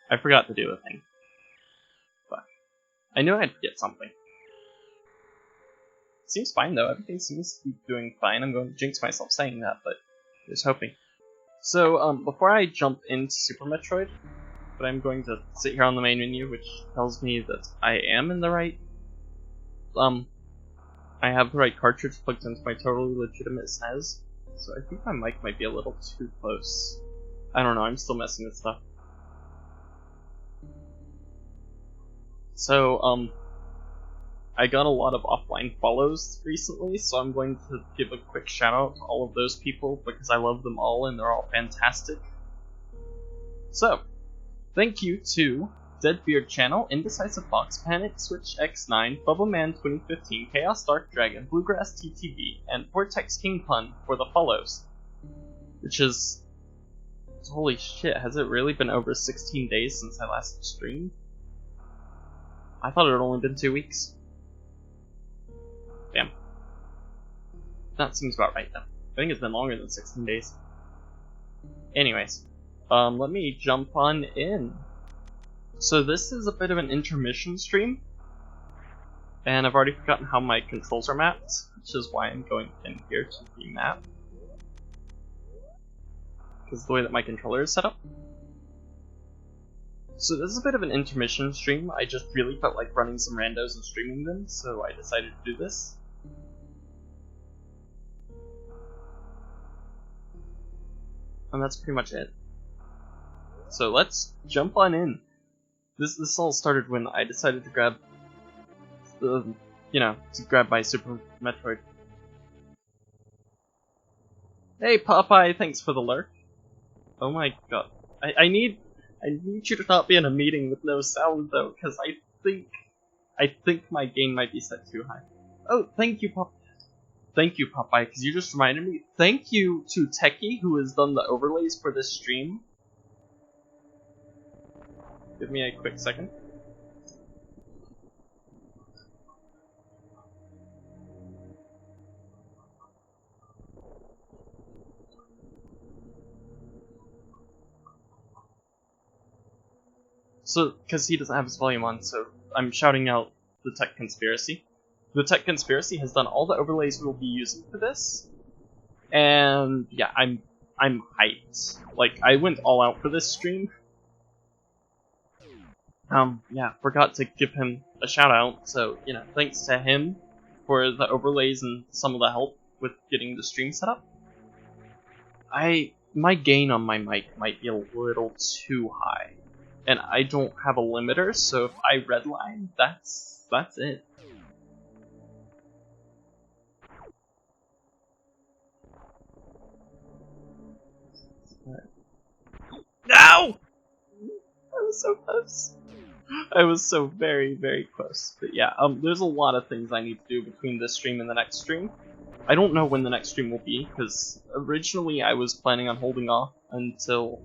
I forgot to do a thing. Fuck. I knew I'd forget something. Seems fine though, everything seems to be doing fine. I'm going to jinx myself saying that, but just hoping. So, before I jump into Super Metroid, but I'm going to sit here on the main menu, which tells me that I am in the right, I have the right cartridge plugged into my totally legitimate SNES, so I think my mic might be a little too close. I don't know, I'm still messing with stuff. So, I got a lot of offline follows recently, so I'm going to give a quick shout out to all of those people because I love them all and they're all fantastic. So, thank you to Deadbeard Channel, Indecisive Fox, Panic Switch X9, Bubbleman 2015, Chaos Dark Dragon, Bluegrass TTV, and Vortex King Pun for the follows. Which is... holy shit, has it really been over 16 days since I last streamed? I thought it had only been 2 weeks. Damn. That seems about right then. I think it's been longer than 16 days. Anyways, let me jump on in. So this is a bit of an intermission stream, and I've already forgotten how my controls are mapped, which is why I'm going in here to remap. Because the way that my controller is set up. So this is a bit of an intermission stream. I just really felt like running some randos and streaming them, so I decided to do this. And that's pretty much it. So let's jump on in. This all started when I decided to grab the, to grab my Super Metroid. Hey Popeye, thanks for the lurk. Oh my god. I need you to not be in a meeting with no sound though, because I think my gain might be set too high. Oh, thank you Popeye, because you just reminded me. Thank you to Techie, who has done the overlays for this stream. Give me a quick second. So, because he doesn't have his volume on, so I'm shouting out the Tech Conspiracy. The Tech Conspiracy has done all the overlays we'll be using for this, and yeah, I'm hyped. Like, I went all out for this stream. Yeah, forgot to give him a shout out, so, thanks to him for the overlays and some of the help with getting the stream set up. My gain on my mic might be a little too high, and I don't have a limiter, so if I redline, that's it. No! I was so close. I was so very, very close. But yeah, there's a lot of things I need to do between this stream and the next stream. I don't know when the next stream will be, because originally I was planning on holding off until...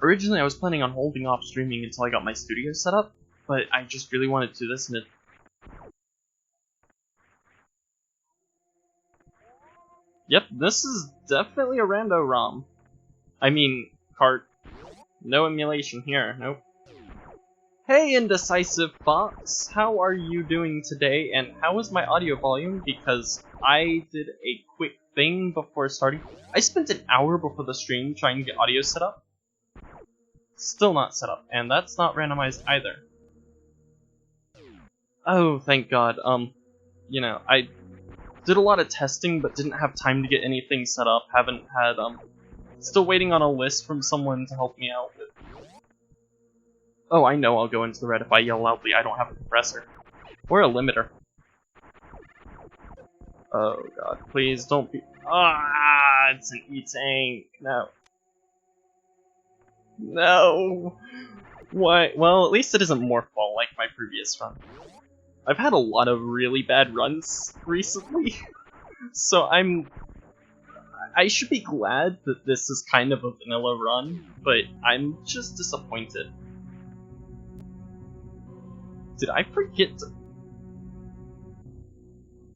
Originally I was planning on holding off streaming until I got my studio set up, but I just really wanted to do this, and it... Yep, this is definitely a rando ROM. I mean, cart. No emulation here, nope. Hey Indecisive Fox, how are you doing today, and how is my audio volume? Because I did a quick thing before starting. I spent an hour before the stream trying to get audio set up. Still not set up, and that's not randomized either. Oh, thank god. I did a lot of testing, but didn't have time to get anything set up. Haven't had, still waiting on a list from someone to help me out with. Oh, I know I'll go into the red if I yell loudly. I don't have a compressor. Or a limiter. Oh god, please don't be... Ah, it's an E-Tank. No. No! Why? Well, at least it isn't Morphball like my previous run. I've had a lot of really bad runs recently, so I should be glad that this is kind of a vanilla run, but I'm just disappointed. Did I forget to...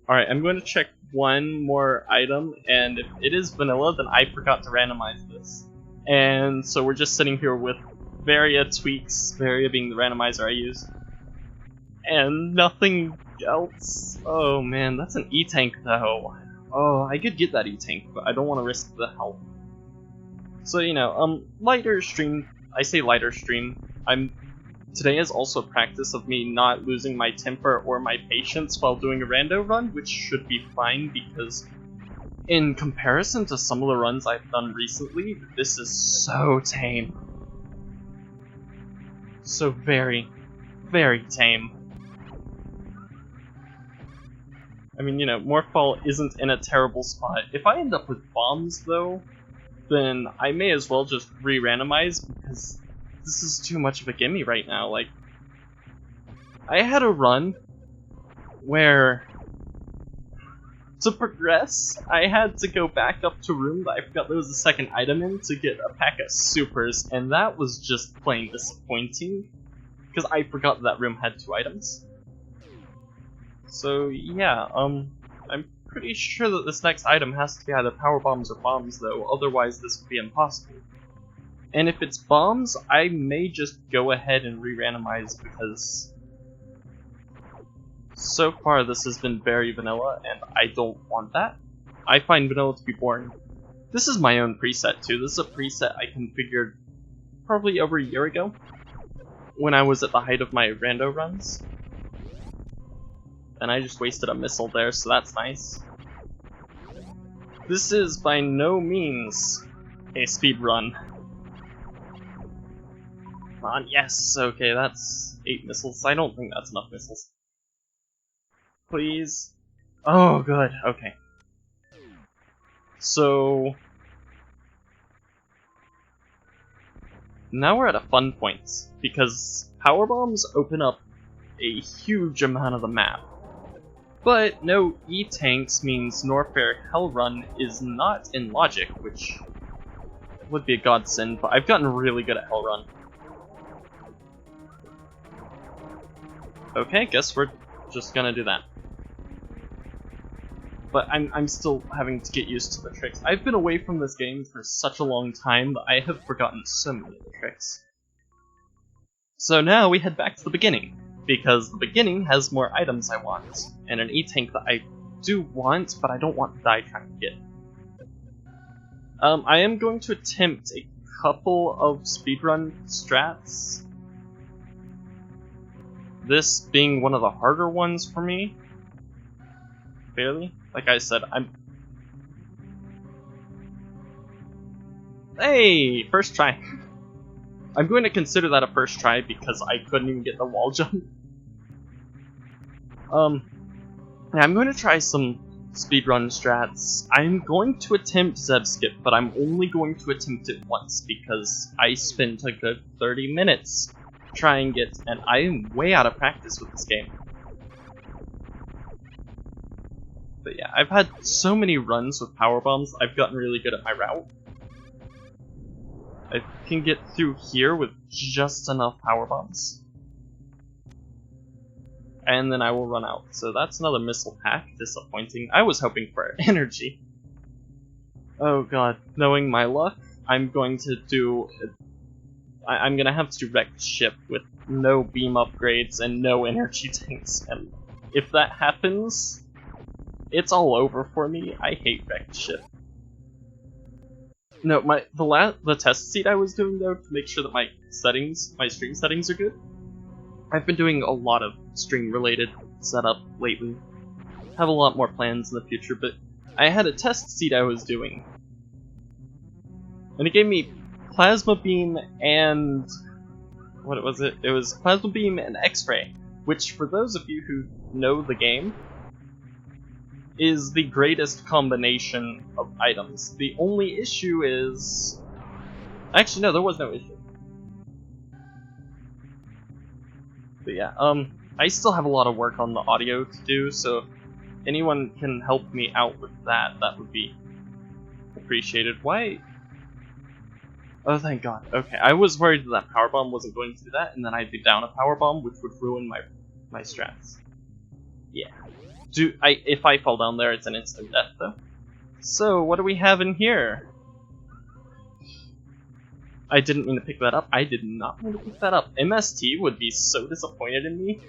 Alright, I'm going to check one more item, and if it is vanilla, then I forgot to randomize this. And so we're just sitting here with Varia tweaks, Varia being the randomizer I use, and nothing else. Oh man, that's an E-tank though. Oh, I could get that E-tank, but I don't want to risk the health. So, you know, lighter stream. I say lighter stream. Today is also practice of me not losing my temper or my patience while doing a rando run, which should be fine because in comparison to some of the runs I've done recently, this is so tame. So very, very tame. I mean, you know, Morphball isn't in a terrible spot. If I end up with bombs, though, then I may as well just re-randomize, because this is too much of a gimme right now. Like, I had a run where, to progress, I had to go back up to a room that I forgot there was a second item in to get a pack of supers, and that was just plain disappointing, because I forgot that room had 2 items. So yeah, I'm pretty sure that this next item has to be either power bombs or bombs though, otherwise this would be impossible. And if it's bombs, I may just go ahead and re-randomize because so far this has been very vanilla and I don't want that. I find vanilla to be boring. This is my own preset too. This is a preset I configured probably over a year ago when I was at the height of my rando runs. And I just wasted a missile there, so that's nice. This is by no means a speed run. Come on, yes, okay, that's 8 missiles. I don't think that's enough missiles. Please. Oh, good, okay. So now we're at a fun point, because power bombs open up a huge amount of the map. But no E-tanks means Norfair Hellrun is not in logic, which would be a godsend, but I've gotten really good at Hellrun. Okay, guess we're just gonna do that. But I'm still having to get used to the tricks. I've been away from this game for such a long time that I have forgotten so many of the tricks. So now we head back to the beginning, because the beginning has more items I want, and an E-tank that I do want, but I don't want to die trying to get. I am going to attempt a couple of speedrun strats. This being one of the harder ones for me. Barely. Like I said, Hey! First try. I'm going to consider that a first try because I couldn't even get the wall jump. Yeah, I'm going to try some speedrun strats. I'm going to attempt Zeb Skip, but I'm only going to attempt it once because I spent a good 30 minutes trying it, and I am way out of practice with this game. But yeah, I've had so many runs with power bombs, I've gotten really good at my route. I can get through here with just enough power bombs. And then I will run out. So that's another missile pack. Disappointing. I was hoping for energy. Oh god. Knowing my luck, I'm going to do... I'm gonna have to do wrecked ship with no beam upgrades and no energy tanks. And if that happens, it's all over for me. I hate wrecked ship. No, the test seat I was doing though, to make sure that my stream settings are good. I've been doing a lot of stream-related setup lately. Have a lot more plans in the future, but I had a test seat I was doing. And it gave me Plasma Beam and... what was it? It was Plasma Beam and X-Ray, which, for those of you who know the game, is the greatest combination of items. The only issue is... actually, no, there was no issue. But yeah, I still have a lot of work on the audio to do, so if anyone can help me out with that, that would be appreciated. Why? Oh, thank god. Okay, I was worried that that power bomb wasn't going to do that, and then I'd be down a power bomb, which would ruin my strats. Yeah. If I fall down there, it's an instant death, though. So, what do we have in here? I didn't mean to pick that up. I did not mean to pick that up. MST would be so disappointed in me.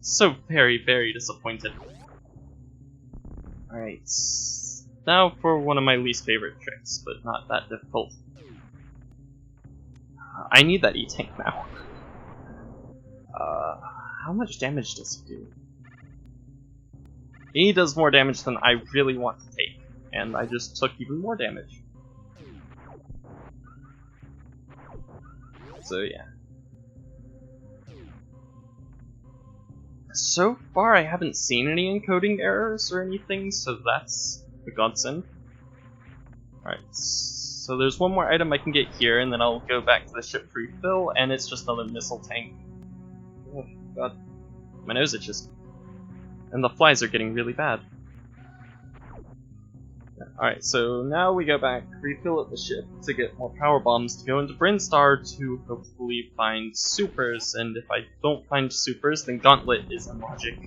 So very, very disappointed. Alright. Now for one of my least favorite tricks, but not that difficult. I need that E-Tank now. How much damage does he do? He does more damage than I really want to take, and I just took even more damage. So yeah. So far I haven't seen any encoding errors or anything, so that's a godsend. Alright, so there's one more item I can get here, and then I'll go back to the ship to refill, and it's just another missile tank. Oh god, my nose itches. And the flies are getting really bad. Alright, so now we go back, refill at the ship to get more power bombs to go into Brinstar to hopefully find supers, and if I don't find supers, then Gauntlet isn't logic.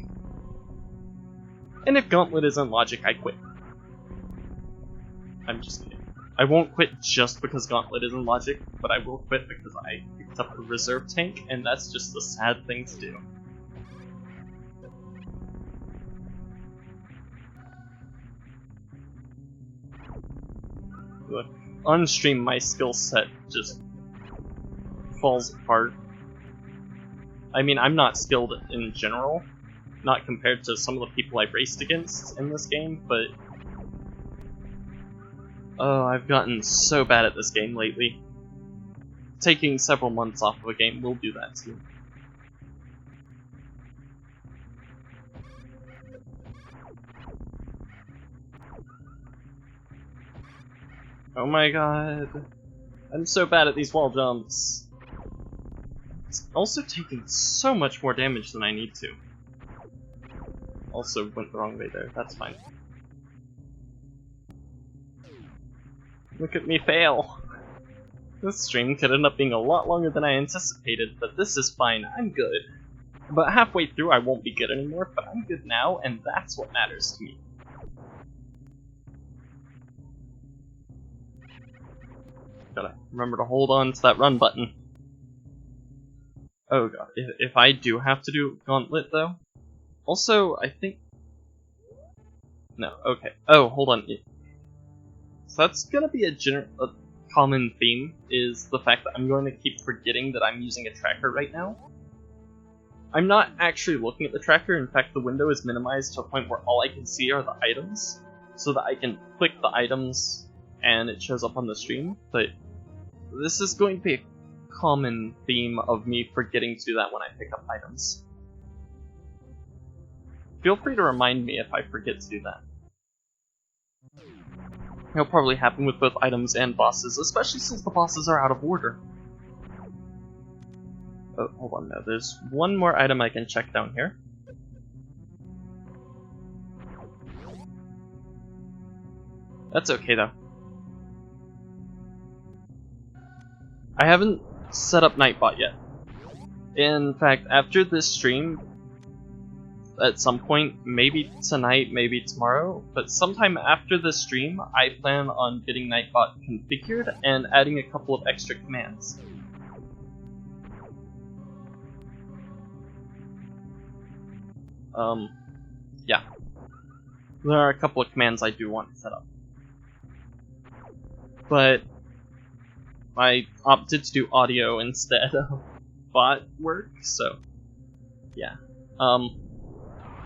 And if Gauntlet isn't logic, I quit. I'm just kidding. I won't quit just because Gauntlet isn't logic, but I will quit because I picked up a reserve tank, and that's just a sad thing to do. Look, on stream my skill set just falls apart. I mean, I'm not skilled in general, not compared to some of the people I've raced against in this game, but oh, I've gotten so bad at this game lately. Taking several months off of a game will do that too. Oh my god. I'm so bad at these wall jumps. It's also taking so much more damage than I need to. Also went the wrong way there, that's fine. Look at me fail! This stream could end up being a lot longer than I anticipated, but this is fine, I'm good. About halfway through I won't be good anymore, but I'm good now, and that's what matters to me. Gotta remember to hold on to that run button. Oh god, if I do have to do Gauntlet though. Also, I think... No, okay. Oh, hold on. So that's gonna be a common theme, is the fact that I'm going to keep forgetting that I'm using a tracker right now. I'm not actually looking at the tracker, in fact the window is minimized to a point where all I can see are the items, so that I can click the items and it shows up on the stream, but this is going to be a common theme of me forgetting to do that when I pick up items. Feel free to remind me if I forget to do that. It'll probably happen with both items and bosses, especially since the bosses are out of order. Oh, hold on, no, there's one more item I can check down here. That's okay though. I haven't set up Nightbot yet. In fact, after this stream, at some point, maybe tonight, maybe tomorrow, but sometime after this stream, I plan on getting Nightbot configured and adding a couple of extra commands. Yeah. There are a couple of commands I do want to set up. But I opted to do audio instead of bot work, so yeah.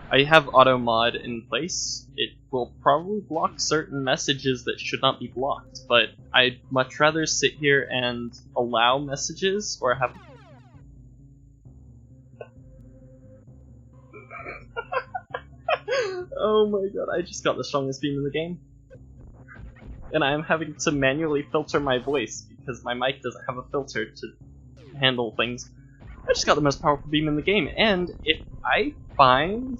I have auto mod in place. It will probably block certain messages that should not be blocked, but I'd much rather sit here and allow messages or have... Oh my god, I just got the strongest beam in the game. And I'm having to manually filter my voice because my mic doesn't have a filter to handle things. I just got the most powerful beam in the game, and if I find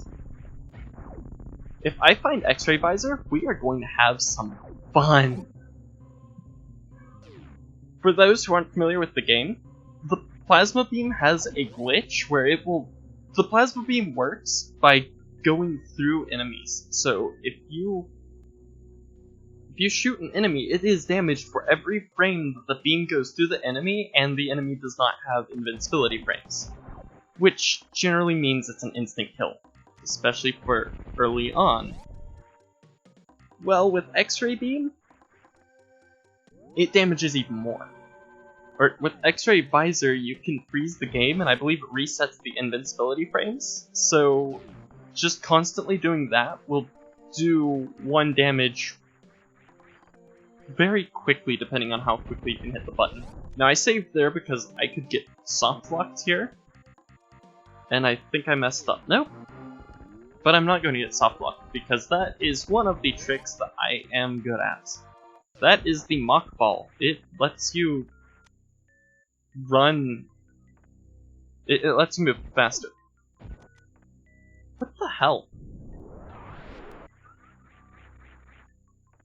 X-ray visor, we are going to have some fun. For those who aren't familiar with the game, the plasma beam has a glitch where the plasma beam works by going through enemies. So if you If you shoot an enemy, it is damaged for every frame that the beam goes through the enemy, and the enemy does not have invincibility frames. Which generally means it's an instant kill, especially for early on. Well, with X-ray beam, it damages even more. Or with X-ray visor, you can freeze the game, and I believe it resets the invincibility frames. So just constantly doing that will do 1 damage very quickly, depending on how quickly you can hit the button. Now I saved there because I could get soft locked here, and I think I messed up. Nope. But I'm not going to get soft locked, because that is one of the tricks that I am good at. That is the Mach Ball. It lets you run. It lets you move faster. What the hell?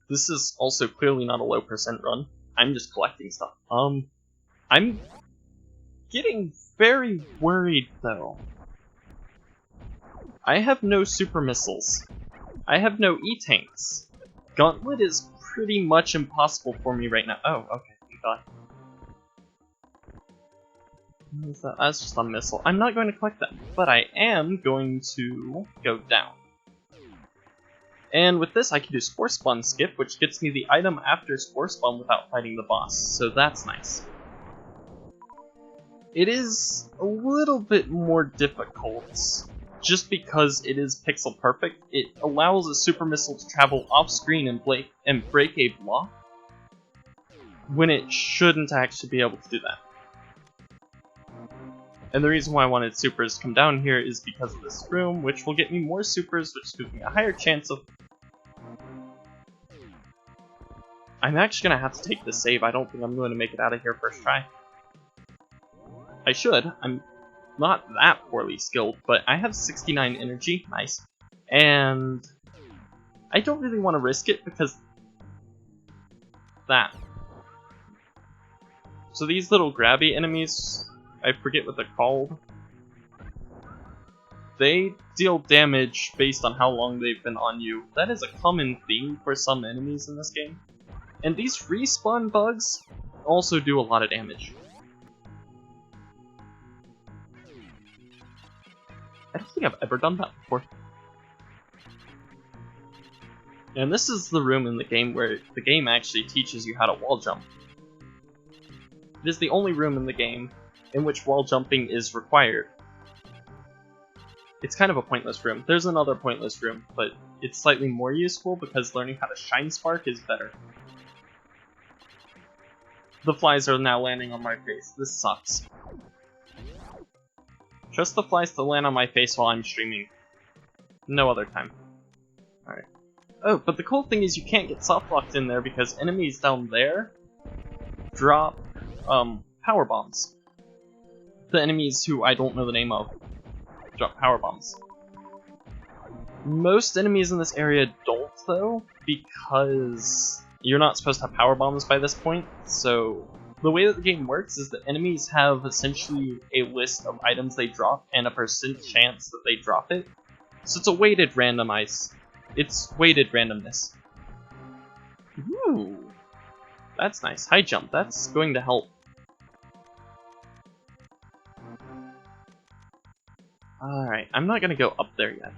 This is also clearly not a low percent run. I'm just collecting stuff. I'm getting very worried though. I have no super missiles. I have no E-tanks. Gauntlet is pretty much impossible for me right now. Oh, okay, thank God. What is that? That's just a missile. I'm not going to collect them, but I am going to go down. And with this, I can do Spore Spawn Skip, which gets me the item after Spore Spawn without fighting the boss, so that's nice. It is a little bit more difficult, just because it is pixel perfect. It allows a super missile to travel off-screen and break a block, when it shouldn't actually be able to do that. And the reason why I wanted supers to come down here is because of this room, which will get me more supers, which gives me a higher chance of... I'm actually going to have to take this save. I don't think I'm going to make it out of here first try. I should. I'm not that poorly skilled, but I have 69 energy. Nice. And I don't really want to risk it because... that. So these little grabby enemies... I forget what they're called. They deal damage based on how long they've been on you. That is a common theme for some enemies in this game. And these respawn bugs also do a lot of damage. I don't think I've ever done that before. And this is the room in the game where the game actually teaches you how to wall jump. It is the only room in the game in which wall jumping is required. It's kind of a pointless room. There's another pointless room, but it's slightly more useful because learning how to Shine Spark is better. The flies are now landing on my face. This sucks. Trust the flies to land on my face while I'm streaming. No other time. Alright. Oh, but the cool thing is you can't get soft locked in there because enemies down there drop power bombs. The enemies who I don't know the name of drop power bombs. Most enemies in this area don't though, because you're not supposed to have power bombs by this point. So the way that the game works is that enemies have essentially a list of items they drop and a percent chance that they drop it. So it's a weighted randomize. It's weighted randomness. Ooh, that's nice. High jump. That's going to help. Alright, I'm not gonna go up there yet.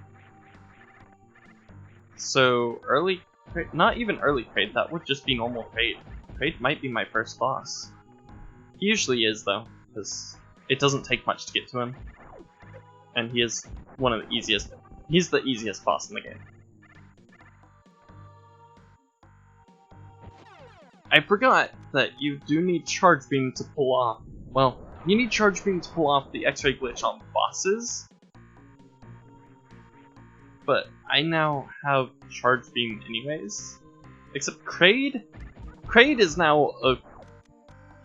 So, early crate, not even early crate, that would just be normal crate. Crate might be my first boss. He usually is though, because it doesn't take much to get to him. And he is one of the easiest, he's the easiest boss in the game. I forgot that you do need Charge Beam to pull off, well, you need Charge Beam to pull off the X-ray glitch on bosses. But I now have Charge Beam anyways. Except Kraid? Kraid is now a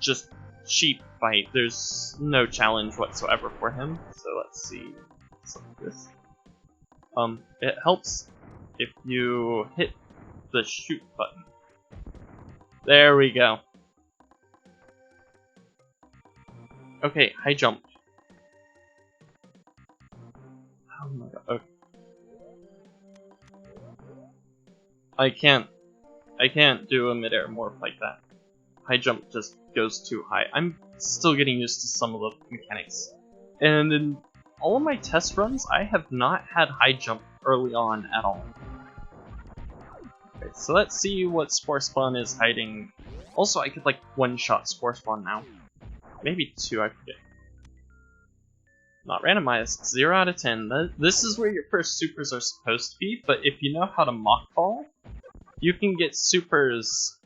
just cheap fight. There's no challenge whatsoever for him. So let's see. Something like this. It helps if you hit the shoot button. There we go. Okay, high jump. Oh my god. Okay. I I can't do a mid-air morph like that. High jump just goes too high. I'm still getting used to some of the mechanics. And in all of my test runs, I have not had high jump early on at all. Okay, so let's see what Spore Spawn is hiding. Also, I could like one-shot Spore Spawn now. Maybe two, I forget. Not randomized, 0 out of 10. This is where your first supers are supposed to be, but if you know how to mock ball, you can get supers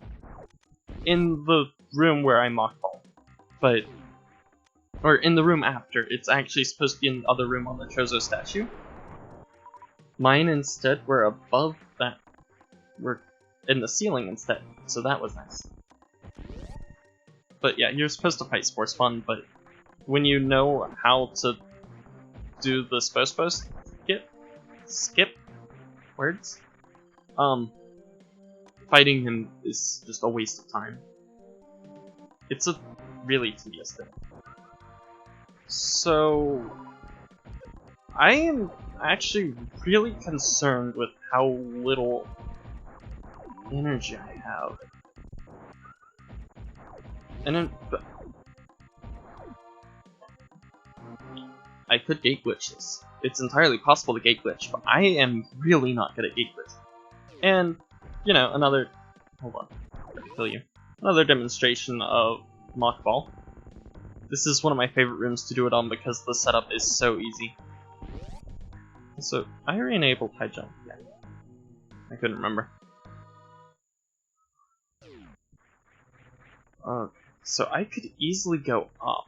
in the room where I mock ball. Or in the room after. It's actually supposed to be in the other room on the Chozo statue. Mine instead were above that. Were in the ceiling instead, so that was nice. But yeah, you're supposed to fight Spore Spawn, but when you know how to do the skip words, fighting him is just a waste of time. It's a really tedious thing. So I am actually really concerned with how little energy I have. And then I could gate glitch this. It's entirely possible to gate glitch, but I am really not good at gate glitch. And, you know, another... Hold on. I'm gonna kill you. Another demonstration of mock ball. This is one of my favorite rooms to do it on because the setup is so easy. So, I re-enabled high jump. Yeah. I couldn't remember. Okay, so I could easily go up.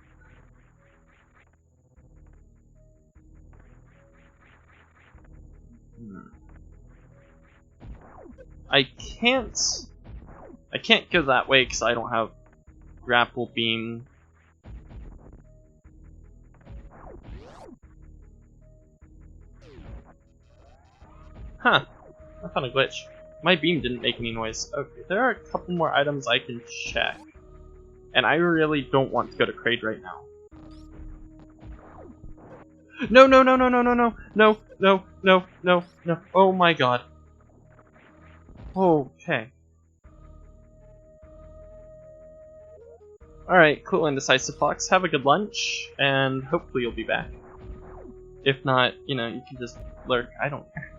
I can't go that way because I don't have grapple beam. Huh, I found a glitch. My beam didn't make any noise. Okay, there are a couple more items I can check. And I really don't want to go to Kraid right now. No, no, no, no, no, no, no, no, no, no, no, no. Oh my god. Okay. Alright, cool and decisive Fox. Have a good lunch, and hopefully you'll be back. If not, you know, you can just lurk. I don't care.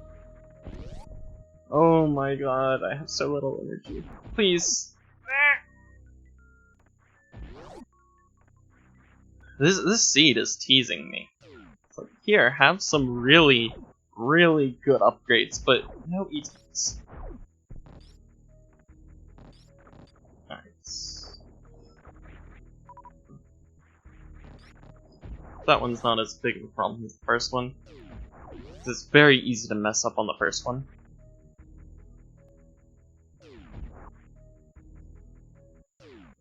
Oh my god, I have so little energy. Please. This seed is teasing me. It's like, here, have some really, really good upgrades, but no E-types. Alright. That one's not as big of a problem as the first one. It's very easy to mess up on the first one.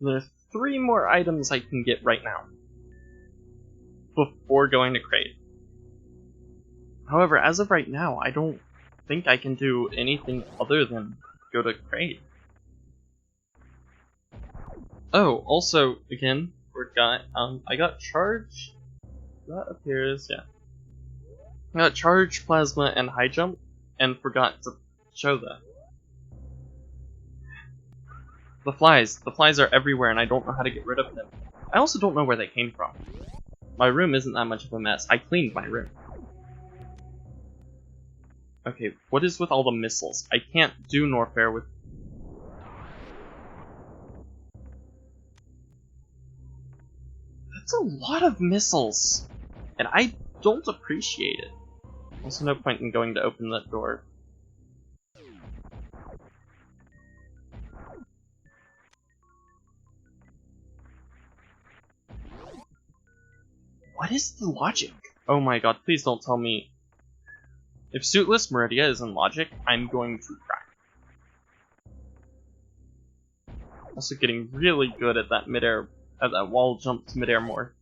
There are 3 more items I can get right now before going to Kraid. However, as of right now, I don't think I can do anything other than go to Kraid. Oh, also, again, forgot, I got charged. That appears, yeah. I got charge, plasma, and high jump, and forgot to show that. The flies are everywhere, and I don't know how to get rid of them. I also don't know where they came from. My room isn't that much of a mess. I cleaned my room. Okay, what is with all the missiles? I can't do Norfair with... That's a lot of missiles! And I don't appreciate it. Also, no point in going to open that door. What is the logic? Oh my god, please don't tell me... If Suitless Meridia is in logic, I'm going to crack. Also getting really good at that midair, at that wall jump to midair more.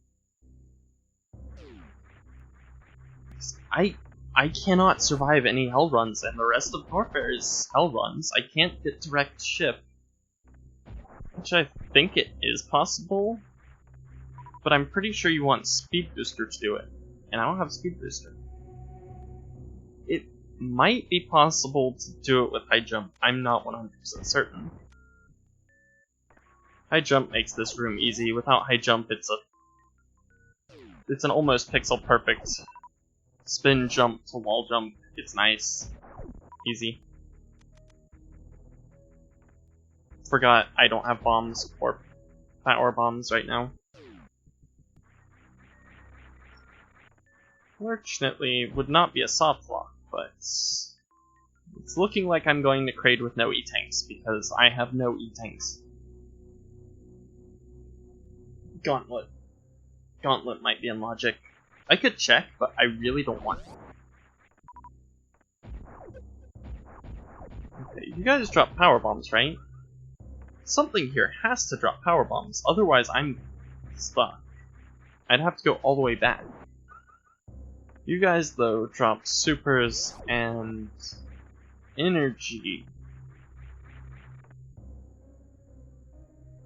I cannot survive any hell runs, and the rest of Norfair is hell runs. I can't get direct ship. Which I think it is possible. But I'm pretty sure you want Speed Booster to do it. And I don't have Speed Booster. might be possible to do it with high jump. I'm not 100% certain. High jump makes this room easy. Without high jump, it's an almost pixel perfect spin jump to wall jump. It's nice. Easy. Forgot I don't have bombs or power bombs right now. Fortunately, would not be a soft lock, but it's looking like I'm going to Kraid with no E-tanks, because I have no E-tanks. Gauntlet. Gauntlet might be in logic. I could check, but I really don't want to. Okay, you guys drop power bombs, right? Something here has to drop power bombs, otherwise I'm stuck. I'd have to go all the way back. You guys, though, drop supers and energy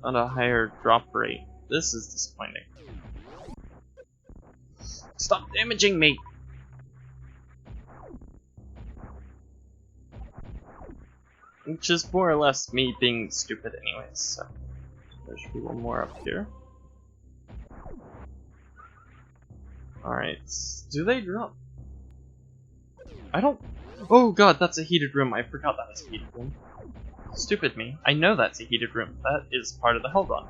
at a higher drop rate. This is disappointing. Stop damaging me! Which is more or less me being stupid anyways, so there should be one more up here. Alright, do they drop? I don't... Oh god, that's a heated room. I forgot that was a heated room. Stupid me. I know that's a heated room. That is part of the Hell Run.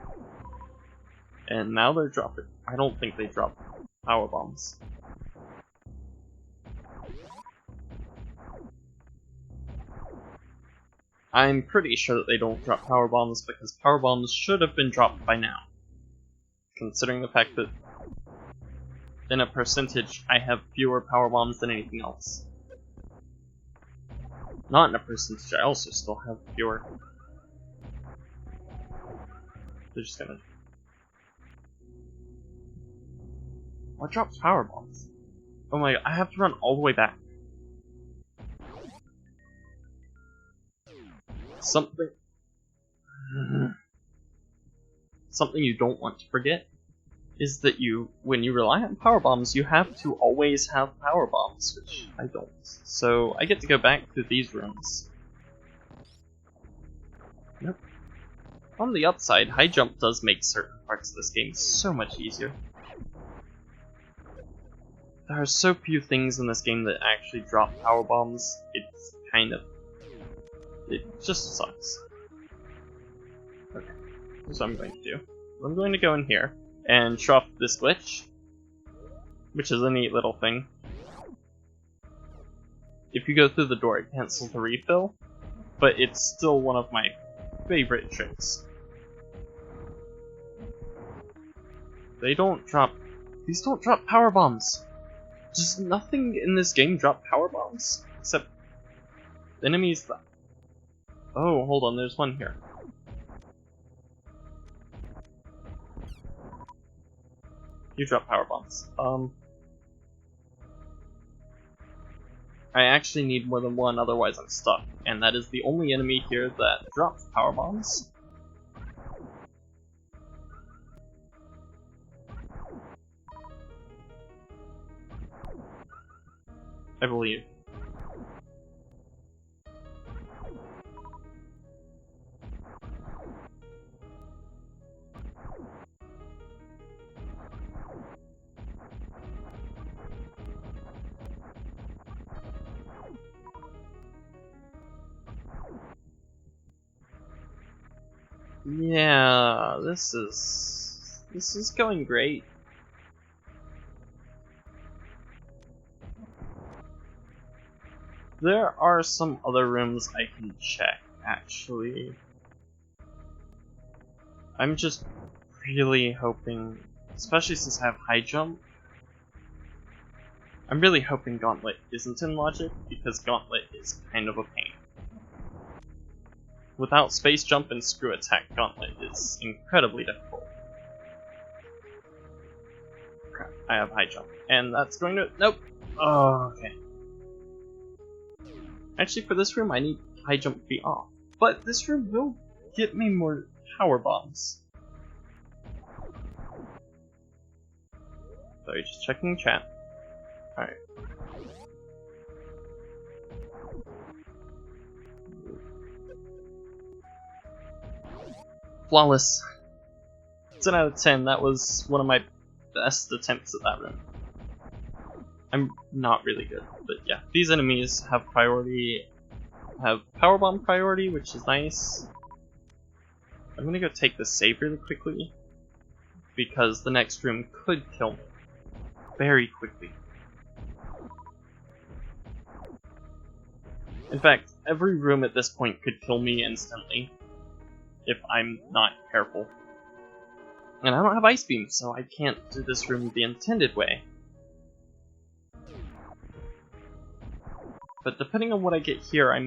And now they're dropping. I don't think they drop power bombs. I'm pretty sure that they don't drop power bombs because power bombs should have been dropped by now. Considering the fact that in a percentage, I have fewer power bombs than anything else. Not in a percentage, I also still have fewer. They're just gonna... What drops power bombs? Oh my god, I have to run all the way back. Something you don't want to forget is that when you rely on power bombs, you have to always have power bombs, which I don't. So I get to go back to these rooms. Nope. On the upside, high jump does make certain parts of this game so much easier. There are so few things in this game that actually drop power bombs. It's kind of... It just sucks. Okay, here's what I'm going to do. I'm going to go in here and show off this glitch, which is a neat little thing. If you go through the door, it cancels the refill, but it's still one of my favorite tricks. These don't drop power bombs. Does nothing in this game drop power bombs? Except enemies that... Oh, hold on, there's one here. You drop power bombs. I actually need more than one, otherwise I'm stuck. And that is the only enemy here that drops power bombs. I believe. Yeah, this is going great. There are some other rooms I can check, actually. I'm just really hoping, especially since I have high jump, I'm really hoping Gauntlet isn't in logic, because Gauntlet is kind of a pain. Without space jump and screw attack, Gauntlet is incredibly difficult. Crap, I have high jump. And that's going to... Nope! Oh, okay. Actually, for this room, I need high jump to be off. But this room will get me more power bombs. Sorry, just checking chat. Alright. Flawless. 10 out of 10, that was one of my best attempts at that room. I'm not really good, but yeah. These enemies have priority, have powerbomb priority, which is nice. I'm gonna go take the save really quickly, because the next room could kill me very quickly. In fact, every room at this point could kill me instantly, if I'm not careful. And I don't have Ice Beam, so I can't do this room the intended way. But depending on what I get here, I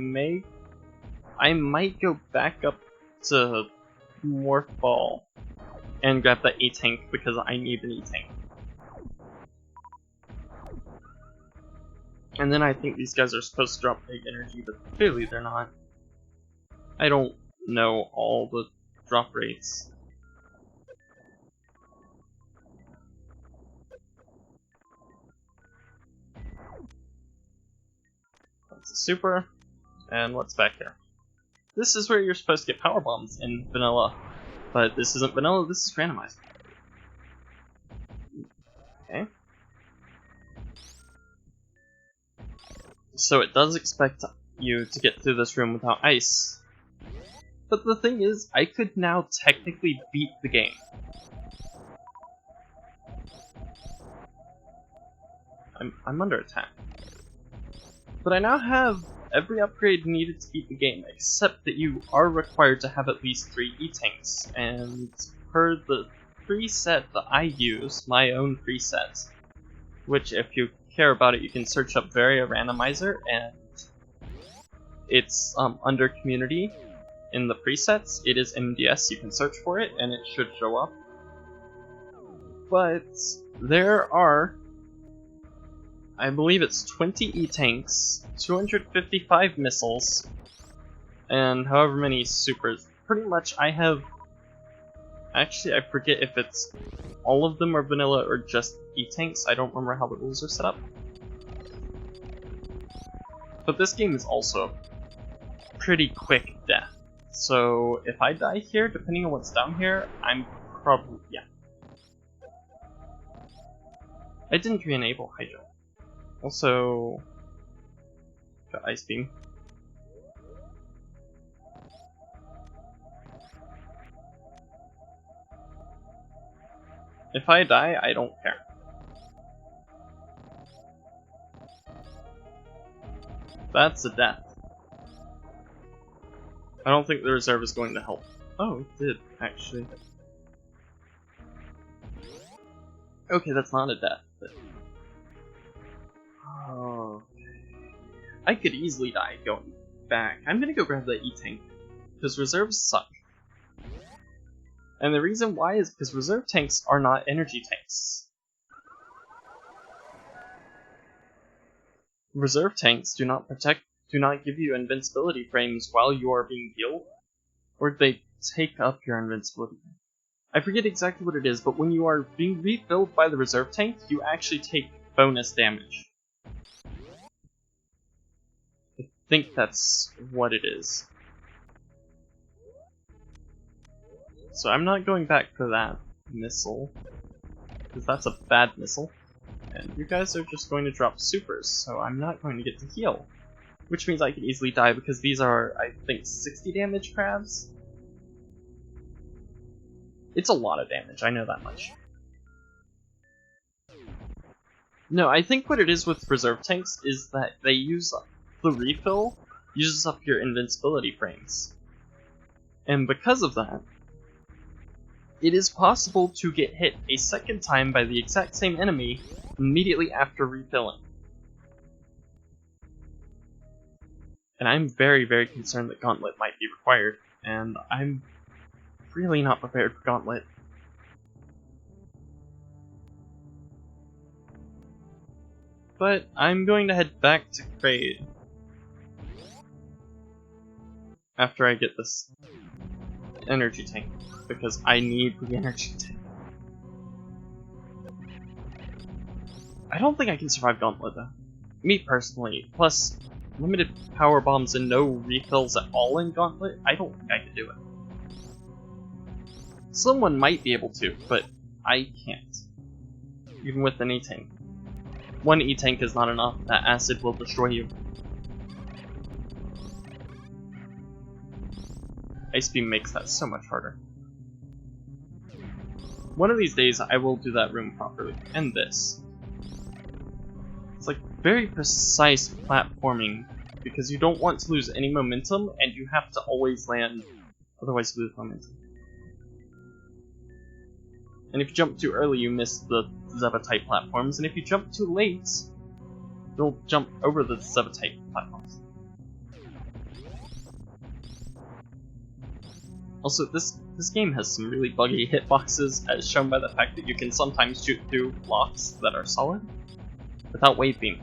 might go back up to Morph Ball and grab that E-Tank because I need an E-Tank. And then I think these guys are supposed to drop big energy, but clearly they're not. I don't know all the drop rates. That's a super. And what's back here? This is where you're supposed to get power bombs in vanilla, but this isn't vanilla, this is randomized. Okay. So it does expect you to get through this room without ice. But the thing is, I could now technically beat the game. I'm under attack. But I now have every upgrade needed to beat the game, except that you are required to have at least 3 E-Tanks, and per the preset that I use, my own preset, which if you care about it you can search up Randomiser, and it's under community in the presets, it is MDS, you can search for it and it should show up. But there are, I believe it's 20 E-Tanks, 255 missiles, and however many supers. Pretty much I have... Actually, I forget if it's all of them are vanilla or just E-Tanks. I don't remember how the rules are set up. But this game is also a pretty quick death. So if I die here, depending on what's down here, I'm probably... yeah. I didn't re-enable Hydro. Also, got Ice Beam. If I die, I don't care. That's a death. I don't think the reserve is going to help. Oh, it did, actually. Okay, that's not a death, but... oh, I could easily die going back. I'm gonna go grab that E-Tank, because reserves suck. And the reason why is because reserve tanks are not energy tanks. Reserve tanks do not give you invincibility frames while you are being healed, or they take up your invincibility. I forget exactly what it is, but when you are being refilled by the reserve tank, you actually take bonus damage. I think that's what it is. So I'm not going back for that missile, because that's a bad missile. And you guys are just going to drop supers, so I'm not going to get to heal. Which means I could easily die, because these are, I think, 60 damage crabs? It's a lot of damage, I know that much. No, I think what it is with reserve tanks is that they use the refill uses up your invincibility frames. And because of that, it is possible to get hit a second time by the exact same enemy immediately after refilling. And I'm very, very concerned that Gauntlet might be required, and I'm really not prepared for Gauntlet. But I'm going to head back to Kraid after I get this energy tank, because I need the energy tank. I don't think I can survive Gauntlet though. Me personally, plus limited power bombs and no refills at all in Gauntlet, I don't think I can do it. Someone might be able to, but I can't. Even with an E-Tank. One E-Tank is not enough, that acid will destroy you. Ice Beam makes that so much harder. One of these days I will do that room properly, and this. It's like very precise platforming, because you don't want to lose any momentum, and you have to always land, otherwise you lose momentum. And if you jump too early, you miss the Zeba-type platforms, and if you jump too late, you'll jump over the Zeba-type platforms. Also, this game has some really buggy hitboxes, as shown by the fact that you can sometimes shoot through blocks that are solid without wave beam.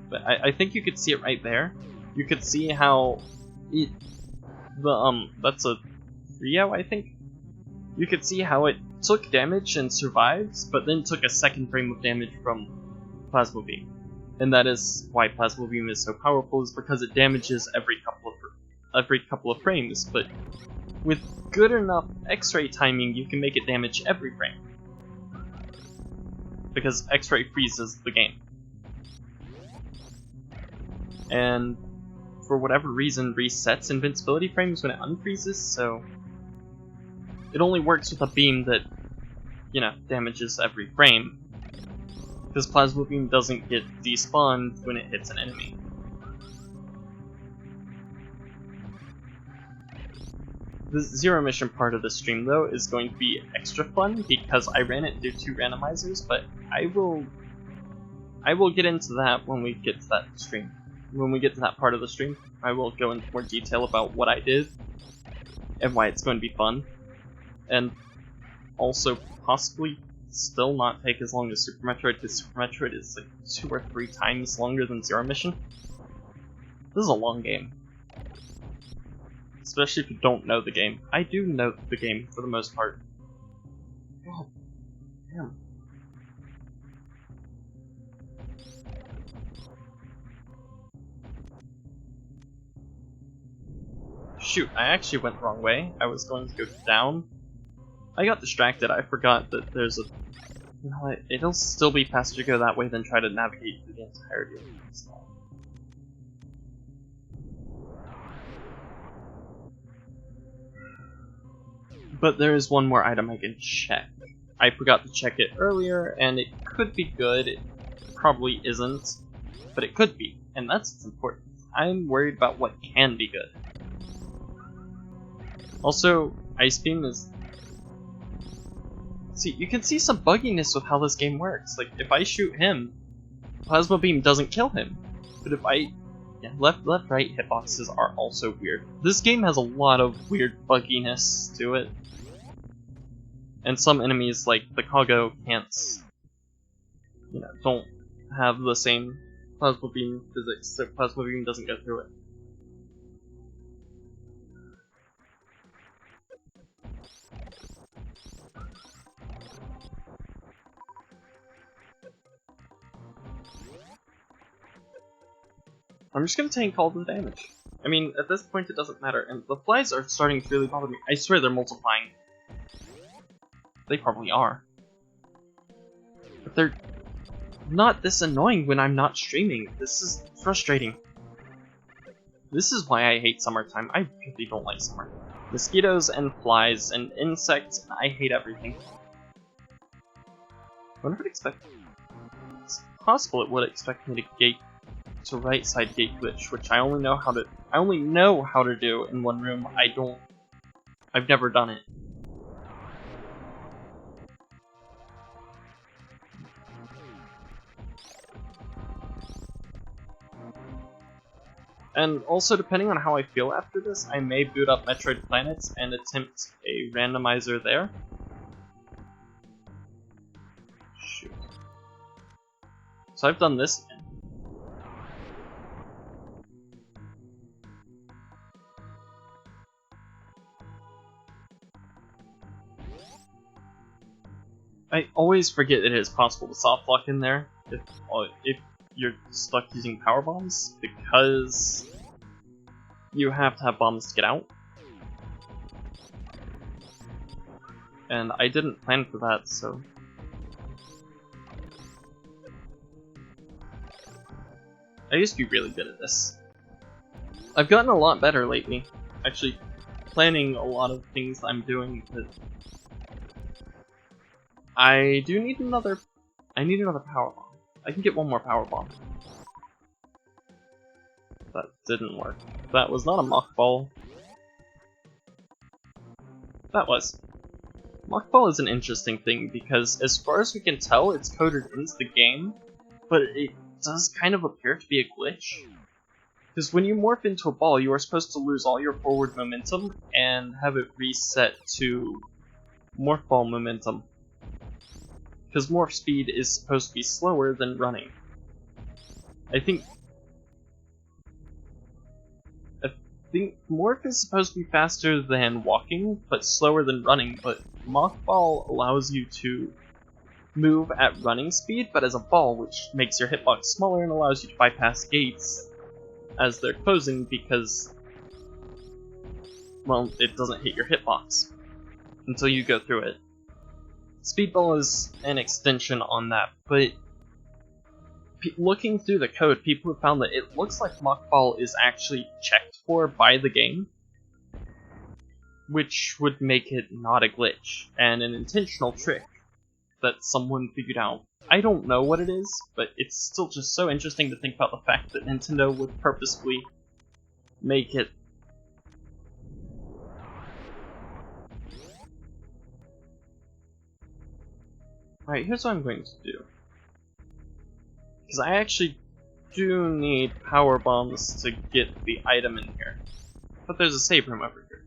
But I think you could see it right there. You could see how that's a Rio, I think. You could see how it took damage and survives, but then took a second frame of damage from Plasma Beam. And that is why Plasma Beam is so powerful, is because it damages every couple of frames, but with good enough X-ray timing, you can make it damage every frame. Because X-ray freezes the game. And for whatever reason, resets invincibility frames when it unfreezes, so it only works with a beam that, you know, damages every frame. Because Plasma Beam doesn't get despawned when it hits an enemy. The Zero Mission part of the stream, though, is going to be extra fun because I ran it through 2 randomizers, but I will get into that when we get to that stream. When we get to that part of the stream, I will go into more detail about what I did and why it's going to be fun, and also possibly still not take as long as Super Metroid, because Super Metroid is like 2 or 3 times longer than Zero Mission. This is a long game. Especially if you don't know the game. I do know the game for the most part. God damn. Shoot, I actually went the wrong way. I was going to go down. I got distracted. I forgot that there's a... You know what? It'll still be faster to go that way than try to navigate through the entirety of the install. But there is one more item I can check. I forgot to check it earlier, and it could be good. It probably isn't, but it could be, and that's what's important. I'm worried about what can be good. Also, Ice Beam is... See, you can see some bugginess with how this game works. Like, if I shoot him, Plasma Beam doesn't kill him. But if I... Yeah, left, right hitboxes are also weird. This game has a lot of weird bugginess to it. And some enemies, like the Kago, can't... You know, don't have the same Plasma Beam physics, so Plasma Beam doesn't go through it. I'm just gonna tank all the damage. I mean, at this point it doesn't matter, and the flies are starting to really bother me. I swear they're multiplying. They probably are. But they're not this annoying when I'm not streaming. This is frustrating. This is why I hate summertime. I really don't like summer. Mosquitoes and flies and insects, and I hate everything. I wonder if it expected... It's possible it would expect me to gate to right side gate glitch, which I only know how to do in one room. I've never done it. And also, depending on how I feel after this, I may boot up Metroid Planets and attempt a randomizer there. Shoot. So I've done this again. I always forget that it is possible to soft lock in there if you're stuck using power bombs, because you have to have bombs to get out. And I didn't plan for that, so... I used to be really good at this. I've gotten a lot better lately. Actually, planning a lot of things I'm doing, but... I do need another... I need another power bomb. I can get one more power bomb. That didn't work. That was not a mock ball. That was. Mock ball is an interesting thing because, as far as we can tell, it's coded into the game, but it does kind of appear to be a glitch. Because when you morph into a ball, you are supposed to lose all your forward momentum and have it reset to morph ball momentum. Because morph speed is supposed to be slower than running. I think morph is supposed to be faster than walking, but slower than running, but mock ball allows you to move at running speed, but as a ball, which makes your hitbox smaller and allows you to bypass gates as they're closing because, well, it doesn't hit your hitbox until you go through it. Speedball is an extension on that, but looking through the code, people have found that it looks like mock ball is actually checked for by the game, which would make it not a glitch, and an intentional trick that someone figured out. I don't know what it is, but it's still just so interesting to think about the fact that Nintendo would purposefully make it. Alright, here's what I'm going to do. Because I actually do need power bombs to get the item in here. But there's a save room over here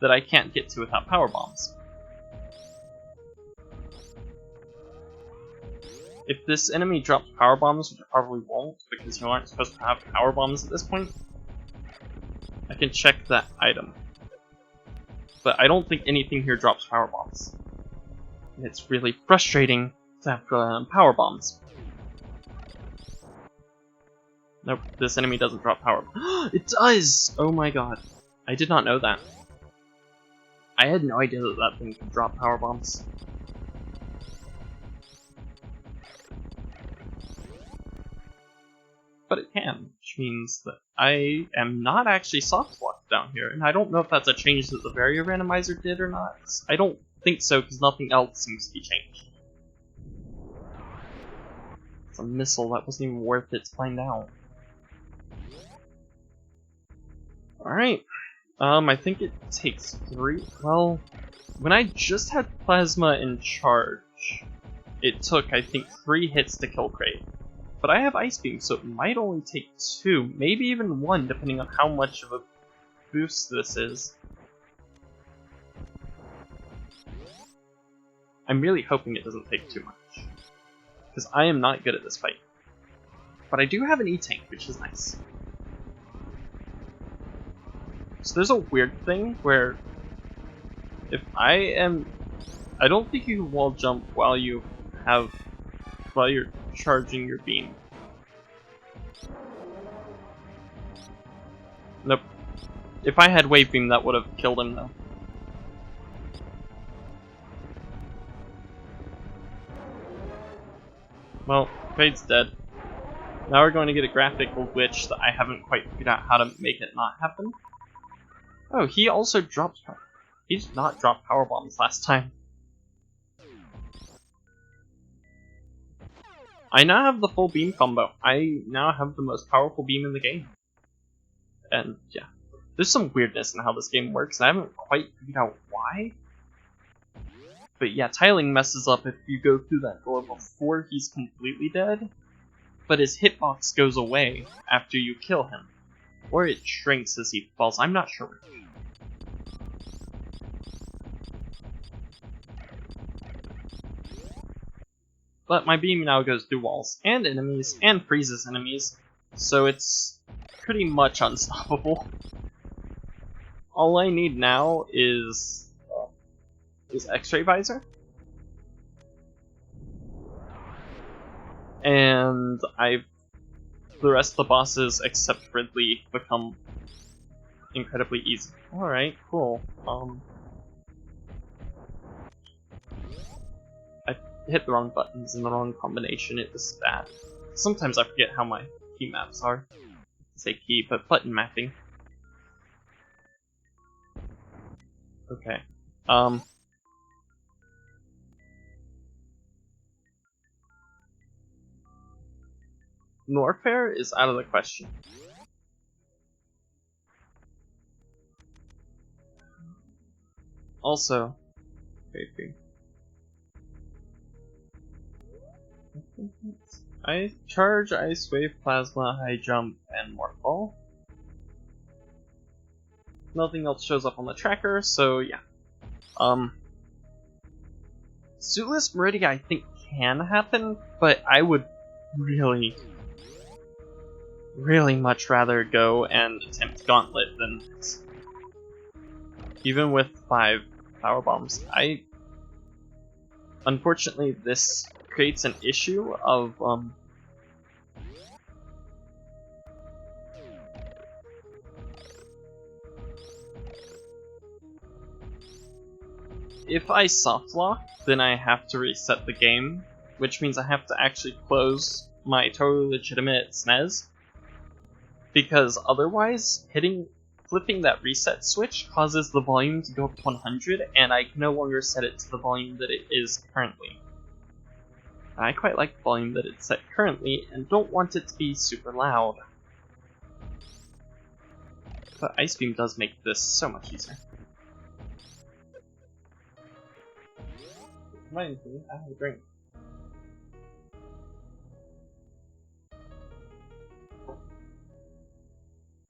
that I can't get to without power bombs. If this enemy drops power bombs, which it probably won't, because you aren't supposed to have power bombs at this point, I can check that item. But I don't think anything here drops power bombs. And it's really frustrating to have power bombs. Nope, this enemy doesn't drop power. It does! Oh my god. I did not know that. I had no idea that that thing could drop power bombs. But it can, which means that I am not actually soft locked down here, and I don't know if that's a change that the Varia Randomiser did or not. I don't think so, because nothing else seems to be changed. It's a missile, that wasn't even worth it to find out. Alright, I think it takes 3, well, when I just had Plasma in charge, it took, I think, 3 hits to kill Crate. But I have Ice Beam, so it might only take 2, maybe even 1, depending on how much of a boost this is. I'm really hoping it doesn't take too much, because I am not good at this fight. But I do have an E-Tank, which is nice. So there's a weird thing where if I don't think you can wall jump while you're charging your beam. Nope. If I had Wave Beam, that would have killed him though. Well, Kraid's dead. Now we're going to get a graphical glitch that I haven't quite figured out how to make it not happen. Oh, he also dropped power. He did not drop power bombs last time. I now have the full beam combo. I now have the most powerful beam in the game. And yeah, there's some weirdness in how this game works, and I haven't quite figured out why. But yeah, tiling messes up if you go through that door before he's completely dead, but his hitbox goes away after you kill him. Or it shrinks as he falls, I'm not sure. But my beam now goes through walls and enemies and freezes enemies, so it's pretty much unstoppable. All I need now is X-ray visor, and I've the rest of the bosses, except Ridley, become incredibly easy. Alright, cool. I hit the wrong buttons in the wrong combination, it was bad. Sometimes I forget how my key maps are. I say key, but button mapping. Okay. Norfair is out of the question. Also, I charge, ice wave, plasma, high jump, and morphball. Nothing else shows up on the tracker, so yeah. Suitless Meridia I think can happen, but I would really much rather go and attempt Gauntlet than this. Even with 5 power bombs, unfortunately this creates an issue of if I softlock, then I have to reset the game, which means I have to actually close my totally legitimate SNES, because otherwise, flipping that reset switch causes the volume to go up to 100, and I can no longer set it to the volume that it is currently. I quite like the volume that it's set currently, and don't want it to be super loud. But Ice Beam does make this so much easier. Mind me, I have a drink.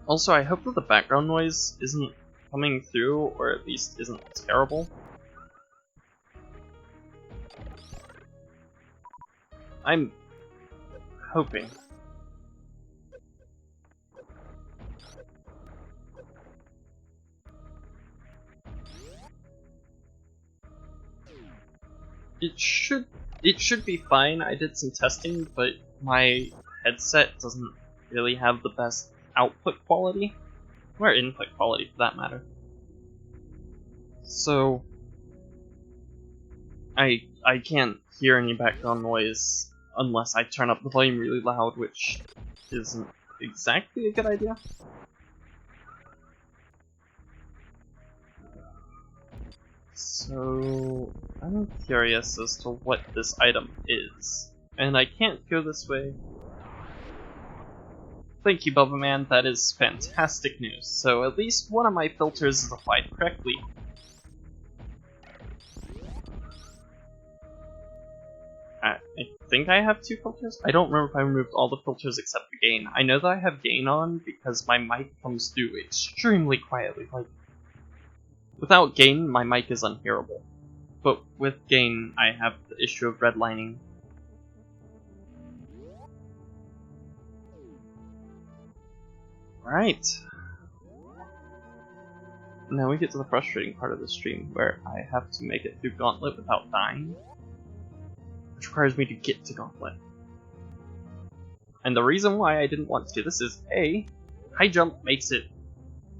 Also, I hope that the background noise isn't coming through, or at least isn't terrible. I'm hoping. It should be fine. I did some testing, but my headset doesn't really have the best output quality, or input quality for that matter. So I can't hear any background noise unless I turn up the volume really loud, which isn't exactly a good idea. So I'm curious as to what this item is, and I can't go this way. Thank you, Bubba Man, that is fantastic news. So at least one of my filters is applied correctly. I think I have 2 filters? I don't remember if I removed all the filters except the gain. I know that I have gain on because my mic comes through extremely quietly. Like, without gain, my mic is unhearable. But with gain, I have the issue of redlining. Right. Now we get to the frustrating part of the stream, where I have to make it through Gauntlet without dying, which requires me to get to Gauntlet. And the reason why I didn't want to do this is, A, high jump makes it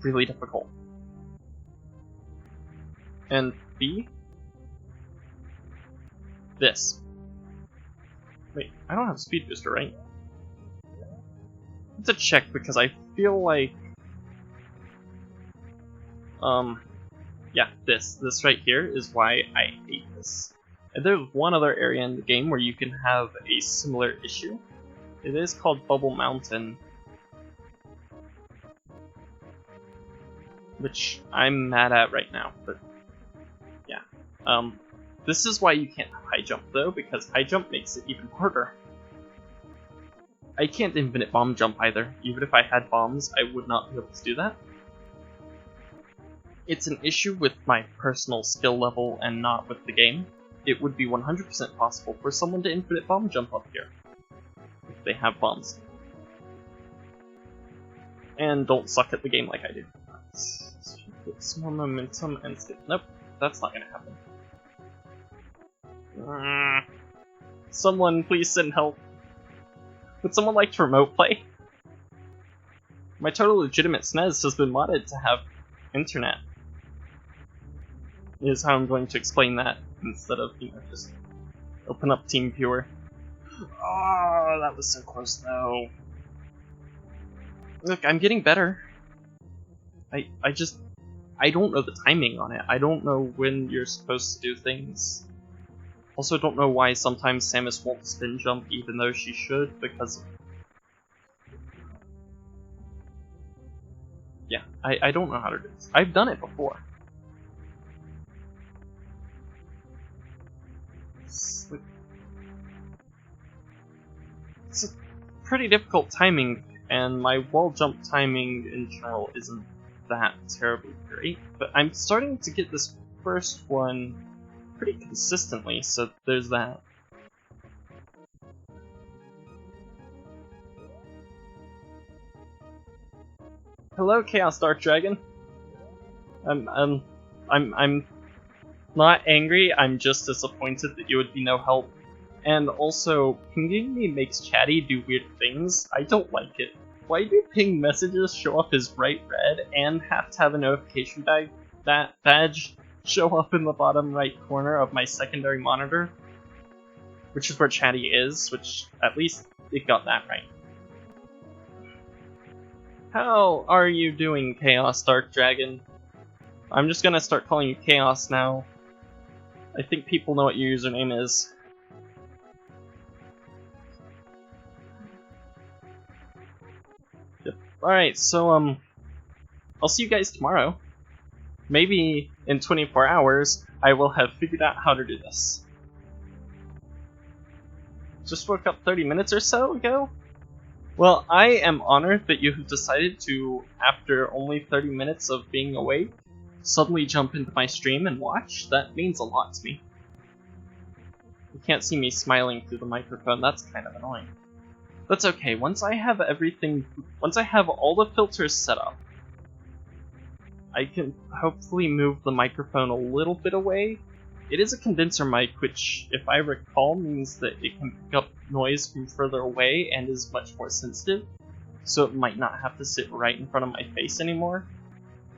really difficult. And B, this. Wait, I don't have a speed booster, right? I have to check because I feel like yeah, this right here is why I hate this. And there's one other area in the game where you can have a similar issue. It is called Bubble Mountain, which I'm mad at right now, but yeah. This is why you can't have high jump though, because high jump makes it even harder. I can't infinite bomb jump either. Even if I had bombs, I would not be able to do that. It's an issue with my personal skill level and not with the game. It would be 100% possible for someone to infinite bomb jump up here, if they have bombs. And don't suck at the game like I do. Let's get some more momentum and skip. Nope, that's not gonna happen. Someone please send help. Would someone like to remote play? My total legitimate SNES has been modded to have internet. Is how I'm going to explain that instead of, just open up TeamViewer. Oh, that was so close though. Look, I'm getting better. I don't know the timing on it. I don't know when you're supposed to do things. Also, don't know why sometimes Samus won't spin jump even though she should, because... Yeah, I don't know how to do this. I've done it before. It's a pretty difficult timing, and my wall jump timing in general isn't that terribly great, but I'm starting to get this first one pretty consistently, so there's that. Hello, Chaos Dark Dragon. I'm not angry. I'm just disappointed that you would be no help. And also, pinging me makes Chatty do weird things. I don't like it. Why do ping messages show up as bright red and have to have a notification badge show up in the bottom right corner of my secondary monitor? Which is where Chatty is, which at least it got that right. How are you doing, Chaos Dark Dragon? I'm just gonna start calling you Chaos now. I think people know what your username is. Yep. Alright, so, I'll see you guys tomorrow. Maybe in 24 hours, I will have figured out how to do this. Just woke up 30 minutes or so ago? Well, I am honored that you have decided to, after only 30 minutes of being awake, suddenly jump into my stream and watch. That means a lot to me. You can't see me smiling through the microphone, that's kind of annoying. That's okay, once I have all the filters set up, I can hopefully move the microphone a little bit away. It is a condenser mic, which, if I recall, means that it can pick up noise from further away and is much more sensitive, so it might not have to sit right in front of my face anymore.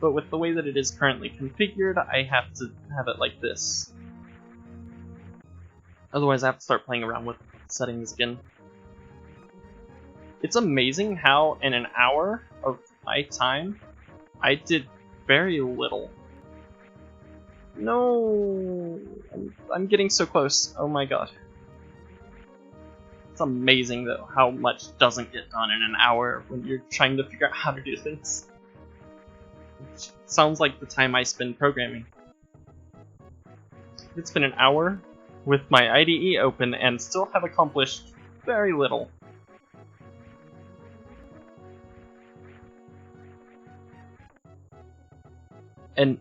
But with the way that it is currently configured, I have to have it like this. Otherwise I have to start playing around with settings again. It's amazing how in an hour of my time, I did very little. No, I'm getting so close. Oh my god. It's amazing though how much doesn't get done in an hour when you're trying to figure out how to do things. Which sounds like the time I spend programming. It's been an hour with my IDE open and still have accomplished very little. And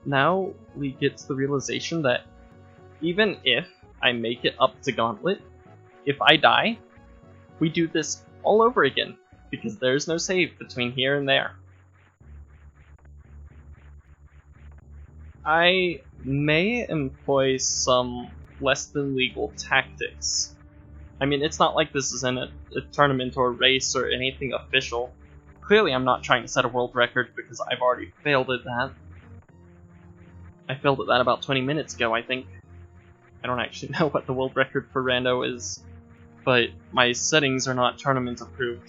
now we get to the realization that even if I make it up to Gauntlet, if I die, we do this all over again, because there's no save between here and there. I may employ some less than legal tactics. I mean, it's not like this is in a tournament or a race or anything official. Clearly I'm not trying to set a world record because I've already failed at that. I failed at that about 20 minutes ago, I think. I don't actually know what the world record for Rando is, but my settings are not tournament approved.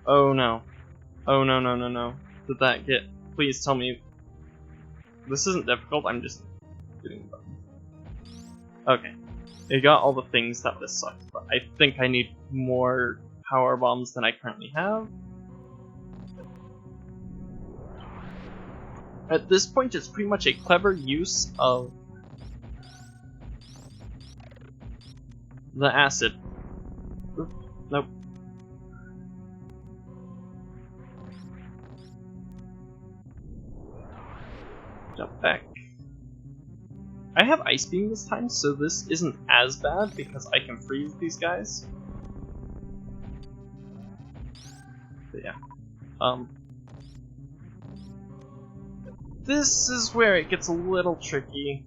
Oh no. Oh no, no, no, no. Did that get... Please tell me... This isn't difficult, I'm just getting buttons. Okay. It got all the things, that this sucks, but I think I need more power bombs than I currently have. At this point, it's pretty much a clever use of the acid. Oop, nope. Jump back. I have Ice Beam this time, so this isn't as bad because I can freeze these guys. But yeah. This is where it gets a little tricky.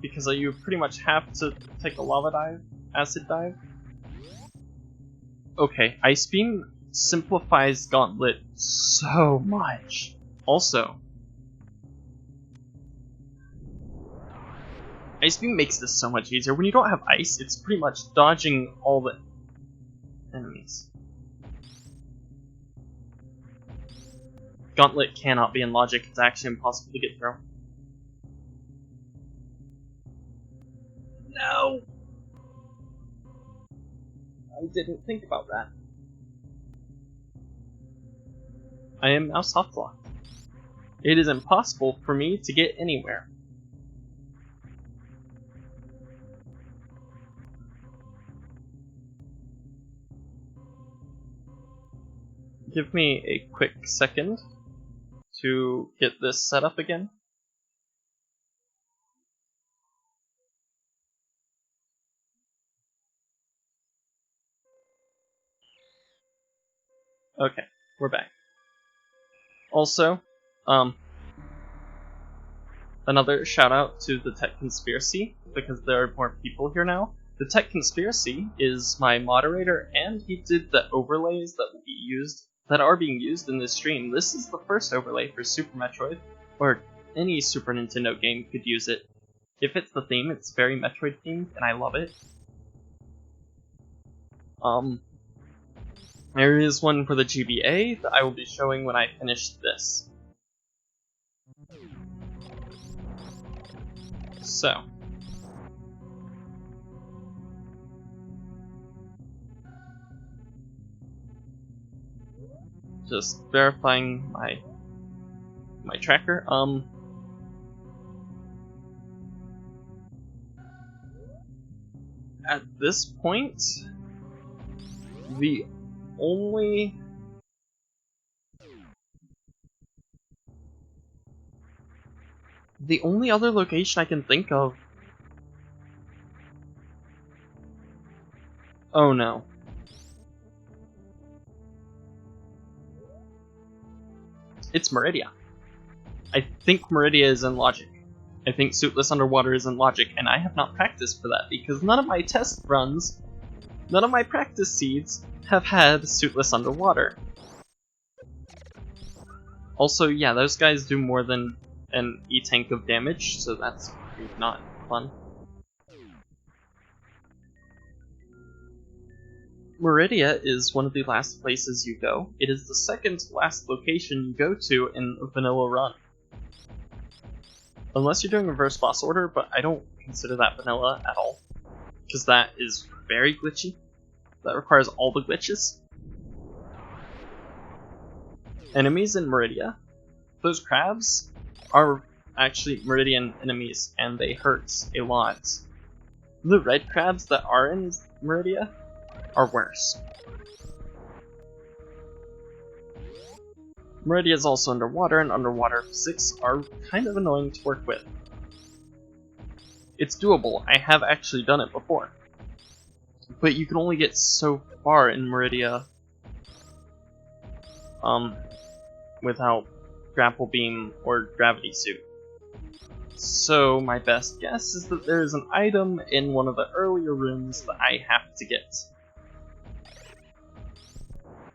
because you pretty much have to take a lava dive, acid dive. Okay, Ice Beam simplifies Gauntlet so much. Also, Ice Beam makes this so much easier. When you don't have ice, it's pretty much dodging all the enemies. Gauntlet cannot be in logic, it's actually impossible to get through. No! I didn't think about that. I am now soft locked. It is impossible for me to get anywhere. Give me a quick second to get this set up again. Okay, we're back. Also, another shout out to the Tech Conspiracy, because there are more people here now. The Tech Conspiracy is my moderator, and he did the overlays that are being used in this stream. This is the first overlay for Super Metroid, or any Super Nintendo game could use it. If it's the theme, it's very Metroid themed, and I love it. There is one for the GBA that I will be showing when I finish this. So, just verifying my tracker. At this point, the only other location I can think of. Oh no. It's Meridia. I think Meridia is in logic. I think Suitless Underwater is in logic, and I have not practiced for that because none of my test runs, none of my practice seeds have had Suitless Underwater. Also, yeah, those guys do more than an E-tank of damage, so that's not fun. Meridia is one of the last places you go. It is the second to last location you go to in a vanilla run. Unless you're doing reverse boss order, but I don't consider that vanilla at all. Because that is very glitchy. That requires all the glitches. Enemies in Meridia. Those crabs are actually Meridian enemies, and they hurt a lot. The red crabs that are in Meridia are worse. Meridia is also underwater, and underwater physics are kind of annoying to work with. It's doable, I have actually done it before. But you can only get so far in Meridia without grapple beam or gravity suit. So my best guess is that there is an item in one of the earlier rooms that I have to get.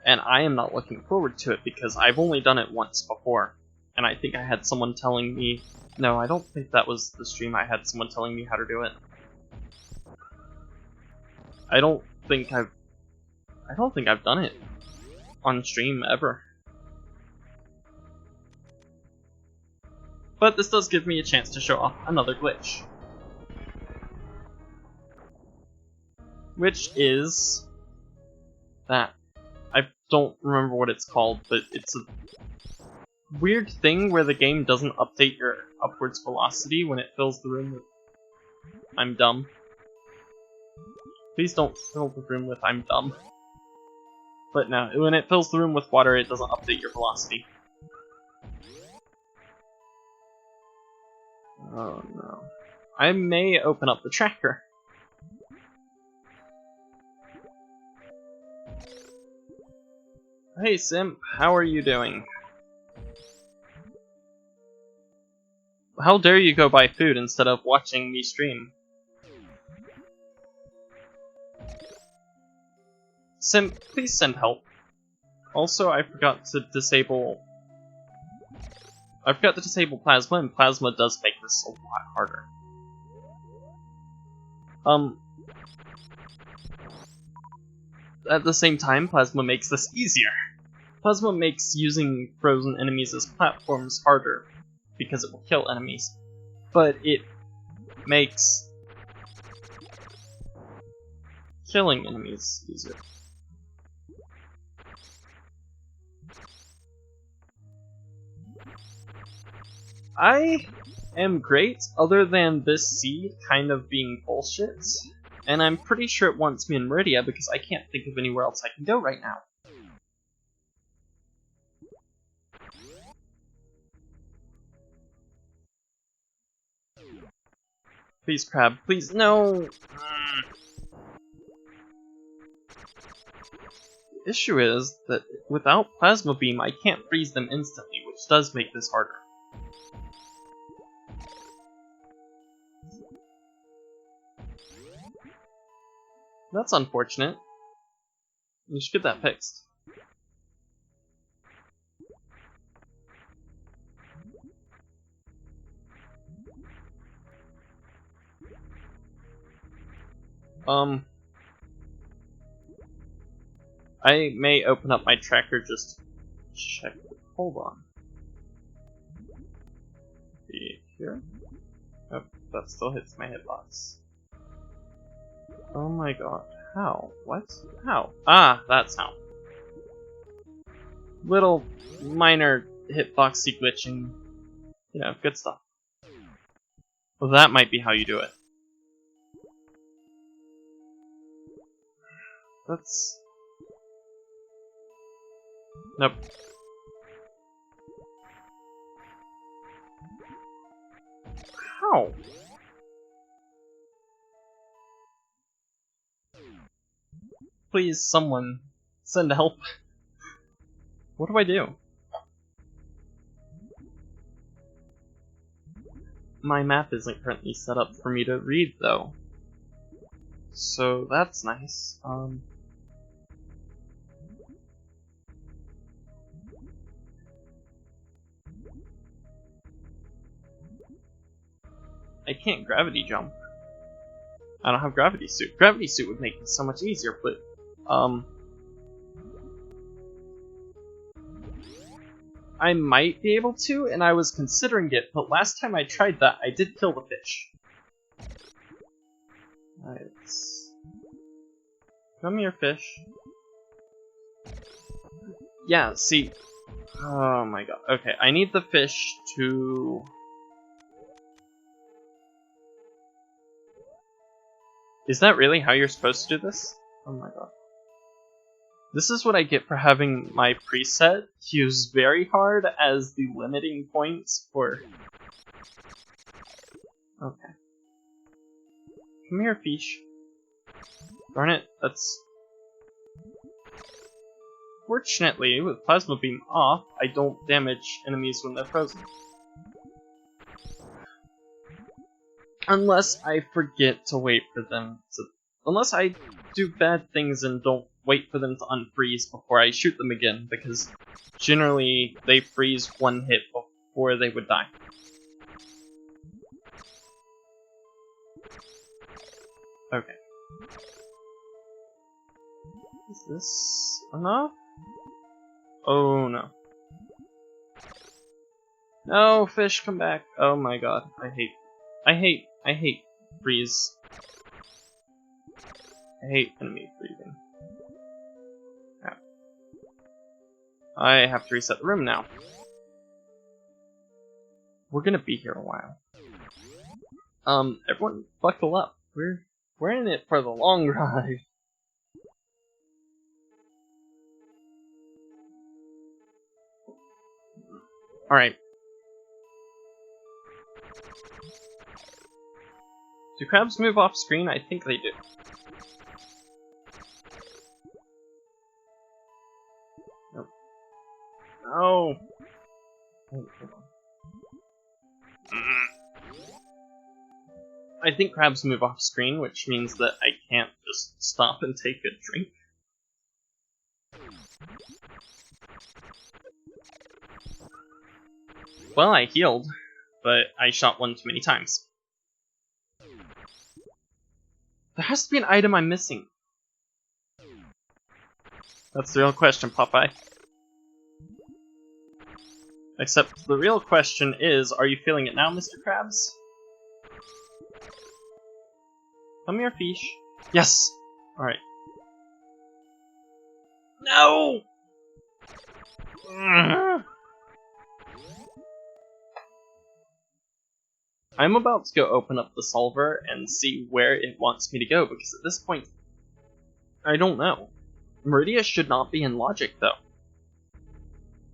And I am not looking forward to it because I've only done it once before. And I think I had someone telling me... No, I don't think that was the stream. I had someone telling me how to do it. I don't think I've done it on stream ever. But this does give me a chance to show off another glitch. Which is that I don't remember what it's called, but it's a weird thing where the game doesn't update your upwards velocity when it fills the room with... I'm dumb. Please don't fill the room with I'm dumb. But no, when it fills the room with water, it doesn't update your velocity. Oh no. I may open up the tracker. Hey Simp, how are you doing? How dare you go buy food instead of watching me stream? Please send help. Also, I forgot to disable Plasma, and Plasma does make this a lot harder. At the same time, Plasma makes this easier. Plasma makes using frozen enemies as platforms harder, because it will kill enemies. But it makes killing enemies easier. I am great, other than this seed kind of being bullshit. And I'm pretty sure it wants me in Meridia because I can't think of anywhere else I can go right now. Please, Crab. Please, no! The issue is that without Plasma Beam, I can't freeze them instantly, which does make this harder. That's unfortunate. You should get that fixed. I may open up my tracker just to check. Hold on. Be here? Oh, that still hits my hitbox. Oh my god. How? What? How? Ah, that's how. Little minor hitboxy glitching. You know, good stuff. Well, that might be how you do it. That's... Nope. How? Please, someone, send help. What do I do? My map isn't currently set up for me to read, though. So that's nice. I can't gravity jump. I don't have gravity suit. Gravity suit would make this so much easier, but I might be able to, and I was considering it, but last time I tried that, I did kill the fish. Alright. Come here, fish. Yeah, see. Oh my god. Okay, I need the fish to... Is that really how you're supposed to do this? Oh my god. This is what I get for having my preset used very hard as the limiting points for... Okay. Come here, fish. Darn it, that's... Fortunately, with Plasma Beam off, I don't damage enemies when they're frozen. Unless I forget to wait for them to... Unless I do bad things and don't wait for them to unfreeze before I shoot them again, because generally they freeze one hit before they would die. Okay. Is this enough? Oh no. No, fish, come back. Oh my god, I hate freeze. I hate enemy freezing. Yeah. I have to reset the room now. We're gonna be here a while. Everyone buckle up. We're in it for the long ride. Alright. Do crabs move off screen? I think they do. Nope. No! Wait, hold on. I think crabs move off screen, which means that I can't just stop and take a drink. Well, I healed, but I shot one too many times. There has to be an item I'm missing. That's the real question, Popeye. Except the real question is, are you feeling it now, Mr. Krabs? Come here, fish. Yes! Alright. No! I'm about to go open up the solver and see where it wants me to go, because at this point, I don't know. Meridia should not be in logic, though.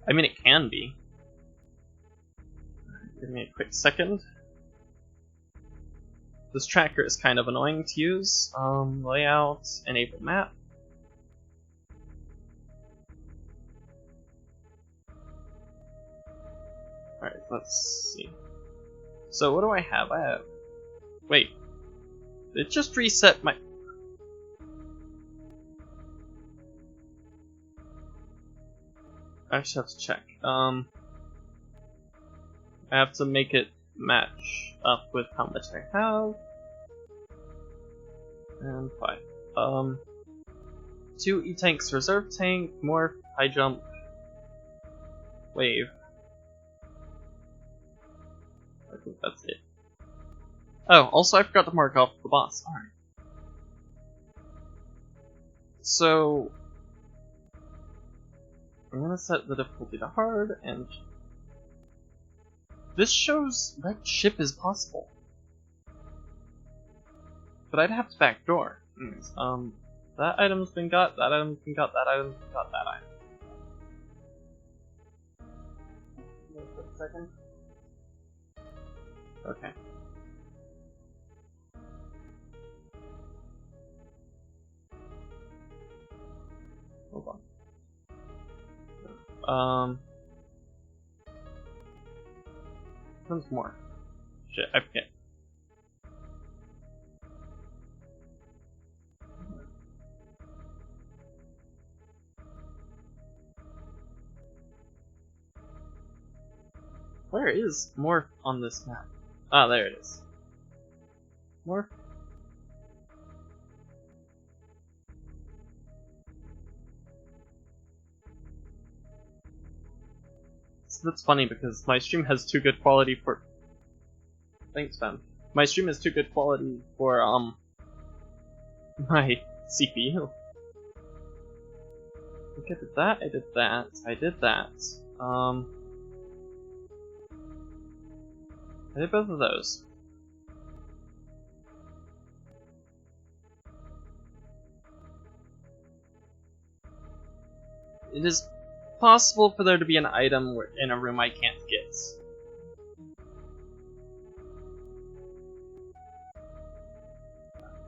I mean, it can be. Give me a quick second. This tracker is kind of annoying to use. Layout, enable map. Alright, let's see. So what do I have? I have... Wait. It just reset my... I actually have to check. I have to make it match up with how much I have. And 5. 2 E-tanks, reserve tank, morph, high jump, wave. I think that's it. Oh, also I forgot to mark off the boss. Alright. So... I'm gonna set the difficulty to hard, and... This shows wrecked ship is possible. But I'd have to backdoor. Anyways, that item's been got, that item's been got, that item's been got, that item. Wait a second. Okay. Hold on. There's more. Shit, I forget. Where is morph on this map? Ah, there it is. Morph. So that's funny because my stream has too good quality for... Thanks, fam. My stream has too good quality for, my CPU. Okay, I did that, I did that, I did that. I did both of those. It is possible for there to be an item in a room I can't get.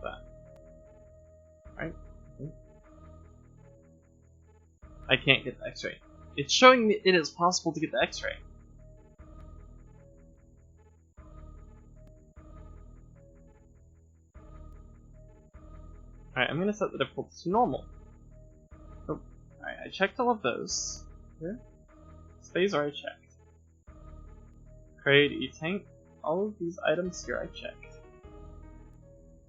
That. Right? I can't get the X-ray. It's showing me it is possible to get the X-ray. Alright, I'm gonna set the difficulty to normal. Oh, alright, I checked all of those. Here. Space I checked. Crate, E-tank, all of these items here I checked.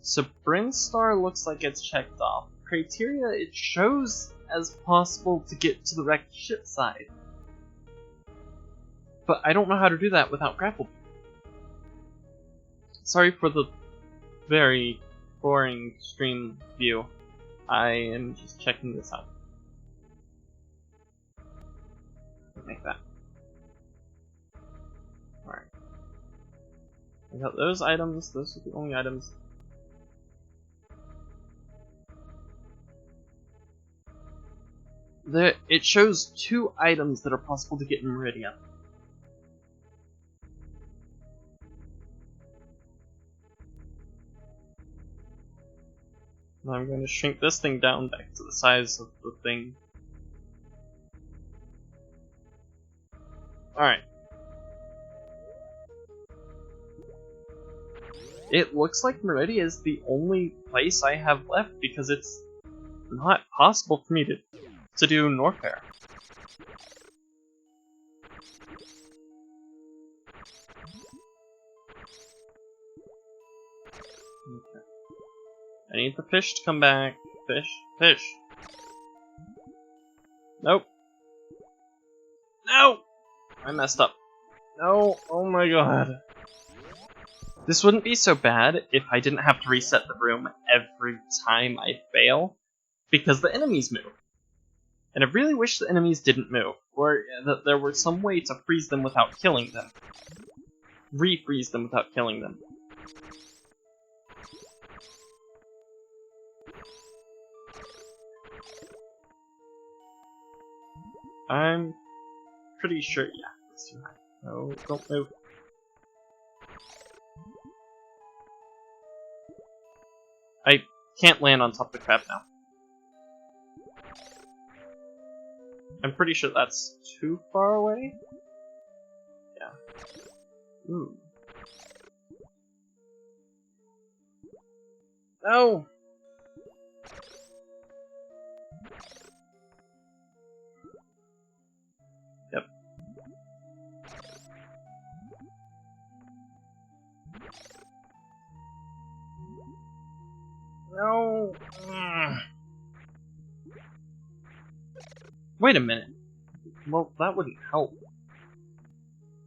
So Brinstar looks like it's checked off. Criteria, it shows as possible to get to the wrecked ship side. But I don't know how to do that without grapple. Sorry for the very boring stream view. I am just checking this out. Like that. Alright. I got those items, those are the only items. It shows 2 items that are possible to get in Meridia. Now I'm going to shrink this thing down back to the size of the thing. Alright. It looks like Meridia is the only place I have left because it's not possible for me to do Norfair. Okay. I need the fish to come back. Fish, fish. Nope. No! I messed up. No, oh my god. This wouldn't be so bad if I didn't have to reset the room every time I fail, because the enemies move. And I really wish the enemies didn't move, or that there were some way to freeze them without killing them. Refreeze them without killing them. I'm pretty sure, yeah, it's too high. No, don't move. I can't land on top of the crab now. I'm pretty sure that's too far away? Yeah. Ooh. No! Yep. No! Wait a minute. Well, that wouldn't help.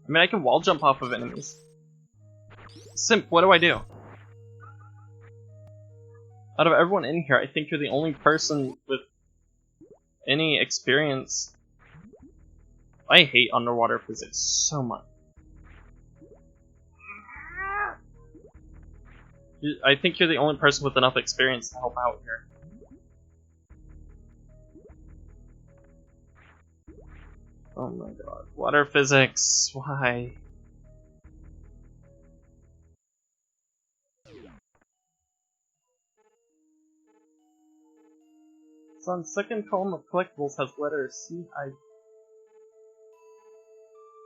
I mean, I can wall jump off of enemies. Simp, what do I do? Out of everyone in here, I think you're the only person with any experience. I hate underwater physics so much. I think you're the only person with enough experience to help out here. Oh my god. Water physics, why? It's on second column of collectibles has letters C, I.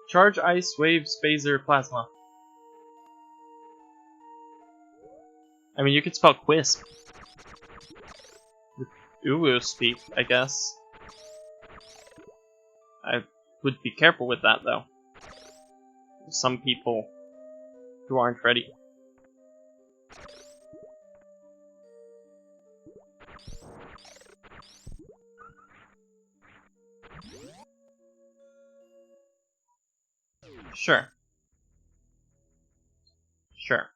Charge, ice, waves, phaser, plasma. I mean, you could spell Quisp. With Uwu speak, I guess. I would be careful with that, though. There's some people who aren't ready. Sure. Sure.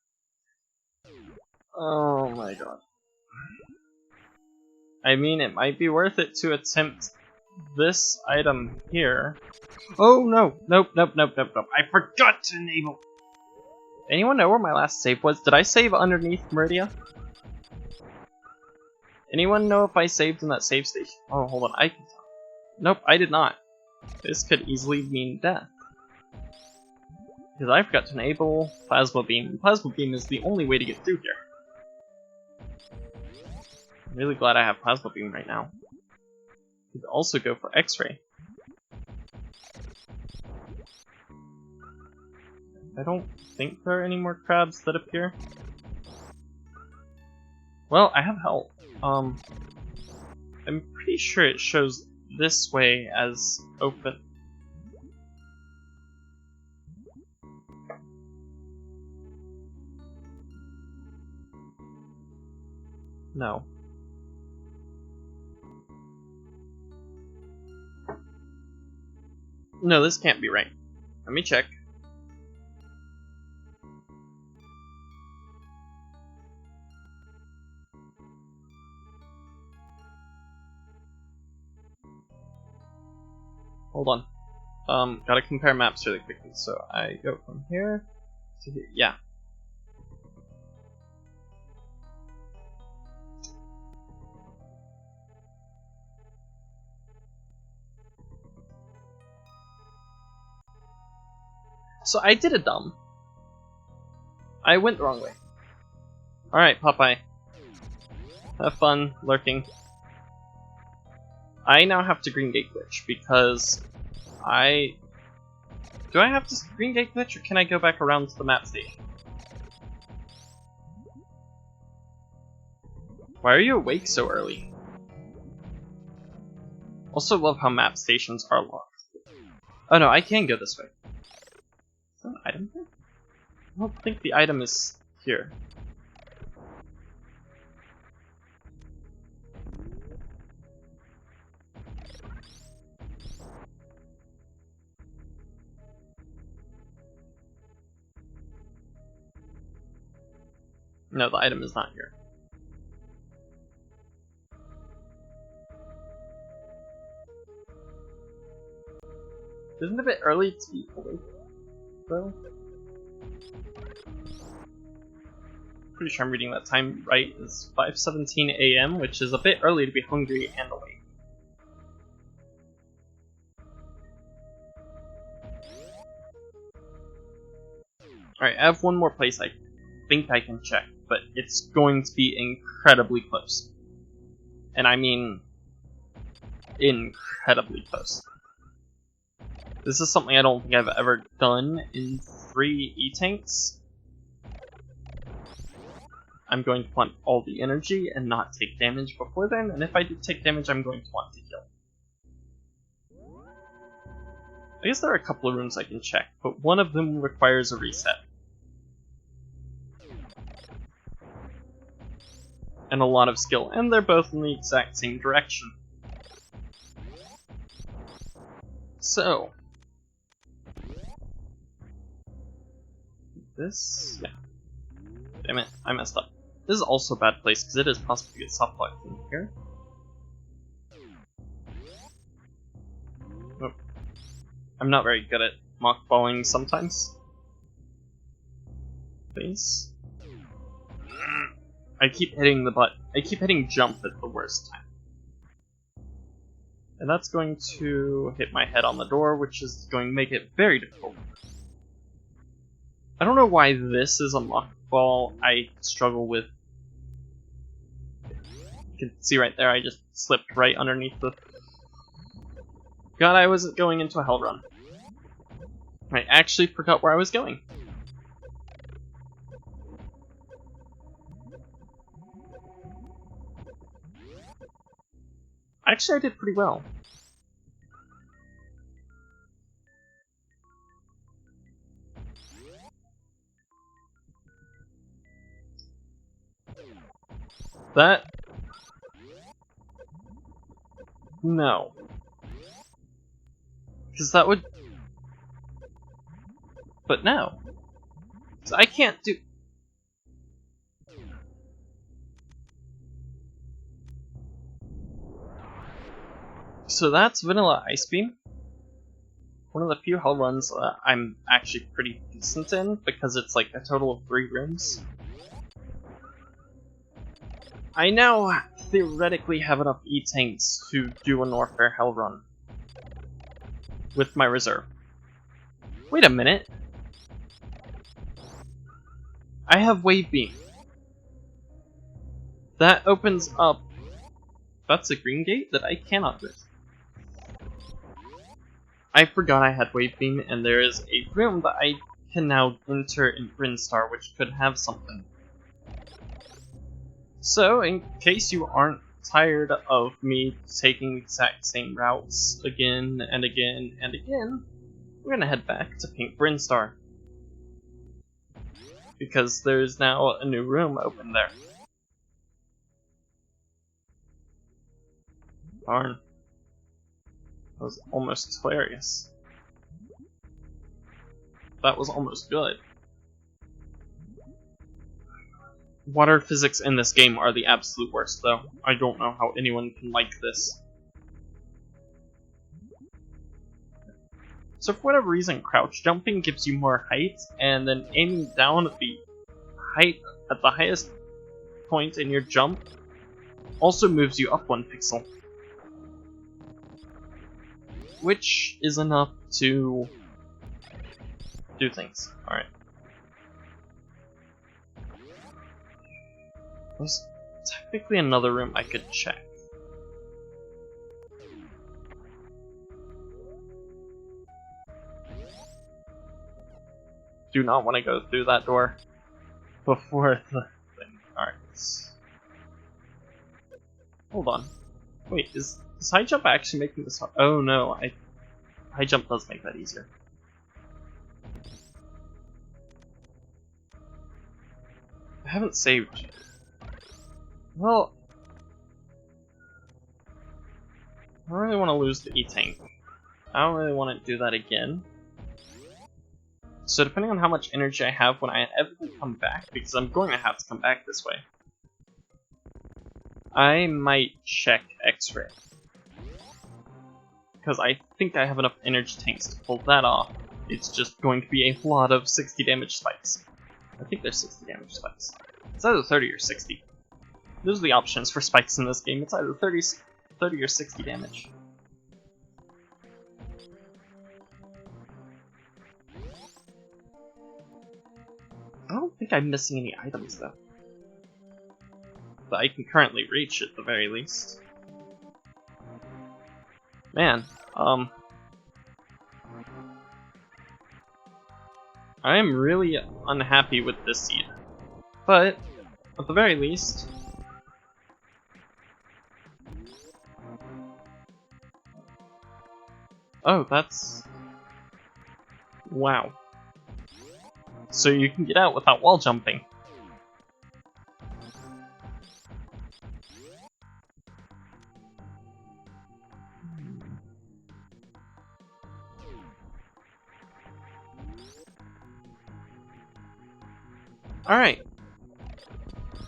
Oh my god. I mean, it might be worth it to attempt this item here. Oh no! Nope, nope, nope, nope, nope. I forgot to enable! Anyone know where my last save was? Did I save underneath Meridia? Anyone know if I saved in that save station? Oh, hold on, I can tell. Nope, I did not. This could easily mean death. Because I forgot to enable Plasma Beam. Plasma Beam is the only way to get through here. I'm really glad I have Plasma Beam right now. You could also go for X-Ray. I don't think there are any more crabs that appear. Well, I have help. I'm pretty sure it shows this way as open. No. No, this can't be right. Let me check. Hold on. Gotta compare maps really quickly. So I go from here to here. Yeah. So I did a dumb. I went the wrong way. Alright, Popeye. Have fun lurking. I now have to Green Gate glitch because do I have to Green Gate glitch or can I go back around to the map station? Why are you awake so early? Also love how map stations are locked. Oh no, I can go this way. Is there an item here? I don't think the item is here. No, the item is not here. Isn't it a bit early to be awake, though? Pretty sure I'm reading that time right. It's 5:17 a.m., which is a bit early to be hungry and awake. Alright, I have one more place I think I can check, but it's going to be incredibly close. And I mean incredibly close. This is something I don't think I've ever done in 3 E-Tanks. I'm going to want all the energy and not take damage before then, and if I do take damage, I'm going to want to heal. I guess there are a couple of rooms I can check, but one of them requires a reset. And a lot of skill, and they're both in the exact same direction. So... this... yeah. Damn it, I messed up. This is also a bad place, because it is possible to get softlocked in here. Oh. I'm not very good at mockballing sometimes. Please. I keep hitting the button. I keep hitting jump at the worst time. And that's going to hit my head on the door, which is going to make it very difficult. I don't know why this is a mockball I struggle with. You can see right there, I just slipped right underneath the... God, I wasn't going into a hell run. I actually forgot where I was going. Actually, I did pretty well. That... no. Because that would... but no. So I can't do... so that's Vanilla Ice Beam. One of the few hell runs I'm actually pretty decent in, because it's like a total of 3 rooms. I now theoretically have enough E-Tanks to do a Norfair hell run. With my reserve. Wait a minute. I have Wave Beam. That opens up... that's a green gate that I cannot miss. I forgot I had Wave Beam, and there is a room that I can now enter in Brinstar, which could have something. So, in case you aren't tired of me taking the exact same routes again and again and again, we're gonna head back to Pink Brinstar. Because there's now a new room open there. Darn. That was almost hilarious. That was almost good. Water physics in this game are the absolute worst, though. I don't know how anyone can like this. So for whatever reason, crouch jumping gives you more height, and then aiming down at the highest point in your jump also moves you up 1 pixel. Which is enough to do things. Alright. There's technically another room I could check. Do not want to go through that door before the thing. Alright. Hold on. Wait, does high jump actually making this hard? Oh no, high jump does make that easier. I haven't saved. Well, I don't really want to lose the E-Tank. I don't really want to do that again. So depending on how much energy I have when I inevitably come back, because I'm going to have to come back this way, I might check X-Ray. Because I think I have enough energy tanks to pull that off. It's just going to be a lot of 60 damage spikes. I think there's 60 damage spikes. It's either 30 or 60. Those are the options for spikes in this game. It's either 30 or 60 damage. I don't think I'm missing any items though. But I can currently reach at the very least. Man, I am really unhappy with this seed. But, at the very least... Oh, that's... Wow. So you can get out without wall jumping. Alright.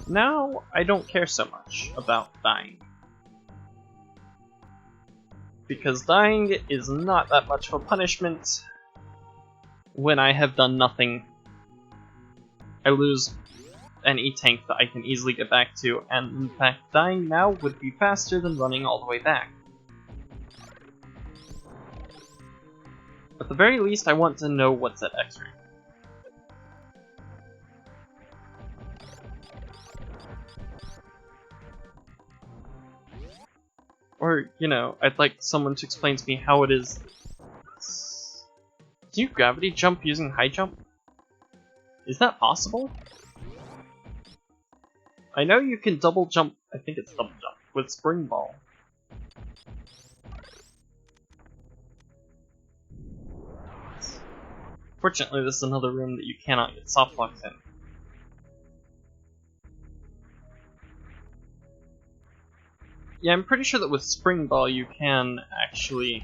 Now, I don't care so much about dying. Because dying is not that much of a punishment when I have done nothing. I lose an E-Tank that I can easily get back to, and in fact dying now would be faster than running all the way back. At the very least, I want to know what's at X-Ray. Or, you know, I'd like someone to explain to me how it is... Can you gravity jump using high jump? Is that possible? I know you can double jump, I think it's double jump, with Spring Ball. Fortunately, this is another room that you cannot get softlocked in. Yeah, I'm pretty sure that with Spring Ball you can actually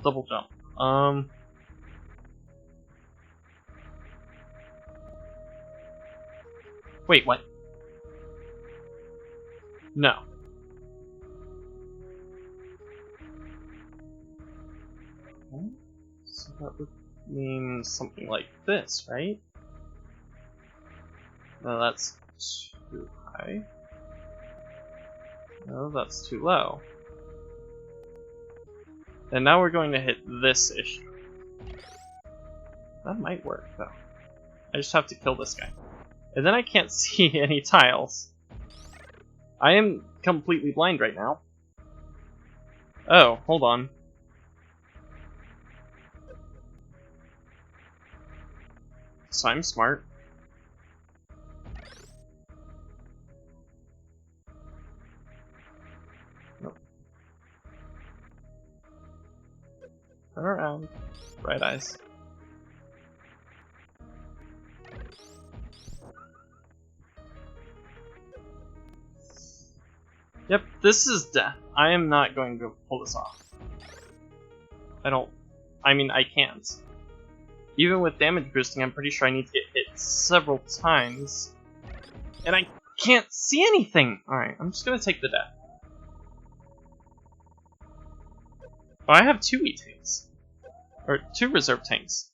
double jump. Wait, what? No. So that would mean something like this, right? No, that's too high. No, that's too low. And now we're going to hit this issue. That might work, though. I just have to kill this guy. And then I can't see any tiles. I am completely blind right now. Oh, hold on. So I'm smart. Nope. Turn around. Bright eyes. Yep, this is death. I am not going to pull this off. I mean, I can't. Even with damage boosting, I'm pretty sure I need to get hit several times. And I can't see anything! Alright, I'm just gonna take the death. Oh, I have 2 E-Tanks. Or 2 reserve tanks.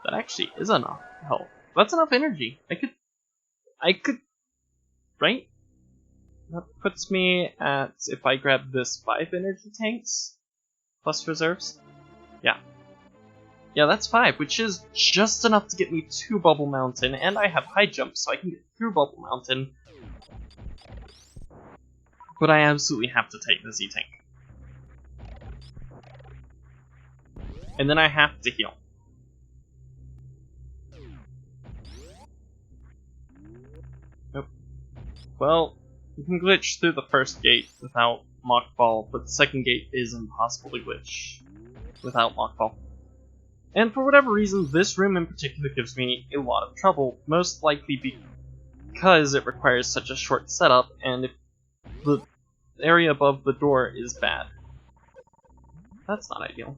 That actually is enough health. That's enough energy. I could... Right? That puts me at, if I grab this, 5 energy tanks? Plus reserves? Yeah. Yeah, that's 5, which is just enough to get me to Bubble Mountain, and I have high jump, so I can get through Bubble Mountain. But I absolutely have to take this E-Tank. And then I have to heal. Nope. Well, you can glitch through the first gate without Mockball, but the second gate is impossible to glitch without Mockball. And for whatever reason, this room in particular gives me a lot of trouble, most likely because it requires such a short setup, and if the area above the door is bad. That's not ideal.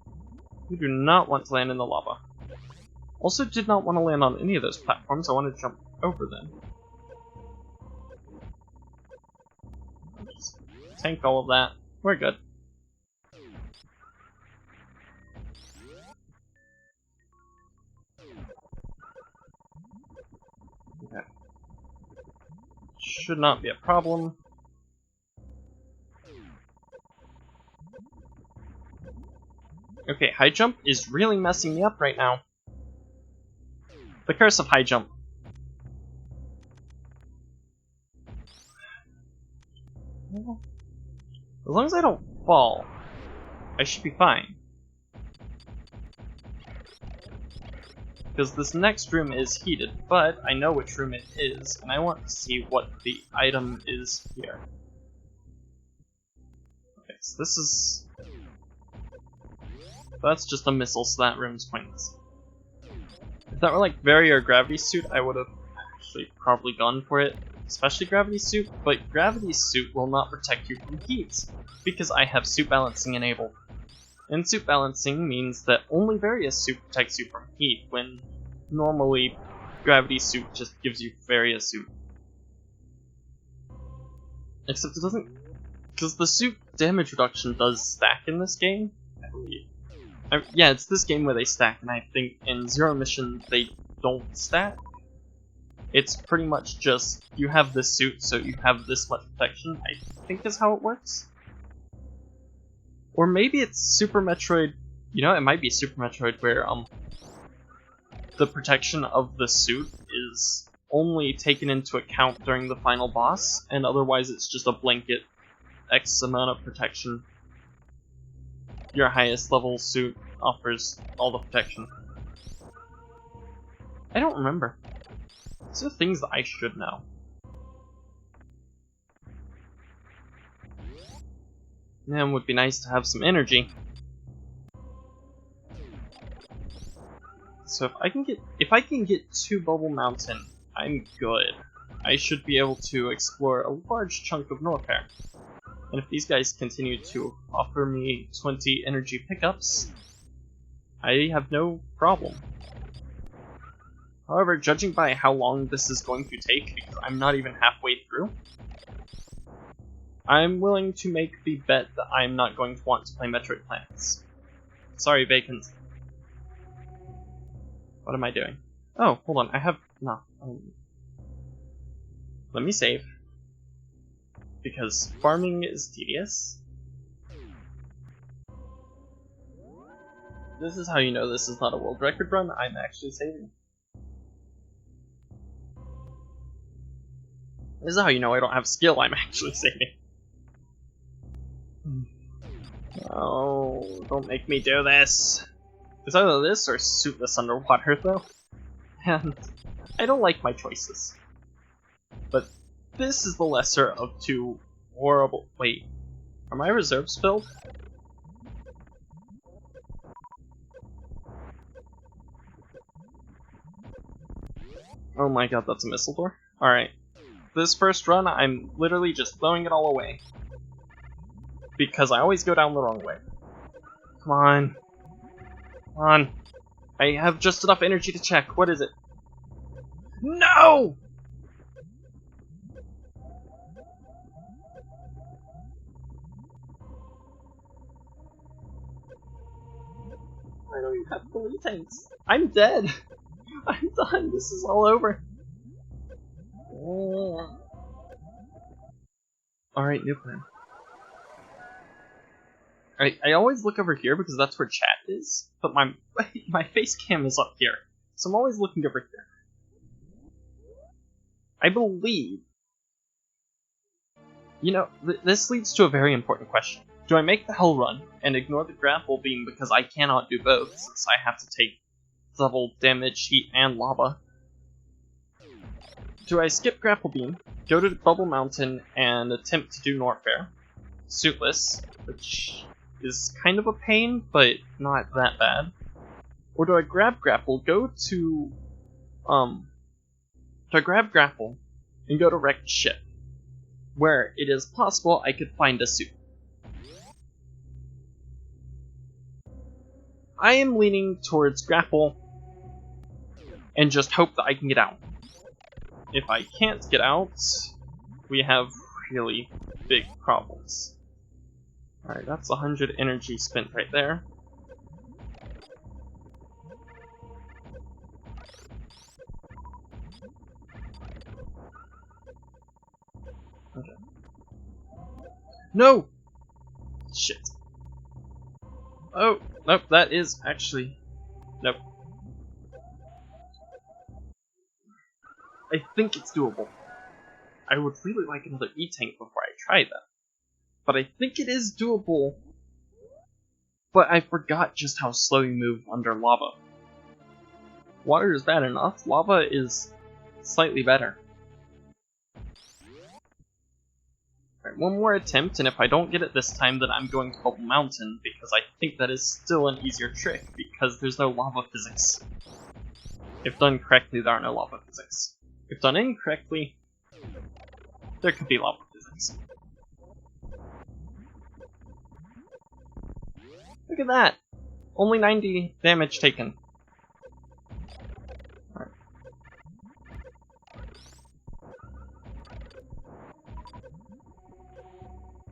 We do not want to land in the lava. Also did not want to land on any of those platforms, I want to jump over them. Just tank all of that. We're good. Okay. Should not be a problem. Okay, high jump is really messing me up right now. The curse of high jump. As long as I don't fall, I should be fine. Because this next room is heated, but I know which room it is, and I want to see what the item is here. Okay, so this is... That's just a missile, so that room's pointless. If that were like Very or Gravity Suit, I would have actually probably gone for it. Especially Gravity Suit, but Gravity Suit will not protect you from heat, because I have Suit Balancing enabled. And Suit Balancing means that only Various Suit protects you from heat, when normally Gravity Suit just gives you Various Suit. Except it doesn't... Because the suit damage reduction does stack in this game, I believe. Yeah, it's this game where they stack, and I think in Zero Mission they don't stack. It's pretty much just, you have this suit, so you have this much protection, I think is how it works. Or maybe it's Super Metroid, you know, it might be Super Metroid where, the protection of the suit is only taken into account during the final boss, and otherwise it's just a blanket X amount of protection. Your highest level suit offers all the protection. I don't remember. These are things that I should know. And it would be nice to have some energy. So if I can get to Bubble Mountain, I'm good. I should be able to explore a large chunk of Norfair. And if these guys continue to offer me 20 energy pickups, I have no problem. However, judging by how long this is going to take, because I'm not even halfway through, I'm willing to make the bet that I'm not going to want to play Metroid Planets. Sorry, Vacant. What am I doing? Oh, hold on, I have... no. Let me save. Because farming is tedious. This is how you know this is not a world record run, I'm actually saving. This is how you know I don't have skill, I'm actually saving. Oh, don't make me do this. It's either this or suitless underwater, though. And I don't like my choices. But this is the lesser of two horrible... Wait, are my reserves filled? Oh my god, that's a missile door? Alright. This first run, I'm literally just throwing it all away. Because I always go down the wrong way. Come on. Come on. I have just enough energy to check. What is it? No! I don't even have fully tanks. I'm dead. I'm done. This is all over. Alright, new plan. I always look over here because that's where chat is, but my face cam is up here, so I'm always looking over here. I believe... You know, this leads to a very important question. Do I make the hell run and ignore the grapple beam because I cannot do both, since I have to take double damage, heat, and lava? Do I skip grapple beam go to Bubble Mountain and attempt to do Norfair, suitless, which is kind of a pain, but not that bad. Or do I grab Grapple, do I grab Grapple and go to Wrecked Ship, where it is possible I could find a suit. I am leaning towards Grapple and just hope that I can get out. If I can't get out, we have really big problems. Alright, that's 100 energy spent right there. Okay. No! Shit. Oh, nope, that is actually... Nope. I think it's doable. I would really like another E-Tank before I try that. But I think it is doable. But I forgot just how slow you move under lava. Water is bad enough, lava is slightly better. Alright, one more attempt, and if I don't get it this time, then I'm going to Bubble Mountain, because I think that is still an easier trick, because there's no lava physics. If done correctly, there are no lava physics. If done incorrectly, there could be lava physics. Look at that! Only 90 damage taken. Alright.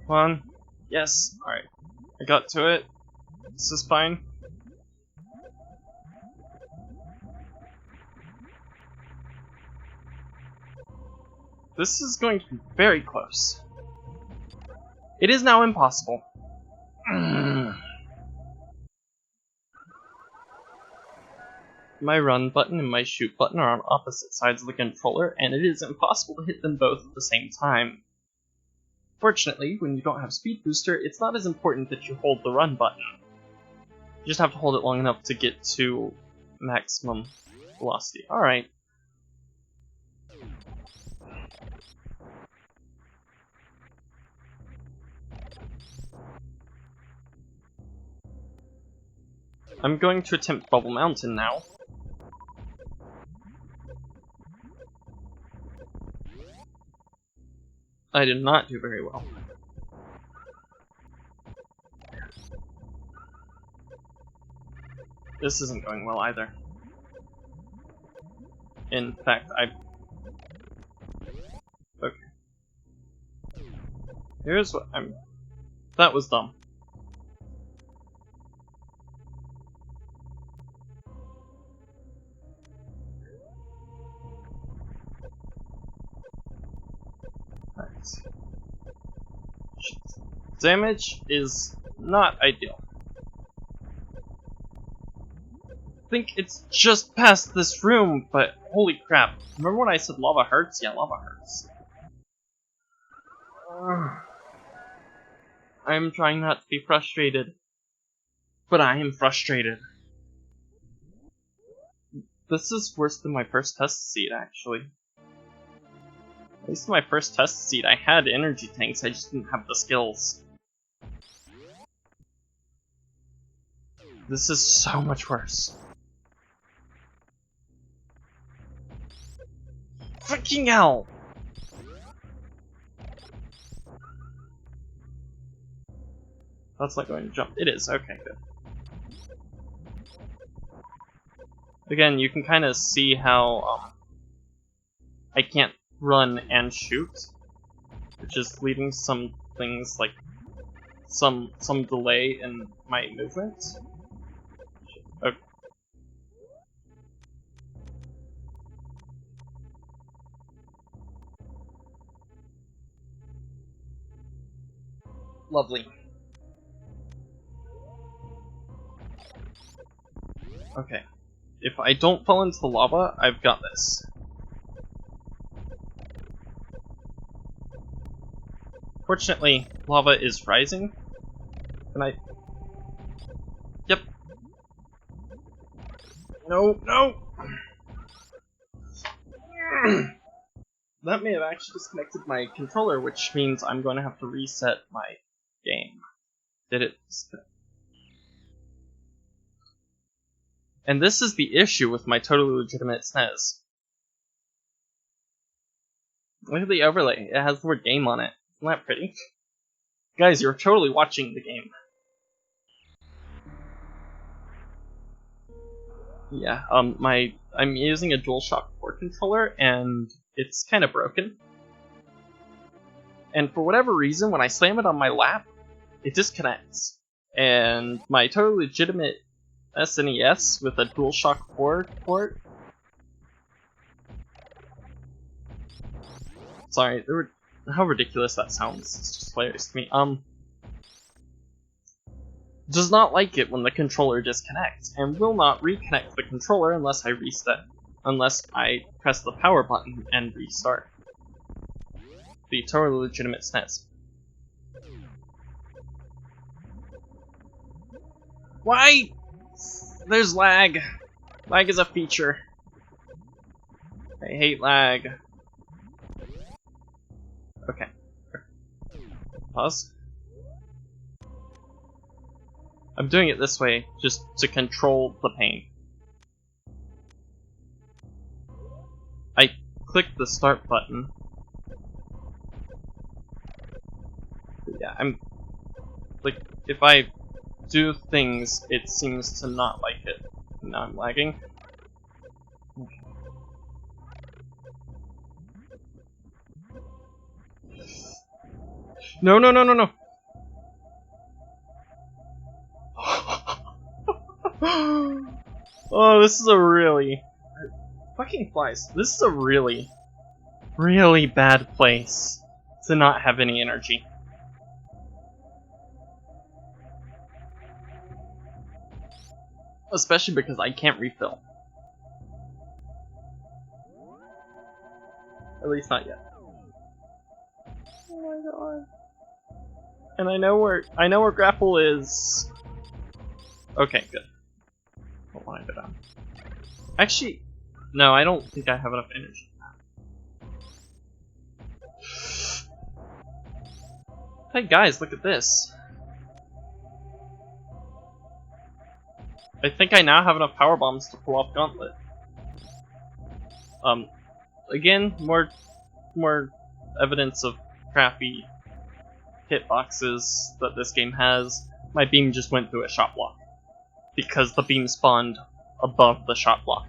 Come on. Yes. Alright. I got to it. This is fine. This is going to be very close. It is now impossible. My run button and my shoot button are on opposite sides of the controller, and it is impossible to hit them both at the same time. Fortunately, when you don't have Speed Booster, it's not as important that you hold the run button. You just have to hold it long enough to get to maximum velocity. Alright. I'm going to attempt Bubble Mountain now. I did not do very well. This isn't going well either. In fact, okay. Here's what that was dumb. Damage is not ideal. I think it's just past this room, but holy crap. Remember when I said lava hurts? Yeah, lava hurts. I'm trying not to be frustrated, but I am frustrated. This is worse than my first test seed, actually. At least in my first test seed, I had energy tanks, I just didn't have the skills. This is so much worse. Freaking hell! That's not going to jump. It is, okay, good. Again, you can kind of see how I can't run and shoot, which is leaving some things like some delay in my movement. Okay. Lovely. Okay. If I don't fall into the lava, I've got this. Fortunately, lava is rising. Can I... Yep. No, no! that may have actually disconnected my controller, which means I'm going to have to reset my game. Did it disconnect? And this is the issue with my totally legitimate SNES. Look at the overlay. It has the word game on it. Isn't that pretty? Guys, you're totally watching the game. Yeah, I'm using a DualShock 4 controller, and it's kind of broken. And for whatever reason, when I slam it on my lap, it disconnects. And my totally legitimate SNES with a DualShock 4 port. Sorry, how ridiculous that sounds. It's just hilarious to me. Does not like it when the controller disconnects, and will not reconnect the controller unless I press the power button and restart the totally legitimate SNES. Why? There's lag. Lag is a feature. I hate lag. Okay. Pause. I'm doing it this way just to control the pain. I clicked the start button. But yeah, I'm like, if I do things, it seems to not like it. Now I'm lagging. Okay. No, no, no, no, no! Oh, this is a really... Fucking flies. This is a really, really bad place to not have any energy. Especially because I can't refill. At least not yet. Oh my god. And I know where grapple is. Okay, good. Don't want to go down. Actually, no, I don't think I have enough energy. Hey guys, look at this. I think I now have enough power bombs to pull off Gauntlet. Again, more evidence of crappy hitboxes that this game has. My beam just went through a shot block because the beam spawned above the shot block,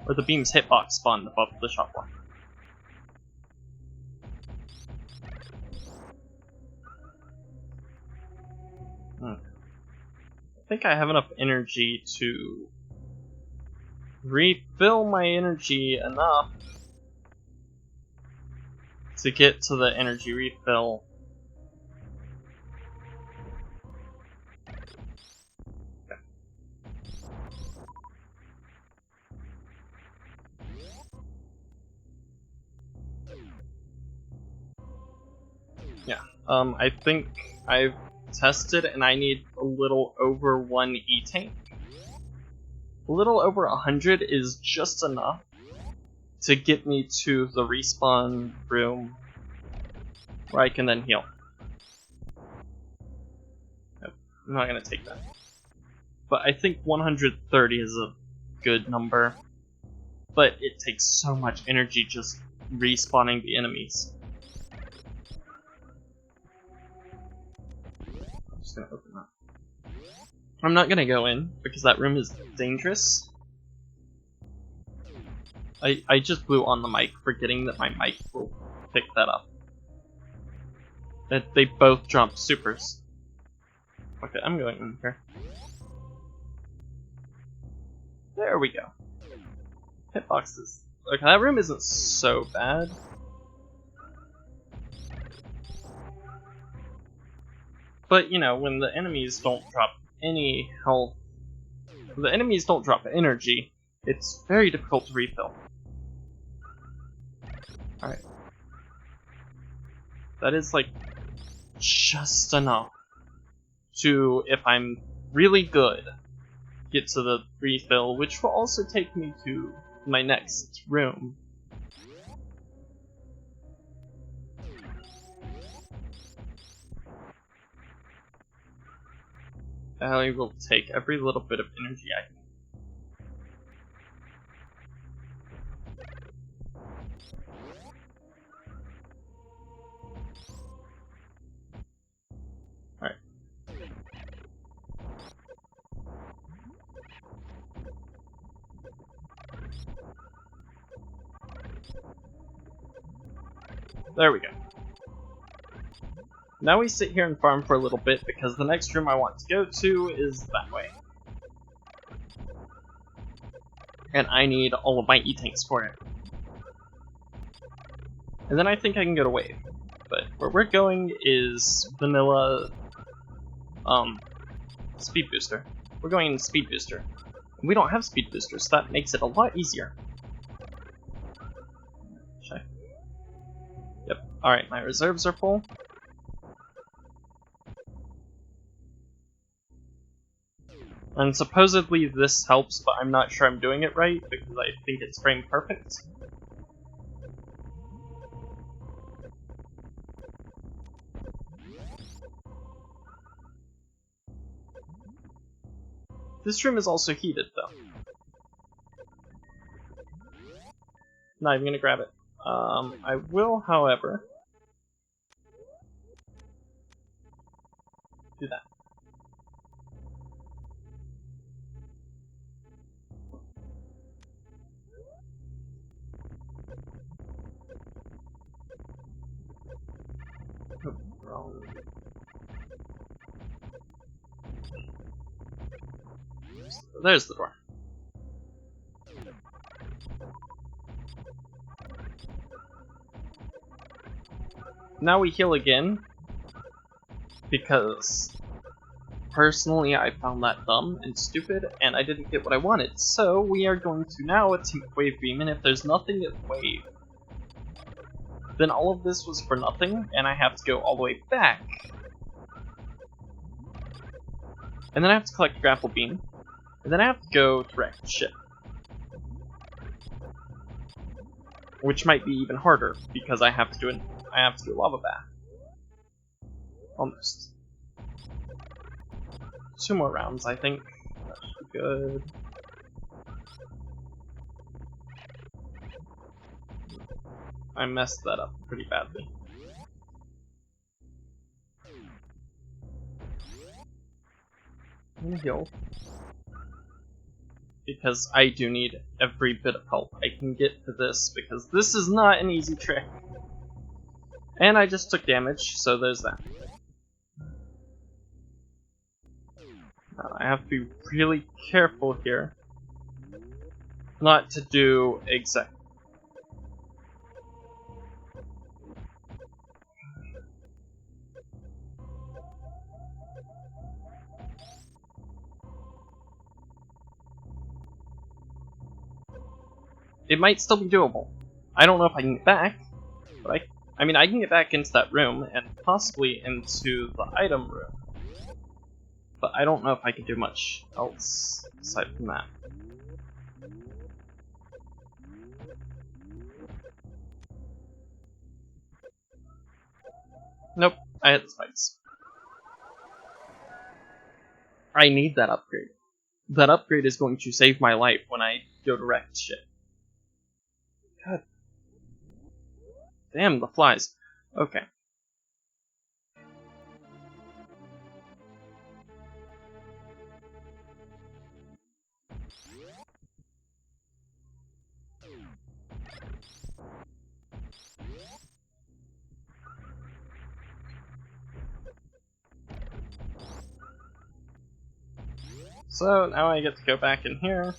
or the beam's hitbox spawned above the shot block. I think I have enough energy to refill my energy enough to get to the energy refill. Okay. Yeah, I think I've tested and I need a little over 1 E-tank. A little over 100 is just enough to get me to the respawn room where I can then heal. Nope, I'm not gonna take that. But I think 130 is a good number. But it takes so much energy just respawning the enemies. I'm just gonna open that. I'm not gonna go in because that room is dangerous. I just blew on the mic, forgetting that my mic will pick that up. That they both dropped supers. Okay, I'm going in here. There we go. Hitboxes. Okay, that room isn't so bad. But, you know, when the enemies don't drop any health, when the enemies don't drop energy, it's very difficult to refill. Alright. That is, like, just enough to, if I'm really good, get to the refill, which will also take me to my next room. I will take every little bit of energy I can. Alright. There we go. Now we sit here and farm for a little bit because the next room I want to go to is that way. And I need all of my E-tanks for it. And then I think I can go to Wave. But where we're going is vanilla Speed Booster. We're going Speed Booster. And we don't have Speed Booster, so that makes it a lot easier. Check. Yep. Alright, my reserves are full. And supposedly this helps, but I'm not sure I'm doing it right, because I think it's frame perfect. This room is also heated, though. Not even gonna grab it. I will, however, do that. Oh, wrong. There's the door. Now we heal again, because personally I found that dumb and stupid, and I didn't get what I wanted. So we are going to now attempt Wave Beam, and if there's nothing at Wave, then all of this was for nothing, and I have to go all the way back. And then I have to collect Grapple Beam, and then I have to go direct ship. Which might be even harder, because I have to do a lava bath. Almost. 2 more rounds, I think. That should be good. I messed that up pretty badly. Heal. Because I do need every bit of help I can get to this, because this is not an easy trick. And I just took damage, so there's that. Now I have to be really careful here not to do exact. It might still be doable. I don't know if I can get back, but I mean I can get back into that room and possibly into the item room. But I don't know if I can do much else aside from that. Nope, I hit the spikes. I need that upgrade. That upgrade is going to save my life when I go direct shit. God. Damn, the flies. Okay. So now I get to go back in here.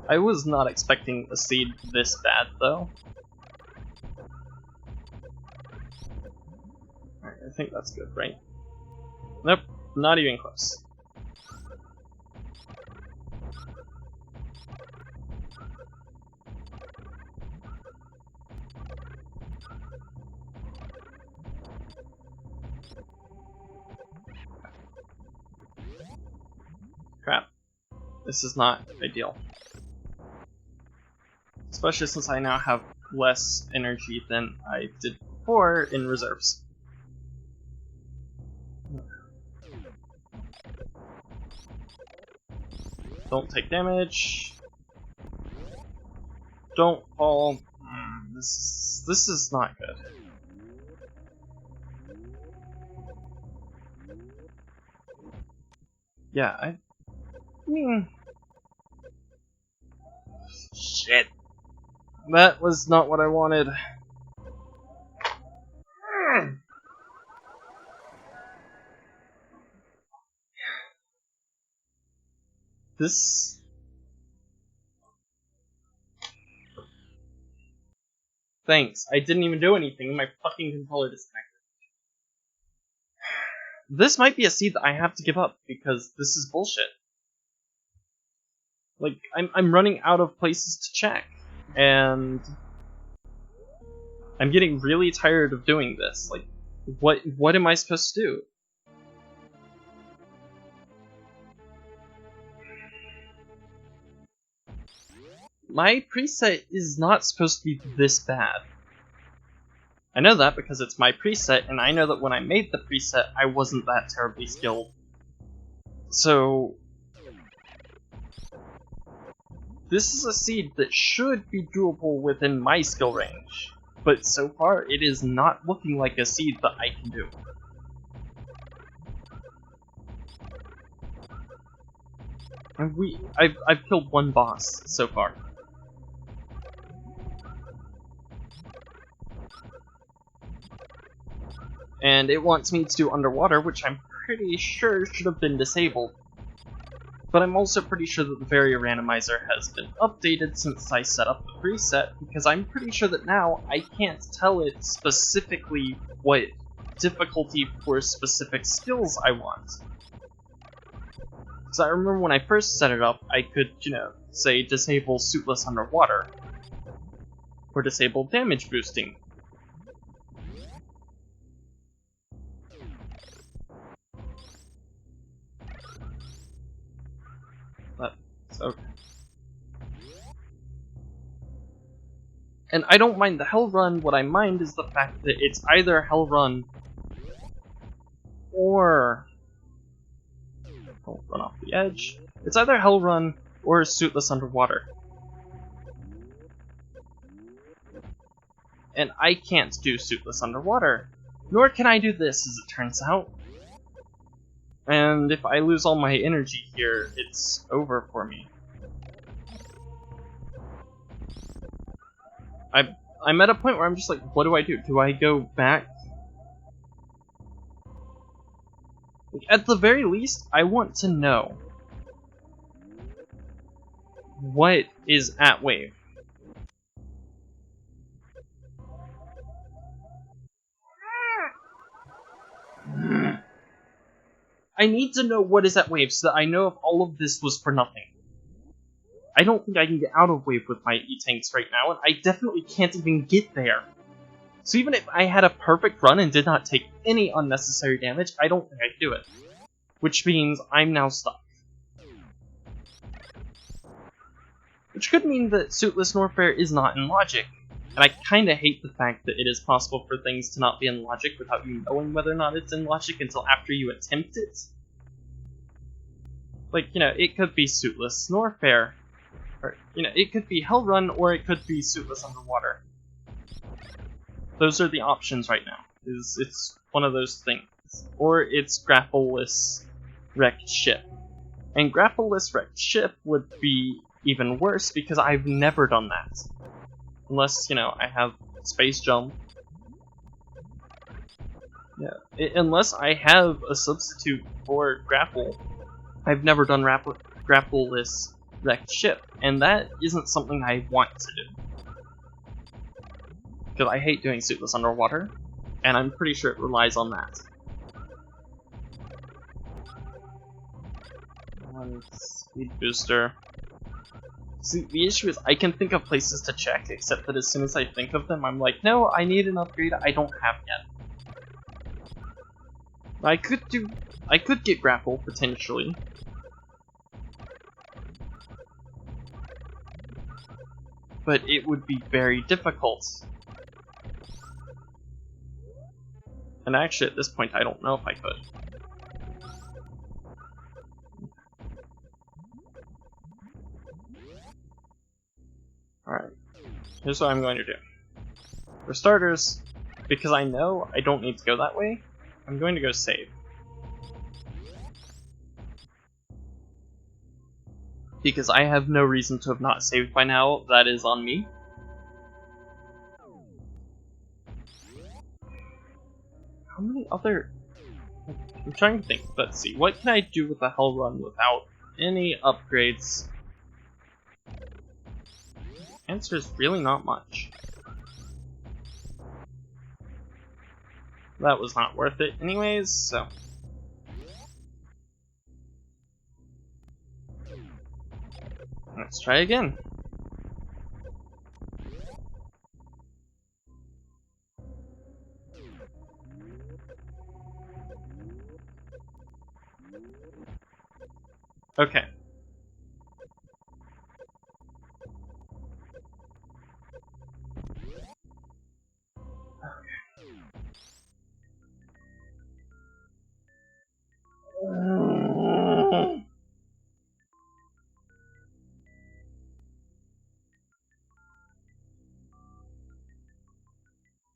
I was not expecting a seed this bad, though. Alright, I think that's good, right? Nope, not even close. This is not ideal. Especially since I now have less energy than I did before in reserves. Don't take damage. Don't fall. This is not good. Yeah, I mean... Shit! That was not what I wanted. This... Thanks, I didn't even do anything, my fucking controller disconnected. This might be a seed that I have to give up, because this is bullshit. Like, I'm running out of places to check, and... I'm getting really tired of doing this. Like, what am I supposed to do? My preset is not supposed to be this bad. I know that because it's my preset, and I know that when I made the preset, I wasn't that terribly skilled. So... this is a seed that should be doable within my skill range, but so far it is not looking like a seed that I can do. And I've killed one boss so far. And it wants me to do underwater, which I'm pretty sure should have been disabled. But I'm also pretty sure that the barrier randomizer has been updated since I set up the preset, because I'm pretty sure that now I can't tell it specifically what difficulty for specific skills I want. Because I remember when I first set it up, I could, say disable suitless underwater, or disable damage boosting. Okay. And I don't mind the Hell Run, what I mind is the fact that it's either Hell Run or... Don't run off the edge. It's either Hell Run or Suitless Underwater. And I can't do Suitless Underwater, nor can I do this, as it turns out. And if I lose all my energy here, it's over for me. I'm at a point where I'm just like, what do I do? Do I go back? Like, at the very least, I want to know what is at wave. I need to know what is at wave so that I know if all of this was for nothing. I don't think I can get out of wave with my E-tanks right now, and I definitely can't even get there. So even if I had a perfect run and did not take any unnecessary damage, I don't think I could do it. Which means I'm now stuck. Which could mean that Suitless Norfair is not in logic. And I kinda hate the fact that it is possible for things to not be in logic without you knowing whether or not it's in logic until after you attempt it. Like, it could be Suitless Norfair. Or, it could be Hell Run, or it could be Suitless Underwater. Those are the options right now. It's one of those things. Or it's Grapple-less Wrecked Ship. And Grapple-less Wrecked Ship would be even worse, because I've never done that. Unless, I have Space Jump. Yeah, unless I have a substitute for Grapple, I've never done Grapple-less Wrecked Ship, and that isn't something I want to do. Because I hate doing Suitless Underwater, and I'm pretty sure it relies on that. One speed booster. See, the issue is I can think of places to check, except that as soon as I think of them, I'm like, no, I need an upgrade I don't have yet. I could get Grapple, potentially. but it would be very difficult. And actually, at this point, I don't know if I could. Alright, here's what I'm going to do. For starters, because I know I don't need to go that way, I'm going to go save. Because I have no reason to have not saved by now, that is on me. How many other... I'm trying to think, let's see, what can I do with the Hell Run without any upgrades? Answer is really not much. That was not worth it anyways, so... Let's try again. Okay.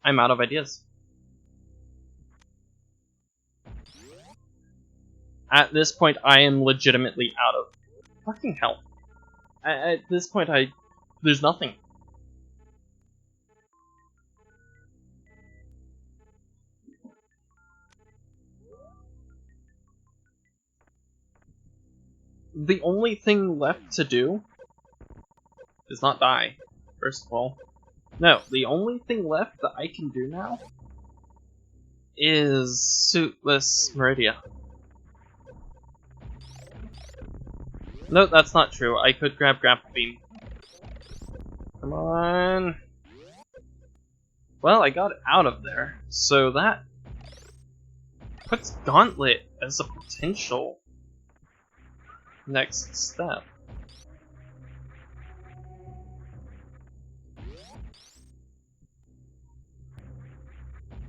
I'm out of ideas. At this point, I am legitimately out of fucking hell. At this point, there's nothing. The only thing left to do is not die, first of all. No, the only thing left that I can do now is Suitless Meridia. No, that's not true. I could grab Grapple Beam. Come on. Well, I got out of there, so that puts Gauntlet as a potential next step.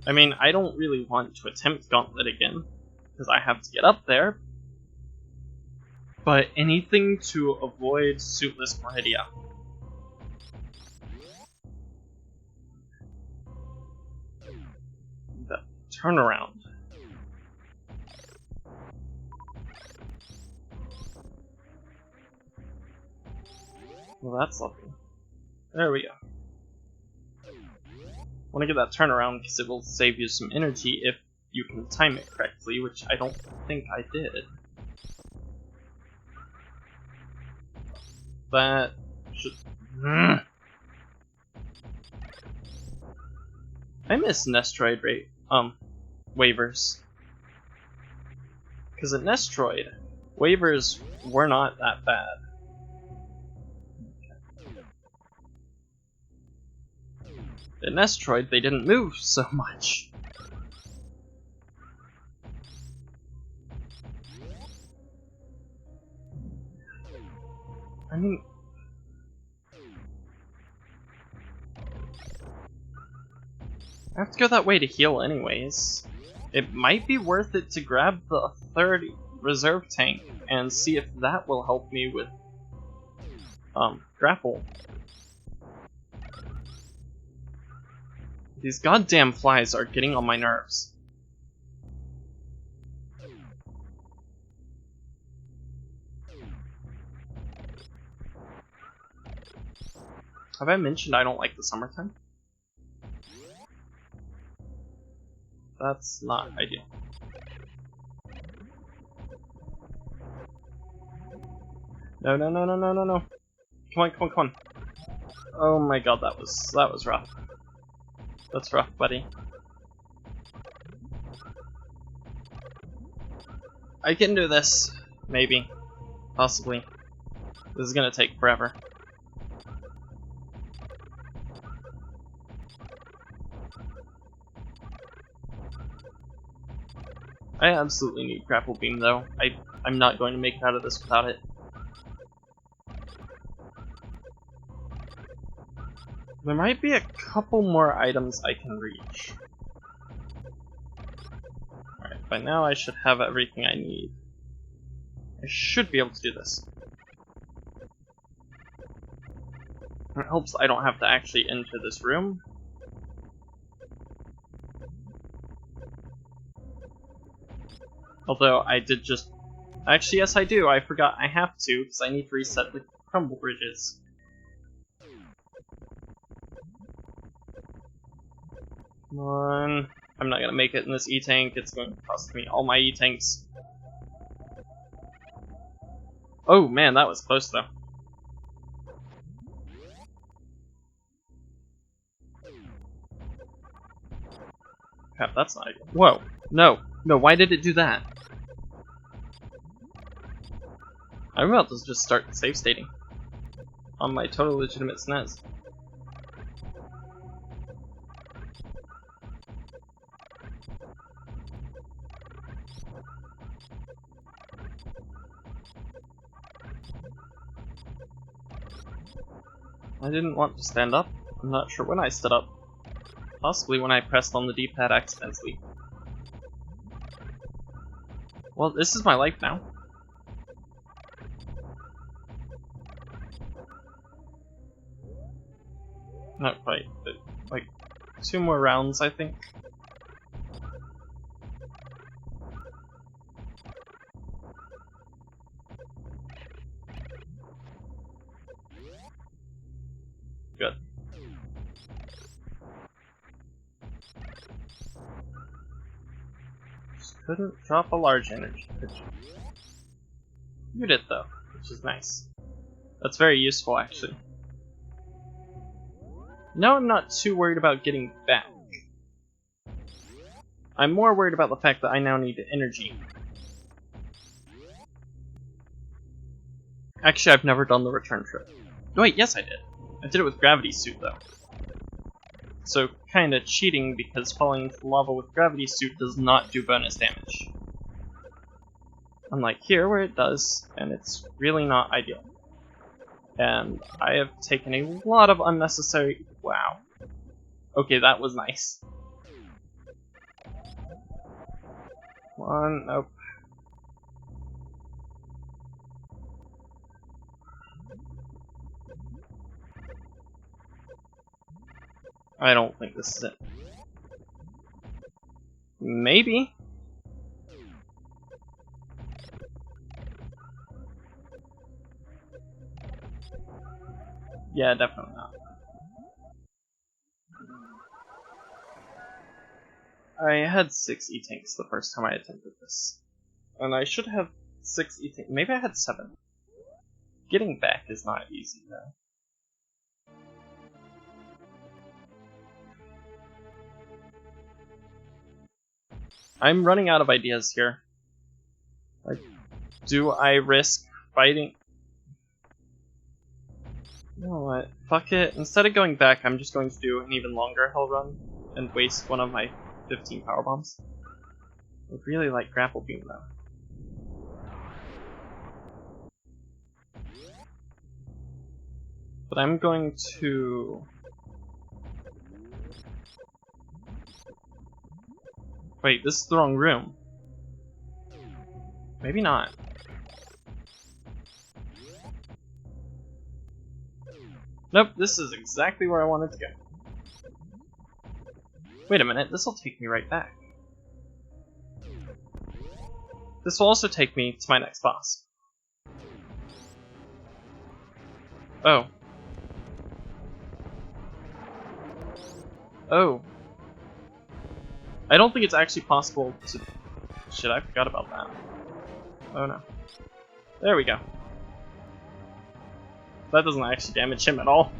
I mean, I don't really want to attempt Gauntlet again, because I have to get up there, but anything to avoid Suitless Meridia. The turnaround. Well, that's lovely. There we go. I want to get that turnaround because it will save you some energy if you can time it correctly, which I don't think I did. That should... I miss Nestroid waivers. Because at Nestroid, waivers were not that bad. In Metroid, they didn't move so much. I mean... I have to go that way to heal anyways. It might be worth it to grab the third reserve tank and see if that will help me with grapple. These goddamn flies are getting on my nerves. Have I mentioned I don't like the summertime? That's not ideal. No, no, no, no, no, no, no. Come on, come on, come on. Oh my god, that was rough. That's rough, buddy. I can do this. Maybe. Possibly. This is gonna take forever. I absolutely need Grapple Beam though. I'm not going to make it out of this without it. There might be a couple more items I can reach. Alright, by now I should have everything I need. I should be able to do this. It helps I don't have to actually enter this room. Although I did just... Actually, yes I do. I forgot I have to, because I need to reset the crumble bridges. Come on. I'm not gonna make it in this E-tank. It's going to cost me all my E-tanks. Oh man, that was close though. Crap, that's not ideal. Whoa. No. No, why did it do that? I'm about to just start save stating. On my total legitimate SNES. I didn't want to stand up. I'm not sure when I stood up. Possibly when I pressed on the D-pad accidentally. Well, this is my life now. Not quite, but like 2 more rounds, I think. Good. Just couldn't drop a large energy, could you? You did though, which is nice. That's very useful, actually. Now I'm not too worried about getting back. I'm more worried about the fact that I now need energy. Actually, I've never done the return trip. No, wait, yes I did. I did it with Gravity Suit, though. So, kinda cheating, because falling into lava with Gravity Suit does not do bonus damage. Unlike here, where it does, and it's really not ideal. And I have taken a lot of unnecessary... Wow. Okay, that was nice. Come on, nope. I don't think this is it. Maybe. Yeah, definitely not. I had 6 E-tanks the first time I attempted this. And I should have 6 E-tanks. Maybe I had 7. Getting back is not easy, though. I'm running out of ideas here. Like, do I risk fighting? You know what? Fuck it. Instead of going back, I'm just going to do an even longer hell run and waste one of my 15 power bombs. I would really like Grapple Beam though. But I'm going to... Wait, this is the wrong room. Maybe not. Nope, this is exactly where I wanted to go. Wait a minute, this will take me right back. This will also take me to my next boss. Oh. Oh. I don't think it's actually possible to... Shit, I forgot about that. Oh no. There we go. That doesn't actually damage him at all.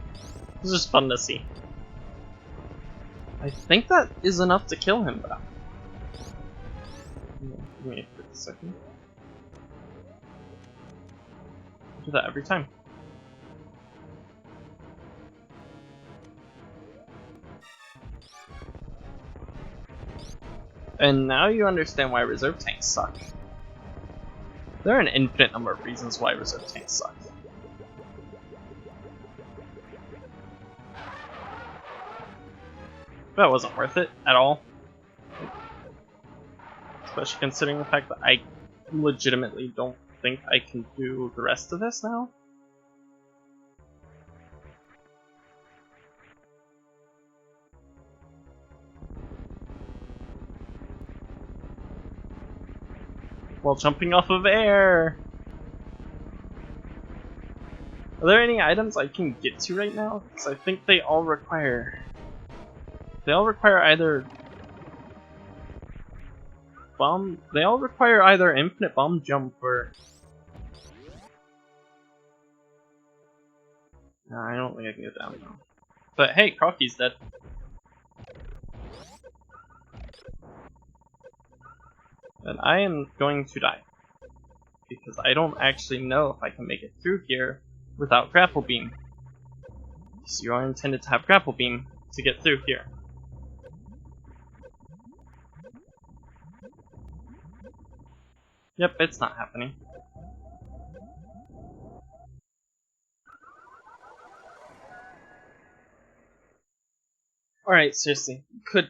It's just fun to see. I think that is enough to kill him, though. Give me a quick second. I do that every time. And now you understand why reserve tanks suck. There are an infinite number of reasons why reserve tanks suck. That wasn't worth it at all. Especially considering the fact that I legitimately don't think I can do the rest of this now. While jumping off of air! Are there any items I can get to right now? Because I think they all require... They all require either... Bomb... They all require either infinite bomb jump or... No, I don't think I can get down now. But hey, Crocky's dead. And I am going to die. Because I don't actually know if I can make it through here without Grapple Beam. So you are intended to have Grapple Beam to get through here. Yep, it's not happening. Alright, seriously, could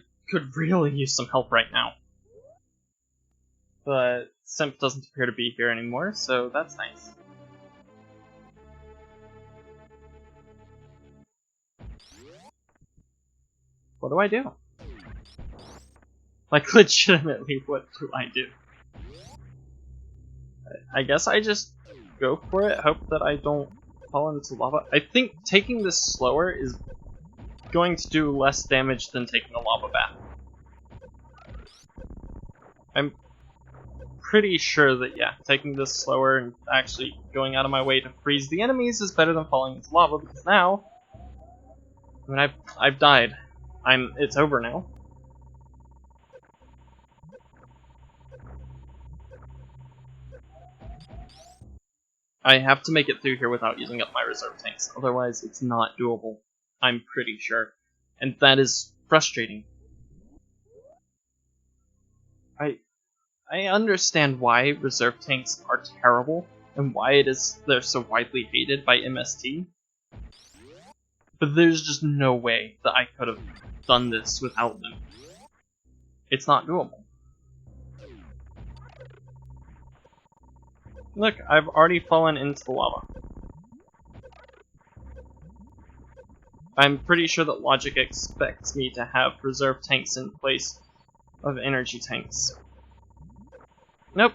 really use some help right now. But Simp doesn't appear to be here anymore, so that's nice. What do I do? Like, legitimately, what do I do? I guess I just go for it, hope that I don't fall into lava. I think taking this slower is going to do less damage than taking a lava bath. I'm pretty sure that, yeah, taking this slower and actually going out of my way to freeze the enemies is better than falling into lava, because now... I mean, I've died. It's over now. I have to make it through here without using up my reserve tanks, otherwise it's not doable. I'm pretty sure. And that is frustrating. I understand why reserve tanks are terrible, and why they're so widely hated by MST. But there's just no way that I could have done this without them. It's not doable. Look, I've already fallen into the lava. I'm pretty sure that logic expects me to have reserve tanks in place of energy tanks. Nope.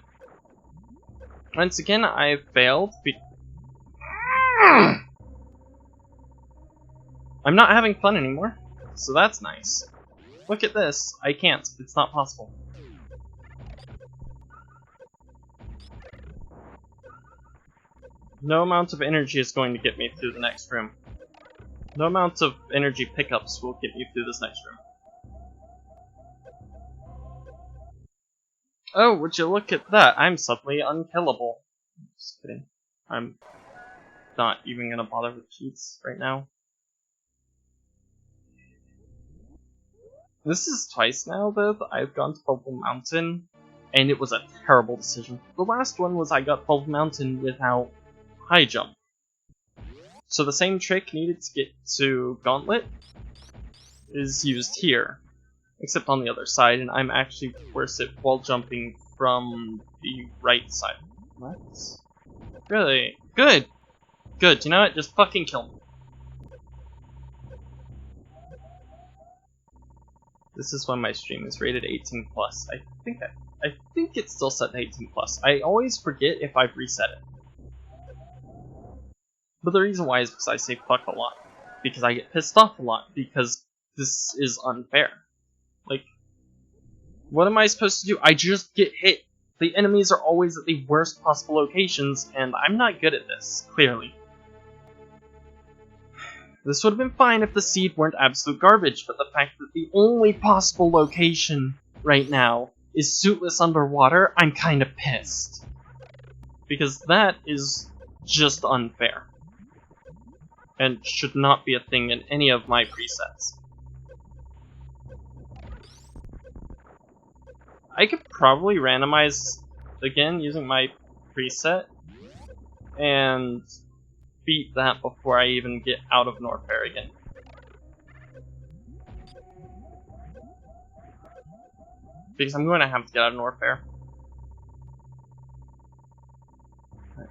Once again, I failed. I'm not having fun anymore, so that's nice. Look at this. I can't. It's not possible. No amount of energy is going to get me through the next room. No amount of energy pickups will get me through this next room. Oh, would you look at that? I'm suddenly unkillable. Just kidding. I'm not even gonna bother with cheats right now. This is twice now, though, that I've gone to Purple Mountain, and it was a terrible decision. The last one was I got Purple Mountain without high jump. So the same trick needed to get to Gauntlet is used here. Except on the other side, and I'm actually worse at wall jumping from the right side. What? Really? Good! Good, you know what? Just fucking kill me. This is when my stream is rated 18+. I think it's still set to 18+. I always forget if I've reset it. But the reason why is because I say fuck a lot. Because I get pissed off a lot, because this is unfair. Like, what am I supposed to do? I just get hit. The enemies are always at the worst possible locations, and I'm not good at this, clearly. This would have been fine if the seed weren't absolute garbage, but the fact that the only possible location right now is suitless underwater, I'm kinda pissed. Because that is just unfair. And should not be a thing in any of my presets. I could probably randomize again using my preset and beat that before I even get out of Norfair again. because I'm going to have to get out of Norfair.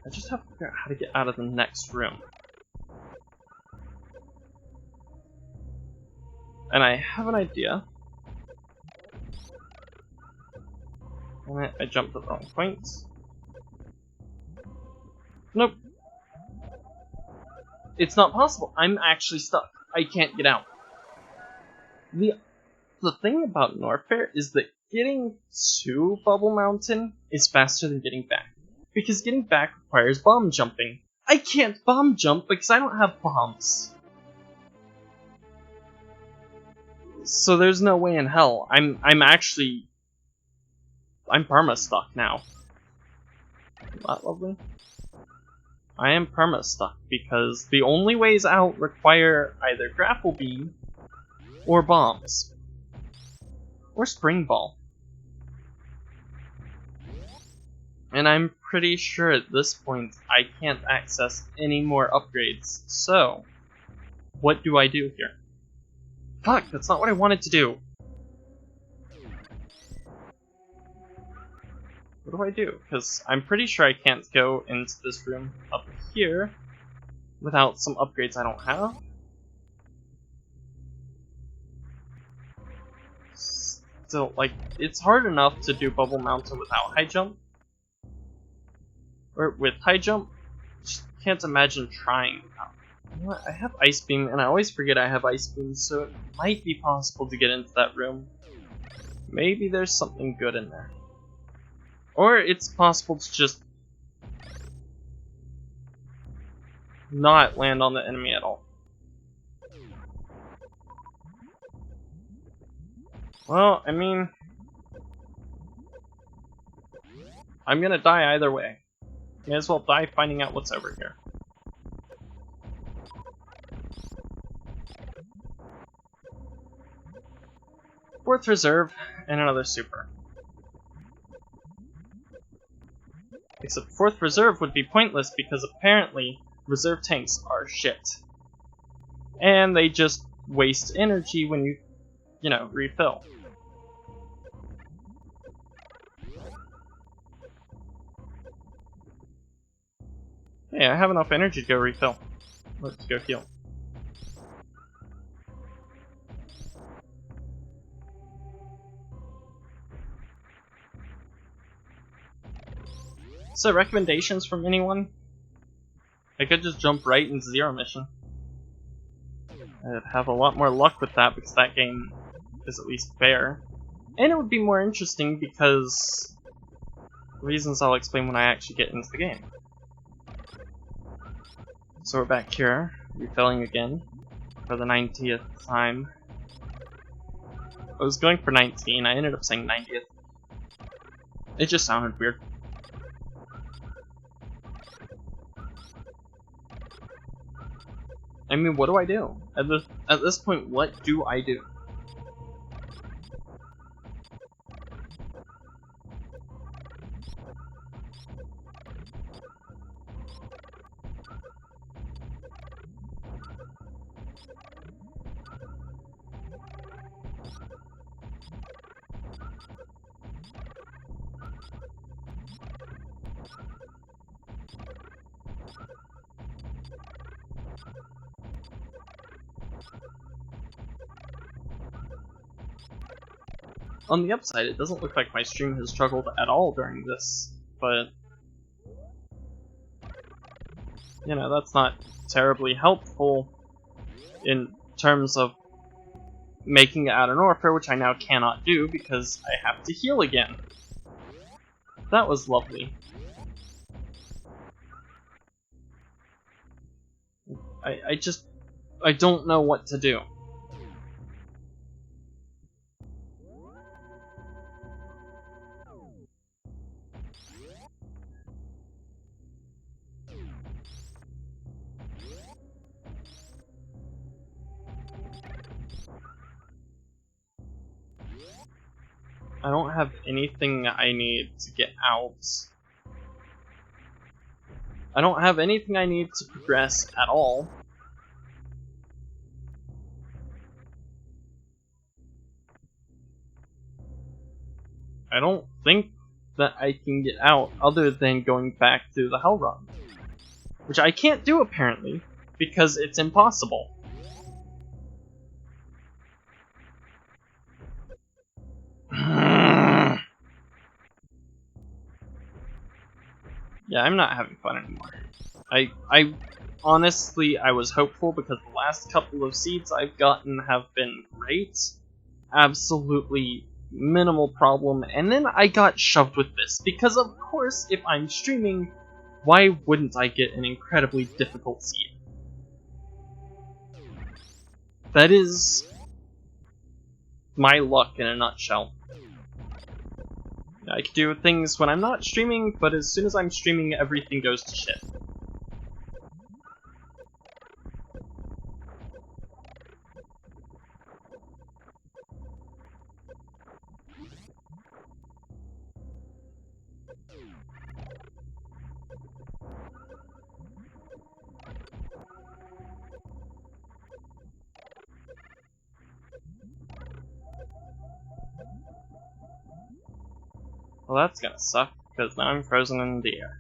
I just have to figure out how to get out of the next room. And I have an idea. And I jumped at the wrong point. Nope. It's not possible. I'm actually stuck. I can't get out. The thing about Norfair is that getting to Bubble Mountain is faster than getting back. Because getting back requires bomb jumping. I can't bomb jump because I don't have bombs. So there's no way in hell. I'm perma stuck now. Isn't that lovely? I am perma stuck because the only ways out require either grapple beam or bombs. Or spring ball. And I'm pretty sure at this point I can't access any more upgrades. So, what do I do here? Fuck, that's not what I wanted to do. What do I do? Because I'm pretty sure I can't go into this room up here without some upgrades I don't have. Still, like, it's hard enough to do Bubble Mountain without high jump. Or with high jump, just can't imagine trying without. You know what? I have Ice Beam, and I always forget I have Ice Beam, so it might be possible to get into that room. Maybe there's something good in there. Or it's possible to just not land on the enemy at all. Well, I mean, I'm gonna die either way. May as well die finding out what's over here. Fourth reserve, and another super. Except fourth reserve would be pointless because apparently reserve tanks are shit. And they just waste energy when you know, refill. Hey, I have enough energy to go refill. Let's go heal. So, recommendations from anyone? I could just jump right into Zero Mission. I'd have a lot more luck with that because that game is at least fair. And it would be more interesting because reasons I'll explain when I actually get into the game. So we're back here, refilling again for the 90th time. I was going for 19, I ended up saying 90th. It just sounded weird. I mean, what do I do? At this point, what do I do? On the upside, it doesn't look like my stream has struggled at all during this, but you know, that's not terribly helpful in terms of making it out of Norfair, which I now cannot do because I have to heal again. That was lovely. I don't know what to do. I don't have anything I need to get out. I don't have anything I need to progress at all. I don't think that I can get out other than going back to the Hell Run. Which I can't do, apparently, because it's impossible. Yeah, I'm not having fun anymore. I honestly, I was hopeful because the last couple of seeds I've gotten have been great. Absolutely minimal problem, and then I got shoved with this, because of course, if I'm streaming, why wouldn't I get an incredibly difficult seed? That is my luck in a nutshell. I can do things when I'm not streaming, but as soon as I'm streaming, everything goes to shit. Well, that's gonna suck, because now I'm frozen in the air.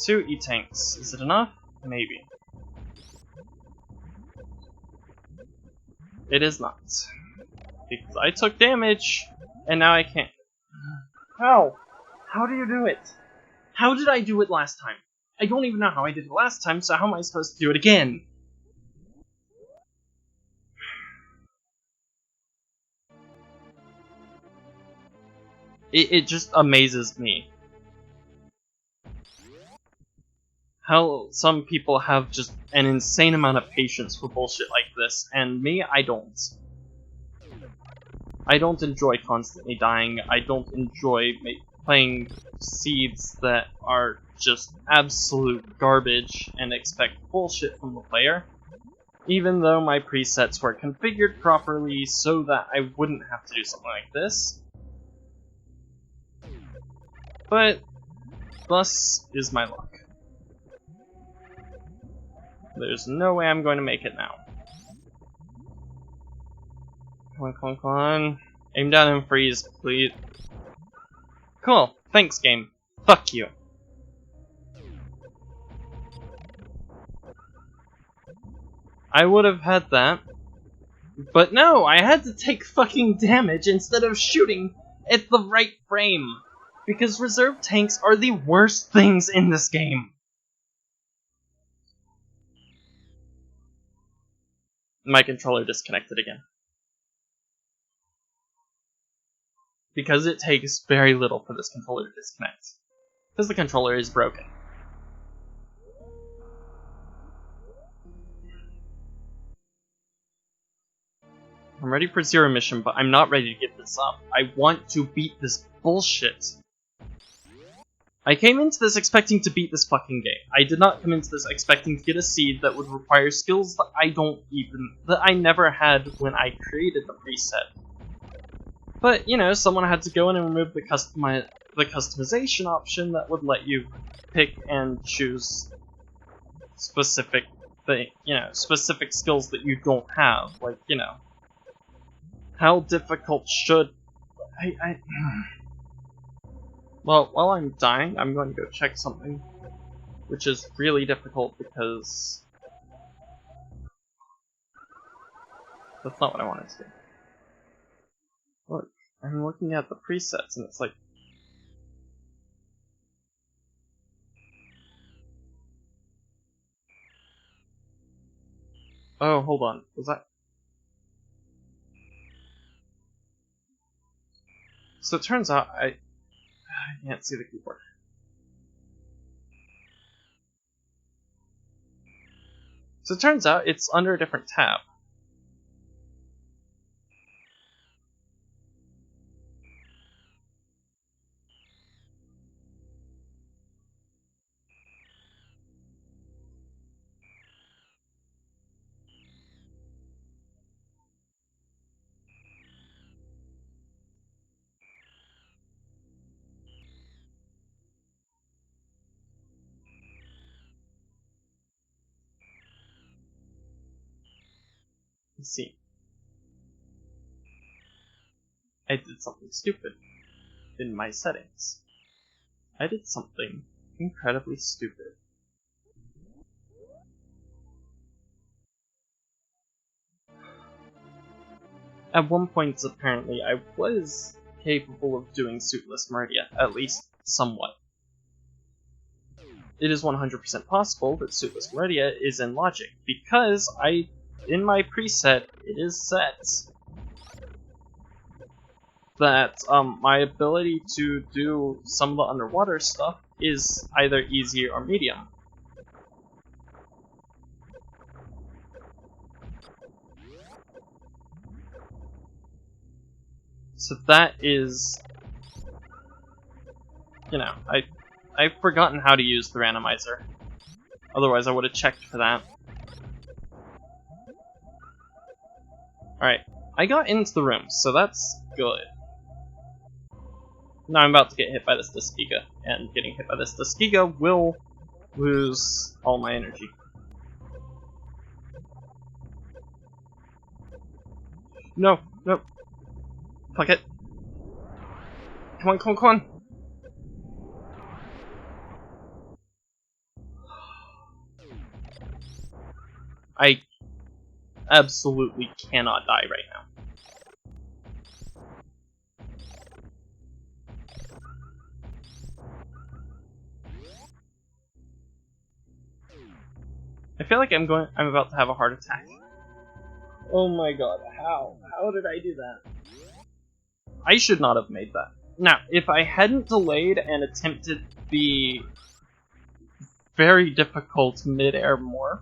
2 E-tanks. Is it enough? Maybe. It is not. Because I took damage, and now I can't. How? How do you do it? How did I do it last time? I don't even know how I did it last time, so how am I supposed to do it again? It just amazes me how some people have just an insane amount of patience for bullshit like this, and me, I don't. I don't enjoy constantly dying. I don't enjoy playing seeds that are just absolute garbage and expect bullshit from the player, even though my presets were configured properly so that I wouldn't have to do something like this. But thus is my luck. There's no way I'm going to make it now. Come on, come on, come on. Aim down and freeze, please. Cool. Thanks, game. Fuck you. I would have had that. But no, I had to take fucking damage instead of shooting at the right frame. Because reserve tanks are the worst things in this game. My controller disconnected again. Because it takes very little for this controller to disconnect. Because the controller is broken. I'm ready for Zero Mission, but I'm not ready to get this up. I want to beat this bullshit. I came into this expecting to beat this fucking game. I did not come into this expecting to get a seed that would require skills that I never had when I created the preset. But, you know, someone had to go in and remove the customization option that would let you pick and choose specific specific skills that you don't have. Like, you know, how difficult should Well, while I'm dying, I'm going to go check something, which is really difficult because that's not what I wanted to do. Look, I'm looking at the presets and it's like, oh, hold on, was that? So it turns out I can't see the keyboard. So it turns out it's under a different tab. Let's see. did something stupid in my settings. I did something incredibly stupid. At one point, apparently, I was capable of doing suitless Meridia, at least somewhat. It is 100% possible that suitless Meridia is in logic, because in my preset, it is set that my ability to do some of the underwater stuff is either easy or medium. So that is, you know, I've forgotten how to use the randomizer. Otherwise I would have checked for that. Alright, I got into the room, so that's good. Now I'm about to get hit by this Tuskegee, and getting hit by this Tuskegee will lose all my energy. No, no. Fuck it. Come on, come on, come on. I absolutely cannot die right now. I feel like I'm about to have a heart attack. Oh my god, how? How did I do that? I should not have made that. Now, if I hadn't delayed and attempted the very difficult mid-air morph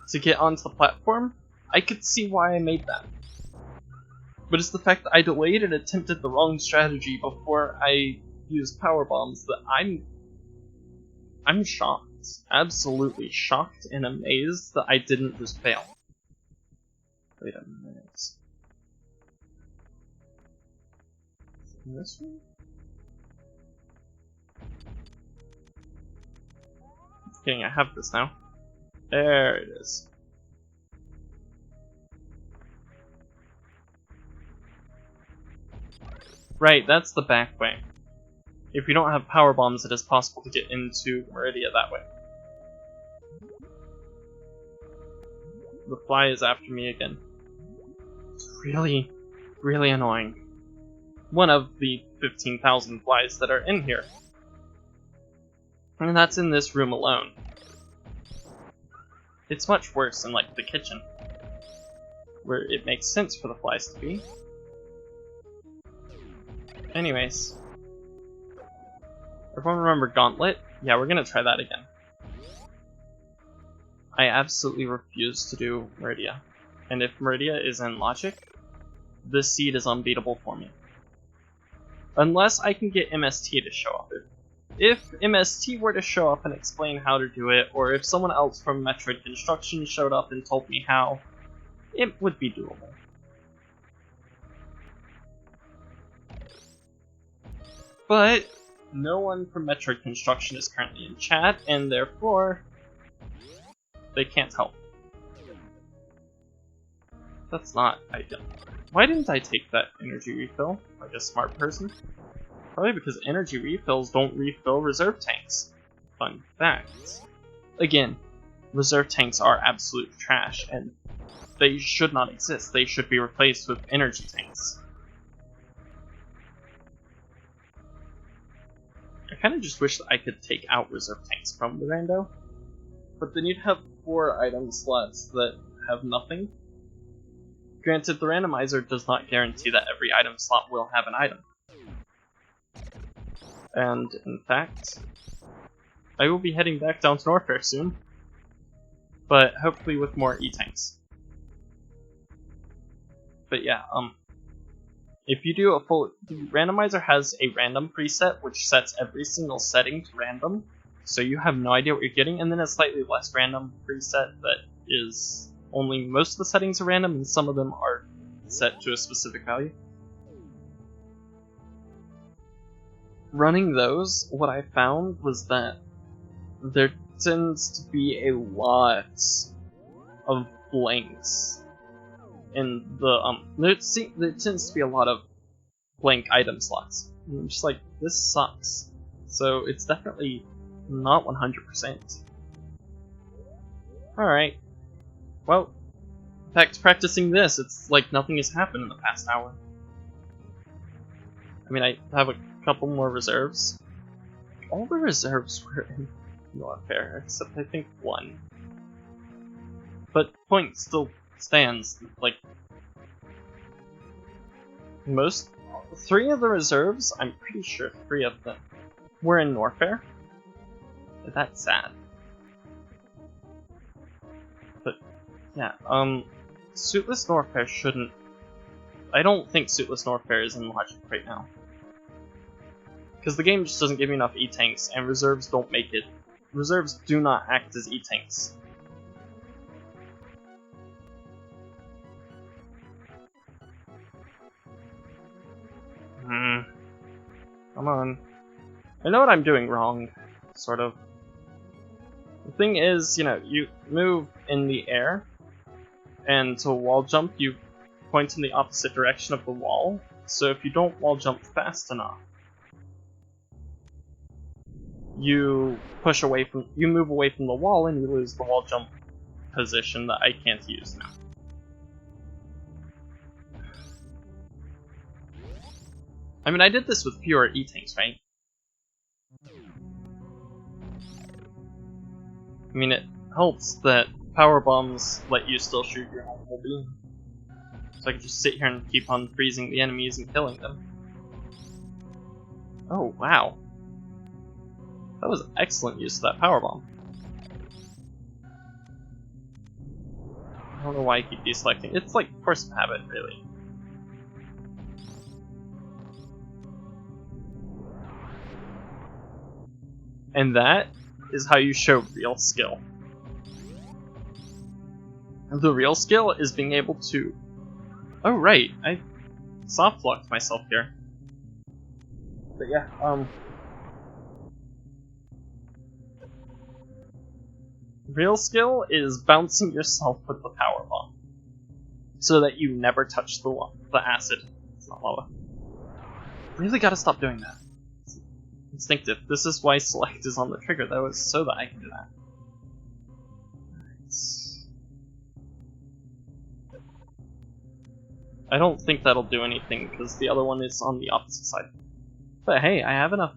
to get onto the platform, I could see why I made that. But it's the fact that I delayed and attempted the wrong strategy before I used power bombs that I'm shocked. Absolutely shocked and amazed that I didn't just fail. Wait a minute. In this one? Just kidding, I have this now. There it is. Right, that's the back way. If you don't have power bombs, it is possible to get into Meridia that way. The fly is after me again. It's really, really annoying. One of the 15,000 flies that are in here. And that's in this room alone. It's much worse in, like, the kitchen, where it makes sense for the flies to be. Anyways. Everyone remember Gauntlet? Yeah, we're gonna try that again. I absolutely refuse to do Meridia. And if Meridia is in logic, this seed is unbeatable for me. Unless I can get MST to show up. If MST were to show up and explain how to do it, or if someone else from Metroid Construction showed up and told me how, it would be doable. But no one from Metroid Construction is currently in chat, and therefore they can't help. That's not ideal. Why didn't I take that energy refill like a smart person? Probably because energy refills don't refill reserve tanks. Fun fact. Again, reserve tanks are absolute trash, and they should not exist. They should be replaced with energy tanks. I kind of just wish that I could take out reserve tanks from the rando, but then you'd have 4 item slots that have nothing. Granted, the randomizer does not guarantee that every item slot will have an item. And, in fact, I will be heading back down to Norfair soon, but hopefully with more E-tanks. But yeah, if you do a full... The randomizer has a random preset, which sets every single setting to random, so you have no idea what you're getting, and then a slightly less random preset that is only most of the settings are random, and some of them are set to a specific value. Running those, what I found was that there tends to be a lot of blanks in the there tends to be a lot of blank item slots. And I'm just like, this sucks. So it's definitely not 100%. Alright. Well, back to practicing this. It's like nothing has happened in the past hour. I mean, I have a couple more reserves. All the reserves were in Warfare, except I think one. But point still stands. Like, most... 3 of the reserves, I'm pretty sure 3 of them were in Warfare. But that's sad. But, yeah, Suitless Warfare shouldn't... I don't think Suitless Warfare is in logic right now. Because the game just doesn't give you enough E-Tanks, and reserves don't make it. Reserves do not act as E-Tanks. Come on. I know what I'm doing wrong, sort of. The thing is, you know, you move in the air, and to wall jump, you point in the opposite direction of the wall. So if you don't wall jump fast enough, you move away from the wall, and you lose the wall jump position that I can't use now. I mean, I did this with fewer E-Tanks, right? I mean, it helps that power bombs let you still shoot your normal beam. So I can just sit here and keep on freezing the enemies and killing them. Oh, wow. That was excellent use of that power bomb. I don't know why I keep deselecting. It's like force of habit, really. And that is how you show real skill. And the real skill is being able to... Oh right, I soft-locked myself here. But yeah, real skill is bouncing yourself with the power bomb, so that you never touch the acid. It's not lava. Really gotta stop doing that. It's instinctive. This is why select is on the trigger, though, is so that I can do that. I don't think that'll do anything because the other one is on the opposite side. But hey, I have enough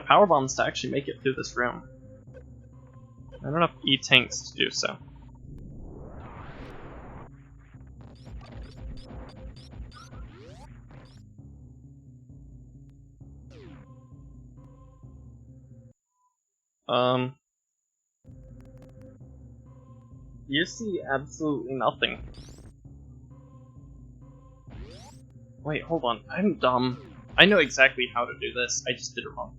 power bombs to actually make it through this room. I have enough E-Tanks to do so. You see absolutely nothing. Wait, hold on. I'm dumb. I know exactly how to do this. I just did it wrong.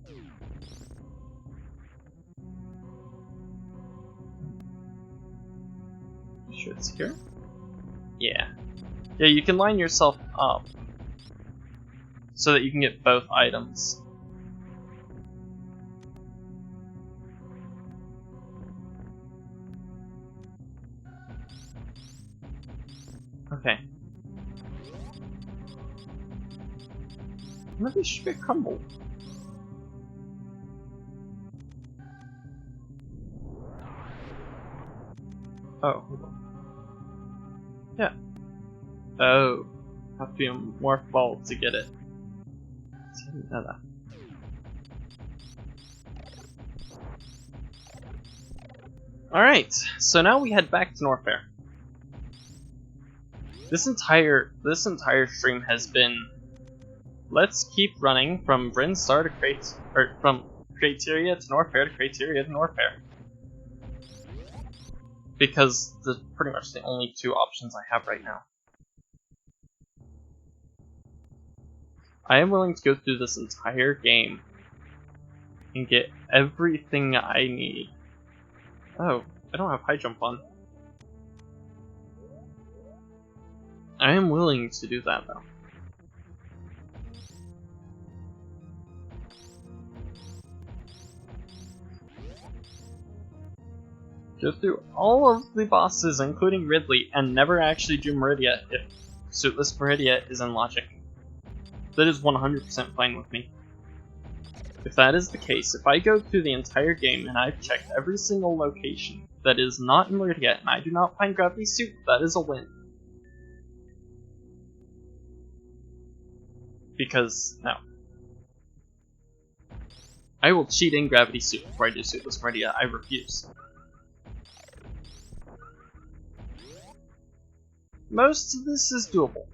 You sure it's here? Yeah. Yeah, you can line yourself up so that you can get both items. Okay. Maybe should be crumble. Oh, hold on. Yeah. Oh. Have to be a morph ball to get it. I didn't know that. Alright, so now we head back to Norfair. This entire stream has been, let's keep running from Brinstar to from Crateria to Norfair to Crateria to Norfair. Because they're pretty much the only 2 options I have right now. I am willing to go through this entire game and get everything I need. Oh, I don't have high jump on. I am willing to do that though. Go through all of the bosses, including Ridley, and never actually do Meridia if Suitless Meridia is in logic. That is 100% fine with me. If that is the case, if I go through the entire game and I've checked every single location that is not in Meridia and I do not find Gravity Suit, that is a win. Because, no. I will cheat in Gravity Suit before I do Suitless Meridia, I refuse. Most of this is doable.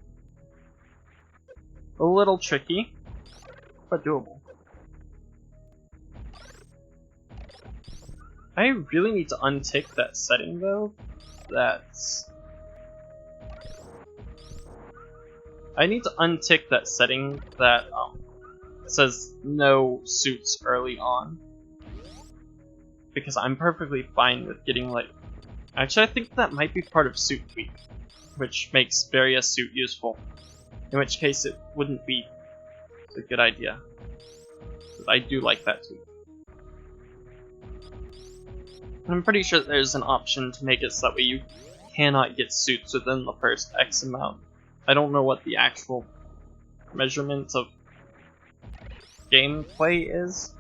A little tricky, but doable. I really need to untick that setting though. I need to untick that setting that says no suits early on. Because I'm perfectly fine with getting like... Actually, I think that might be part of Suit Tweak, which makes Varia Suit useful. In which case it wouldn't be a good idea. But I do like that tweak. I'm pretty sure there's an option to make it so that way you cannot get suits within the first X amount. I don't know what the actual measurement of gameplay is,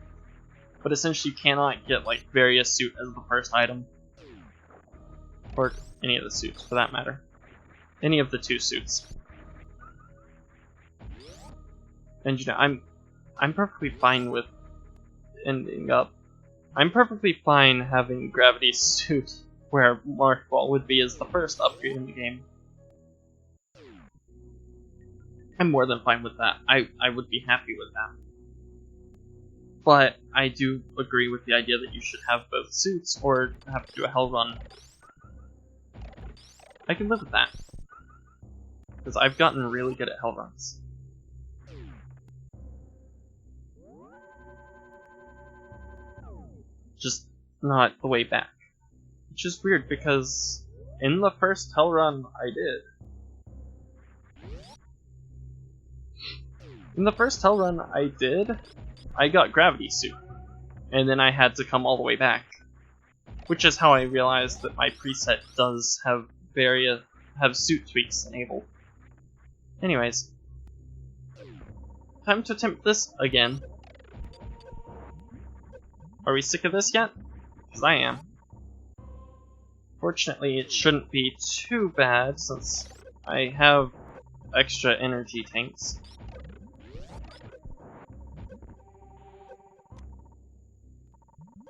but essentially you cannot get like various suit as the first item. Or any of the suits for that matter. Any of the 2 suits. And you know, I'm perfectly fine with ending up. I'm perfectly fine having Gravity Suit where Mark Ball would be as the first upgrade in the game. I'm more than fine with that. I would be happy with that. But I do agree with the idea that you should have both suits or have to do a hell run. I can live with that. Because I've gotten really good at hell runs. Just not the way back. Which is weird because in the first hell run I did. In the first hell run I did, I got Gravity Suit. And then I had to come all the way back. Which is how I realized that my preset does have suit tweaks enabled. Anyways. Time to attempt this again. Are we sick of this yet? Because I am. Fortunately, it shouldn't be too bad since I have extra energy tanks.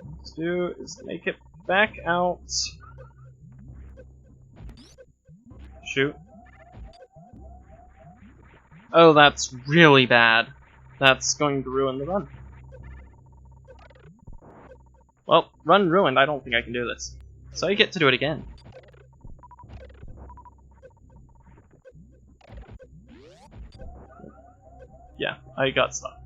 What to do is make it back out. Shoot. Oh, that's really bad. That's going to ruin the run. Well, run ruined, I don't think I can do this. So I get to do it again. Yeah, I got stuck.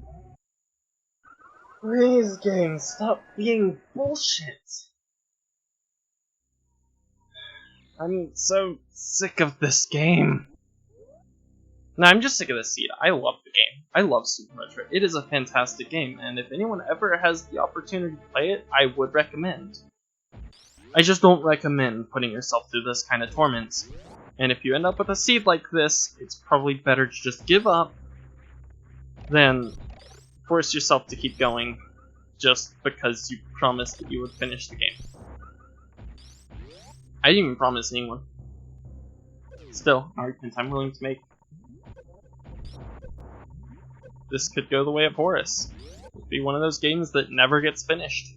Please, game, stop being bullshit! I'm so sick of this game. No, I'm just sick of this seed. I love the game. I love Super Metroid. It is a fantastic game, and if anyone ever has the opportunity to play it, I would recommend. I just don't recommend putting yourself through this kind of torment. And if you end up with a seed like this, it's probably better to just give up than force yourself to keep going just because you promised that you would finish the game. I didn't even promise anyone. Still, an argument I'm willing to make. This could go the way of Horus. It'd be one of those games that never gets finished.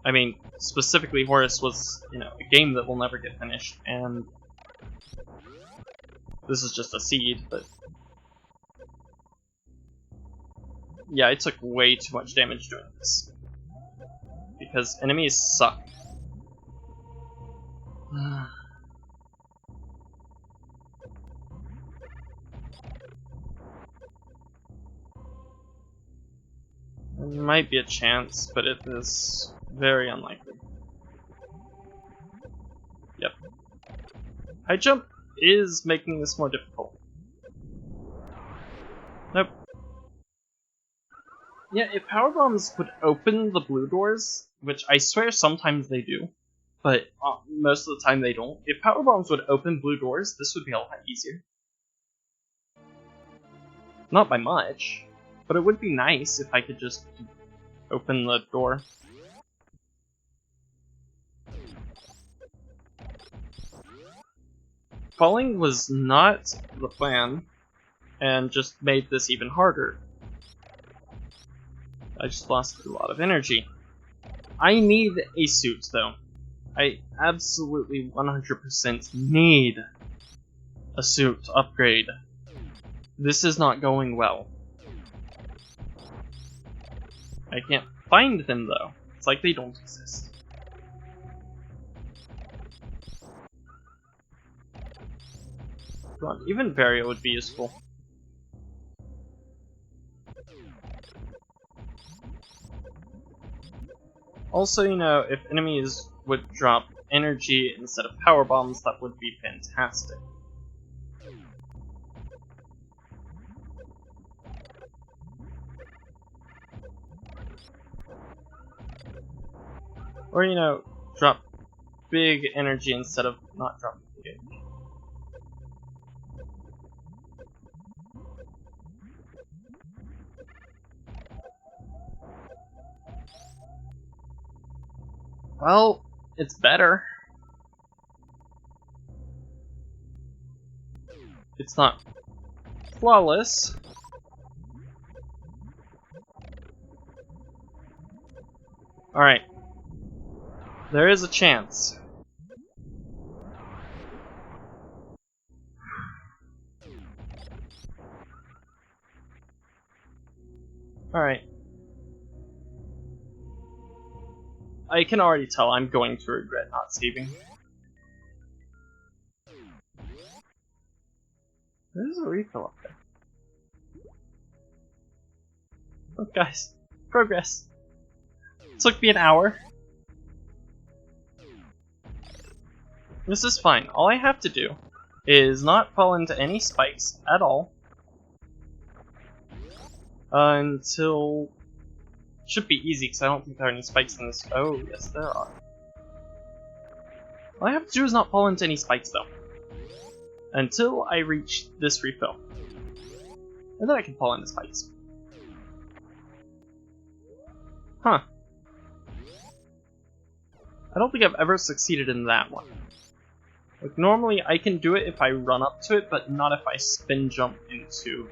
I mean, specifically Horus was, you know, a game that will never get finished, and this is just a seed, but yeah, I took way too much damage doing this. Because enemies suck. There might be a chance, but it is very unlikely. Yep. High jump is making this more difficult. Nope. Yeah, if power bombs would open the blue doors, which I swear sometimes they do, but most of the time they don't. If power bombs would open blue doors, this would be a lot easier. Not by much, but it would be nice if I could just open the door. Falling was not the plan, and just made this even harder. I just lost a lot of energy. I need a suit, though. I absolutely 100% need a suit upgrade. This is not going well. I can't find them, though. It's like they don't exist. Come on, even Varia would be useful. Also, you know, if enemies would drop energy instead of power bombs, that would be fantastic. Or, you know, drop big energy instead of not dropping big energy. Well, it's better. It's not flawless. Alright. There is a chance. Alright. I can already tell I'm going to regret not saving. There's a refill up there. Look, guys. Progress. It took me an hour. This is fine. All I have to do is not fall into any spikes at all. Until... Should be easy, because I don't think there are any spikes in this. Oh, yes, there are. All I have to do is not fall into any spikes, though. Until I reach this refill. And then I can fall into spikes. Huh. I don't think I've ever succeeded in that one. Like, normally I can do it if I run up to it, but not if I spin jump into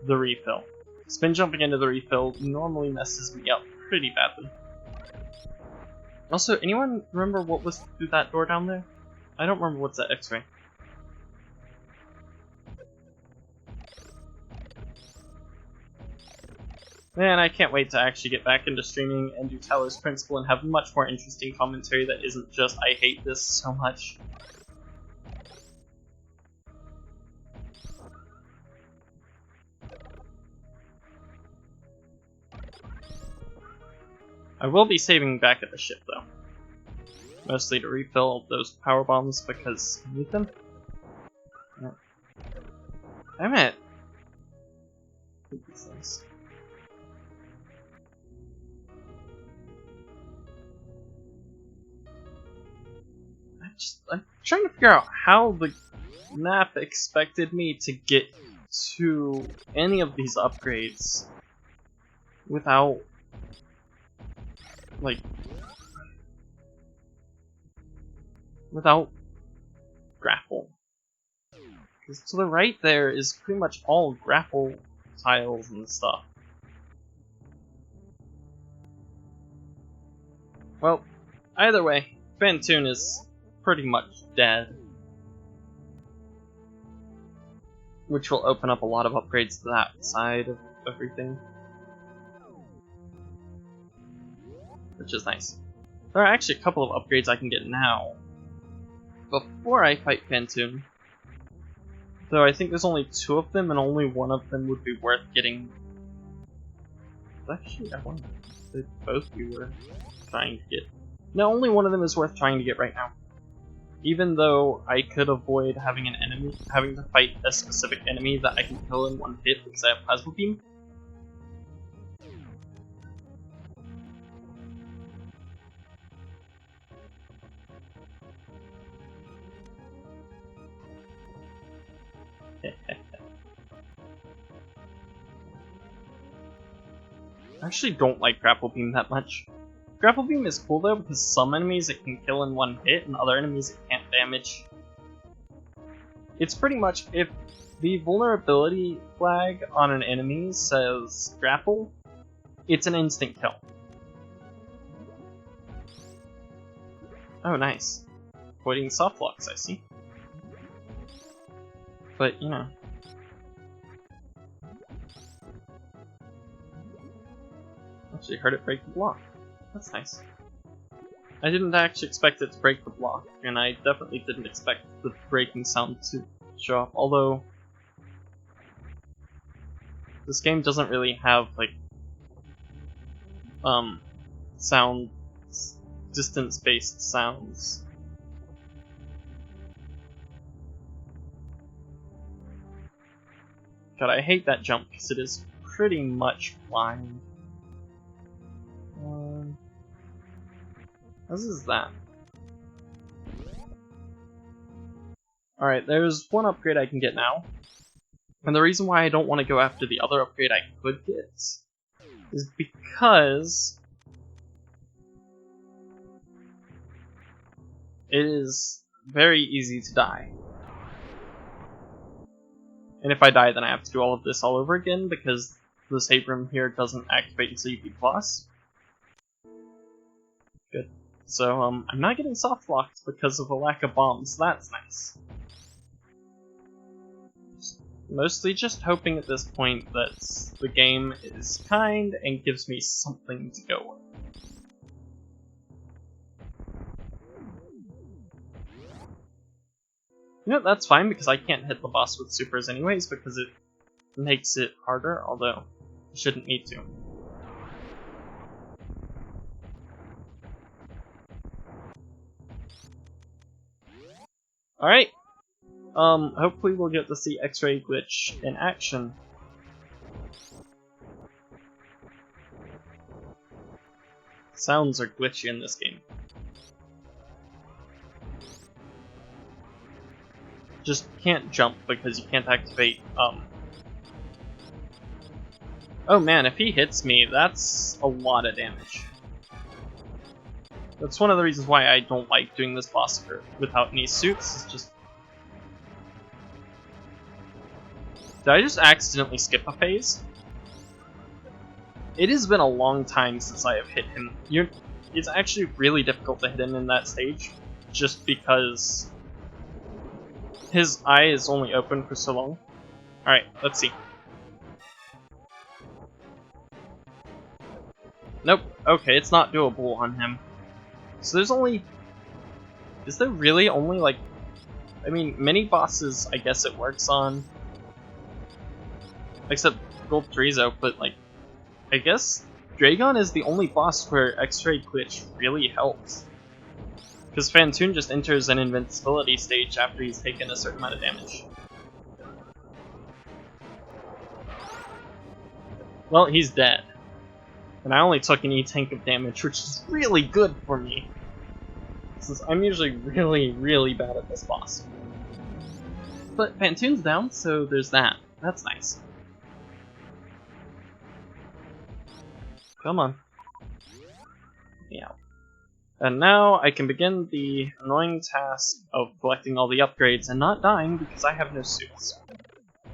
the refill. Spin jumping into the refill normally messes me up pretty badly. Also, anyone remember what was through that door down there? I don't remember what's that X-ray. Man, I can't wait to actually get back into streaming and do Tyler's Principle and have much more interesting commentary that isn't just, I hate this so much. I will be saving back at the ship, though. Mostly to refill those power bombs because I need them. Yeah. Damn it! These things. I'm trying to figure out how the map expected me to get to any of these upgrades without, like, without grapple. Because to the right there is pretty much all grapple tiles and stuff. Well, either way, Fantoon is pretty much dead. Which will open up a lot of upgrades to that side of everything. Which is nice. There are actually a couple of upgrades I can get now before I fight Fantoon. Though I think there's only 2 of them, and only one of them would be worth getting. Actually, I wonder if they'd both be worth trying to get. No, only one of them is worth trying to get right now. Even though I could avoid having to fight a specific enemy that I can kill in one hit because I have Plasma Beam. I actually don't like Grapple Beam that much. Grapple Beam is cool though because some enemies it can kill in one hit and other enemies it can't damage. It's pretty much if the vulnerability flag on an enemy says grapple, it's an instant kill. Oh, nice. Avoiding soft blocks, I see. But, you know. Actually heard it break the block. That's nice. I didn't actually expect it to break the block, and I definitely didn't expect the breaking sound to show up, although this game doesn't really have, like, sound, distance-based sounds. God, I hate that jump, because it is pretty much blind. What is that? Alright, there's one upgrade I can get now. And the reason why I don't want to go after the other upgrade I could get is because it is very easy to die. And if I die, then I have to do all of this all over again because the save room here doesn't activate until you beat the boss. Good. So, I'm not getting soft locked because of a lack of bombs. That's nice. Mostly just hoping at this point that the game is kind and gives me something to go with. You know, that's fine because I can't hit the boss with supers anyways because it makes it harder, although I shouldn't need to. Alright. Hopefully we'll get to see X-Ray Glitch in action. Sounds are glitchy in this game. Just can't jump because you can't activate, Oh man, if he hits me, that's a lot of damage. That's one of the reasons why I don't like doing this boss without any suits, it's just... Did I just accidentally skip a phase? It has been a long time since I have hit him. It's actually really difficult to hit him in that stage, just because his eye is only open for so long. Alright, let's see. Nope, okay, it's not doable on him. So there's only... Is there really only, like... I mean, mini bosses, I guess it works on. Except Gold Drizo, but, like... I guess Dragon is the only boss where X-Ray Glitch really helps. Because Phantoon just enters an invincibility stage after he's taken a certain amount of damage. Well, he's dead. And I only took an E-tank of damage, which is really good for me. Since I'm usually really, really bad at this boss. But Phantoon's down, so there's that. That's nice. Come on. Yeah. And now I can begin the annoying task of collecting all the upgrades and not dying because I have no suits.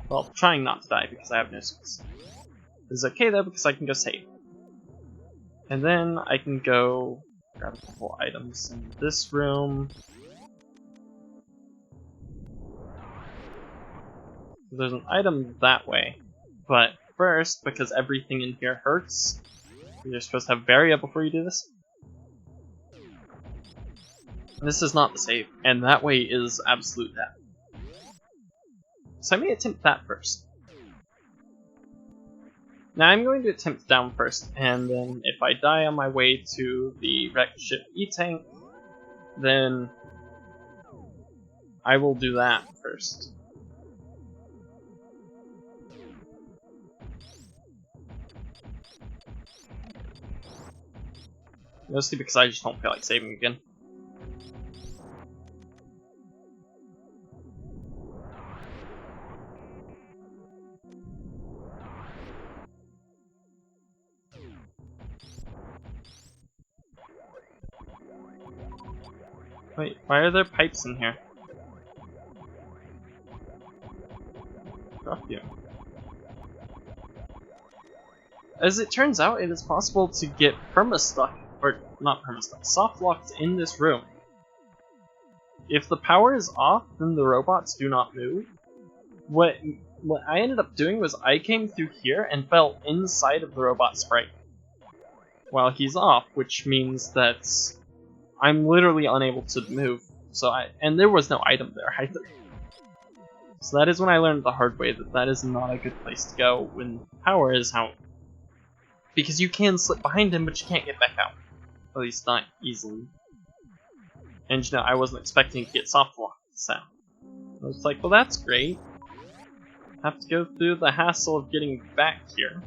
Well, trying not to die because I have no suits. It's okay though because I can go save. And then I can go grab a couple items in this room. There's an item that way. But first, because everything in here hurts, you're supposed to have Varia before you do this. This is not the save, and that way is absolute death. So I may attempt that first. Now I'm going to attempt down first, and then if I die on my way to the wrecked ship E-tank, then I will do that first. Mostly because I just don't feel like saving again. Wait, why are there pipes in here? Fuck you. As it turns out, it is possible to get perma-stuck, or not perma-stuck, soft-locked in this room. If the power is off, then the robots do not move. What I ended up doing was I came through here and fell inside of the robot sprite while he's off, which means that I'm literally unable to move. And there was no item there either. So that is when I learned the hard way that that is not a good place to go when power is out. Because you can slip behind him, but you can't get back out. At least not easily. And you know, I wasn't expecting to get soft locked, so I was like, well, that's great. Have to go through the hassle of getting back here.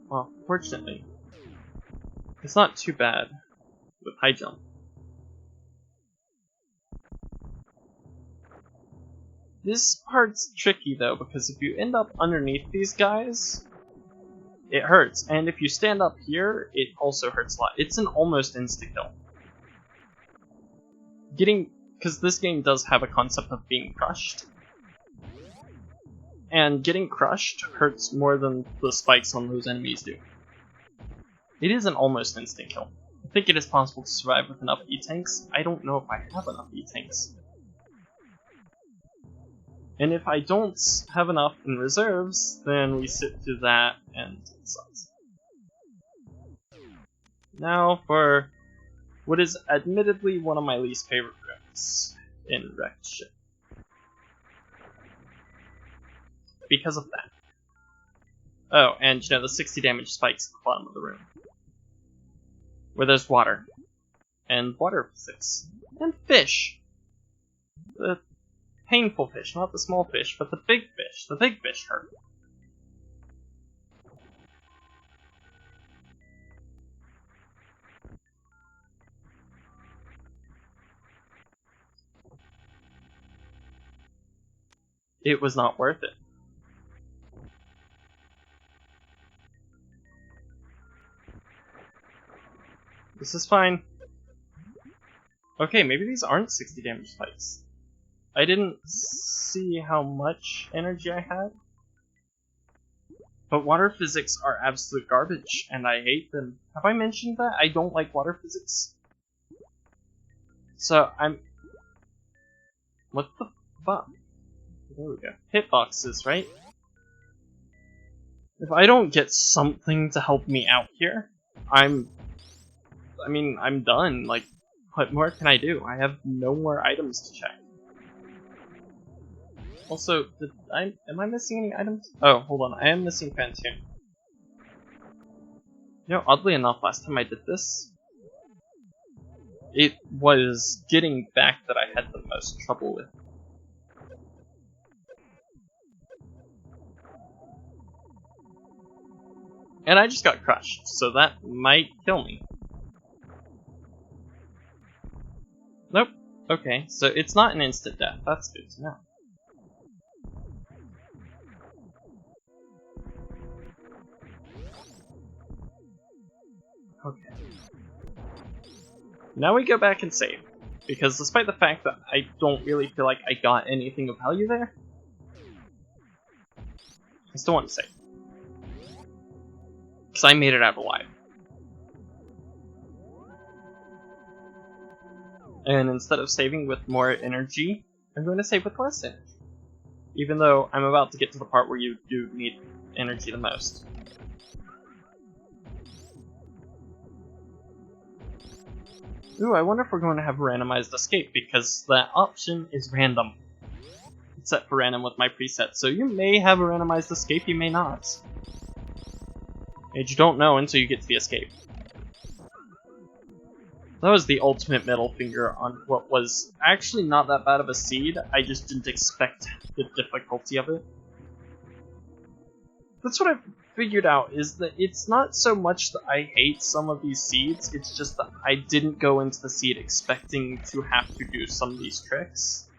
Well, fortunately, it's not too bad with high jump. This part's tricky though, because if you end up underneath these guys, it hurts. And if you stand up here, it also hurts a lot. It's an almost insta-kill. Because this game does have a concept of being crushed. And getting crushed hurts more than the spikes on those enemies do. It is an almost instant kill. I think it is possible to survive with enough E-tanks. I don't know if I have enough E-tanks. And if I don't have enough in reserves, then we sit through that and it sucks. Now for what is admittedly one of my least favorite rooms in Wrecked Ship. Because of that. Oh, and you know, the 60 damage spikes at the bottom of the room. Where there's water. And water physics. And fish! The painful fish, not the small fish, but the big fish. The big fish hurt. It was not worth it. This is fine. Okay, maybe these aren't 60 damage spikes. I didn't see how much energy I had. But water physics are absolute garbage, and I hate them. Have I mentioned that? I don't like water physics. So, what the fuck? There we go. Hitboxes, right? If I don't get something to help me out here, I'm done. Like, what more can I do? I have no more items to check. Also, am I missing any items? Oh, hold on, I am missing Phantoon. You know, oddly enough, last time I did this, it was getting back that I had the most trouble with. And I just got crushed, so that might kill me. Nope. Okay, so it's not an instant death. That's good to know. Okay. Now we go back and save. Because despite the fact that I don't really feel like I got anything of value there, I still want to save. Because I made it out alive. And instead of saving with more energy, I'm going to save with less energy. Even though I'm about to get to the part where you do need energy the most. Ooh, I wonder if we're going to have randomized escape, because that option is random. It's set for random with my preset, so you may have a randomized escape, you may not. And you don't know until you get to the escape. That was the ultimate middle finger on what was actually not that bad of a seed, I just didn't expect the difficulty of it. That's what I've figured out, is that it's not so much that I hate some of these seeds, it's just that I didn't go into the seed expecting to have to do some of these tricks.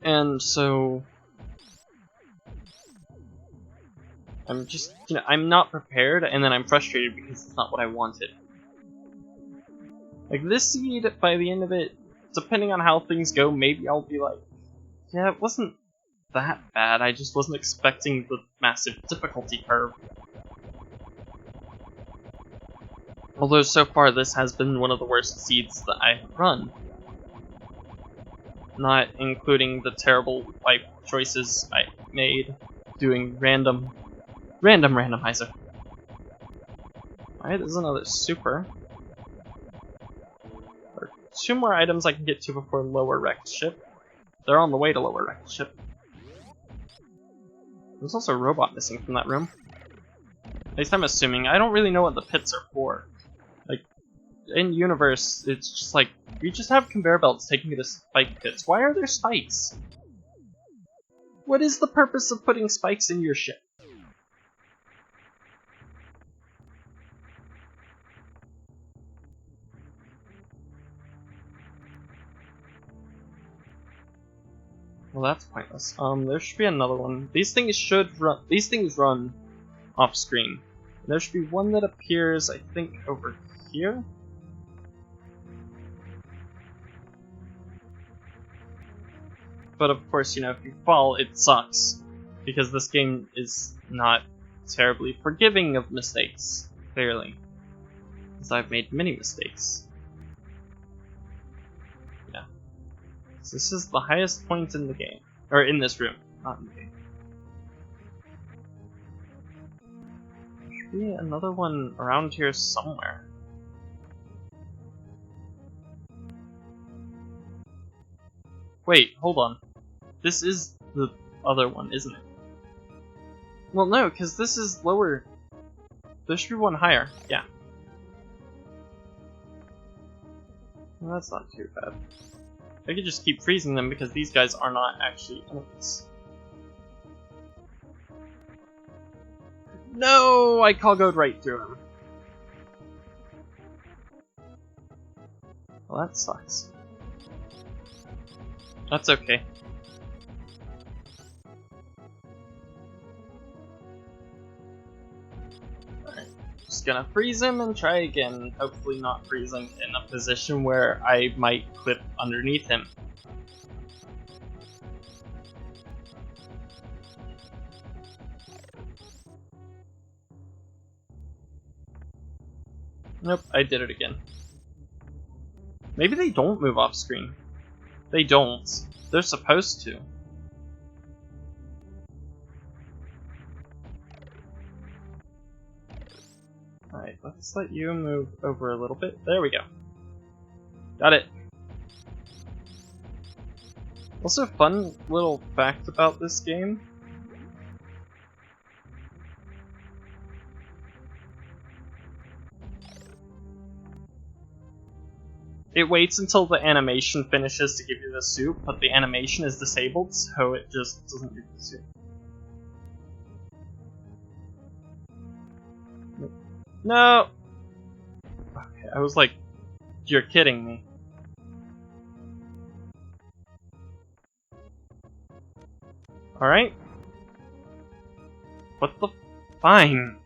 And so I'm just, you know, I'm not prepared, and then I'm frustrated because it's not what I wanted. Like, this seed, by the end of it, depending on how things go, maybe I'll be like, yeah, it wasn't that bad, I just wasn't expecting the massive difficulty curve. Although so far this has been one of the worst seeds that I have run. Not including the terrible life choices I made doing randomizer. Alright, there's another super. There are 2 more items I can get to before lower wrecked ship. They're on the way to lower wrecked ship. There's also a robot missing from that room. At least I'm assuming. I don't really know what the pits are for. Like, in universe, it's just like, we just have conveyor belts taking me to spike pits. Why are there spikes? What is the purpose of putting spikes in your ship? Well, that's pointless. There should be another one. These things run off screen. There should be one that appears, I think, over here. But of course, you know, if you fall, it sucks. Because this game is not terribly forgiving of mistakes, clearly. Because I've made many mistakes. Yeah. So this is the highest point in the game. Or in this room, not in the game. There should be another one around here somewhere. Wait, hold on. This is the other one, isn't it? Well, no, because this is lower. There should be one higher, yeah. Well, that's not too bad. I could just keep freezing them because these guys are not actually enemies. No! I cargoed right through him. Well, that sucks. That's okay. Alright, just gonna freeze him and try again. Hopefully not freezing in a position where I might clip underneath him. Nope, I did it again. Maybe they don't move off screen. They don't. They're supposed to. Alright, let's let you move over a little bit. There we go. Got it. Also, fun little fact about this game. It waits until the animation finishes to give you the suit, but the animation is disabled, so it just doesn't give you the suit. No! Okay, I was like, you're kidding me. Alright. What the? Fine.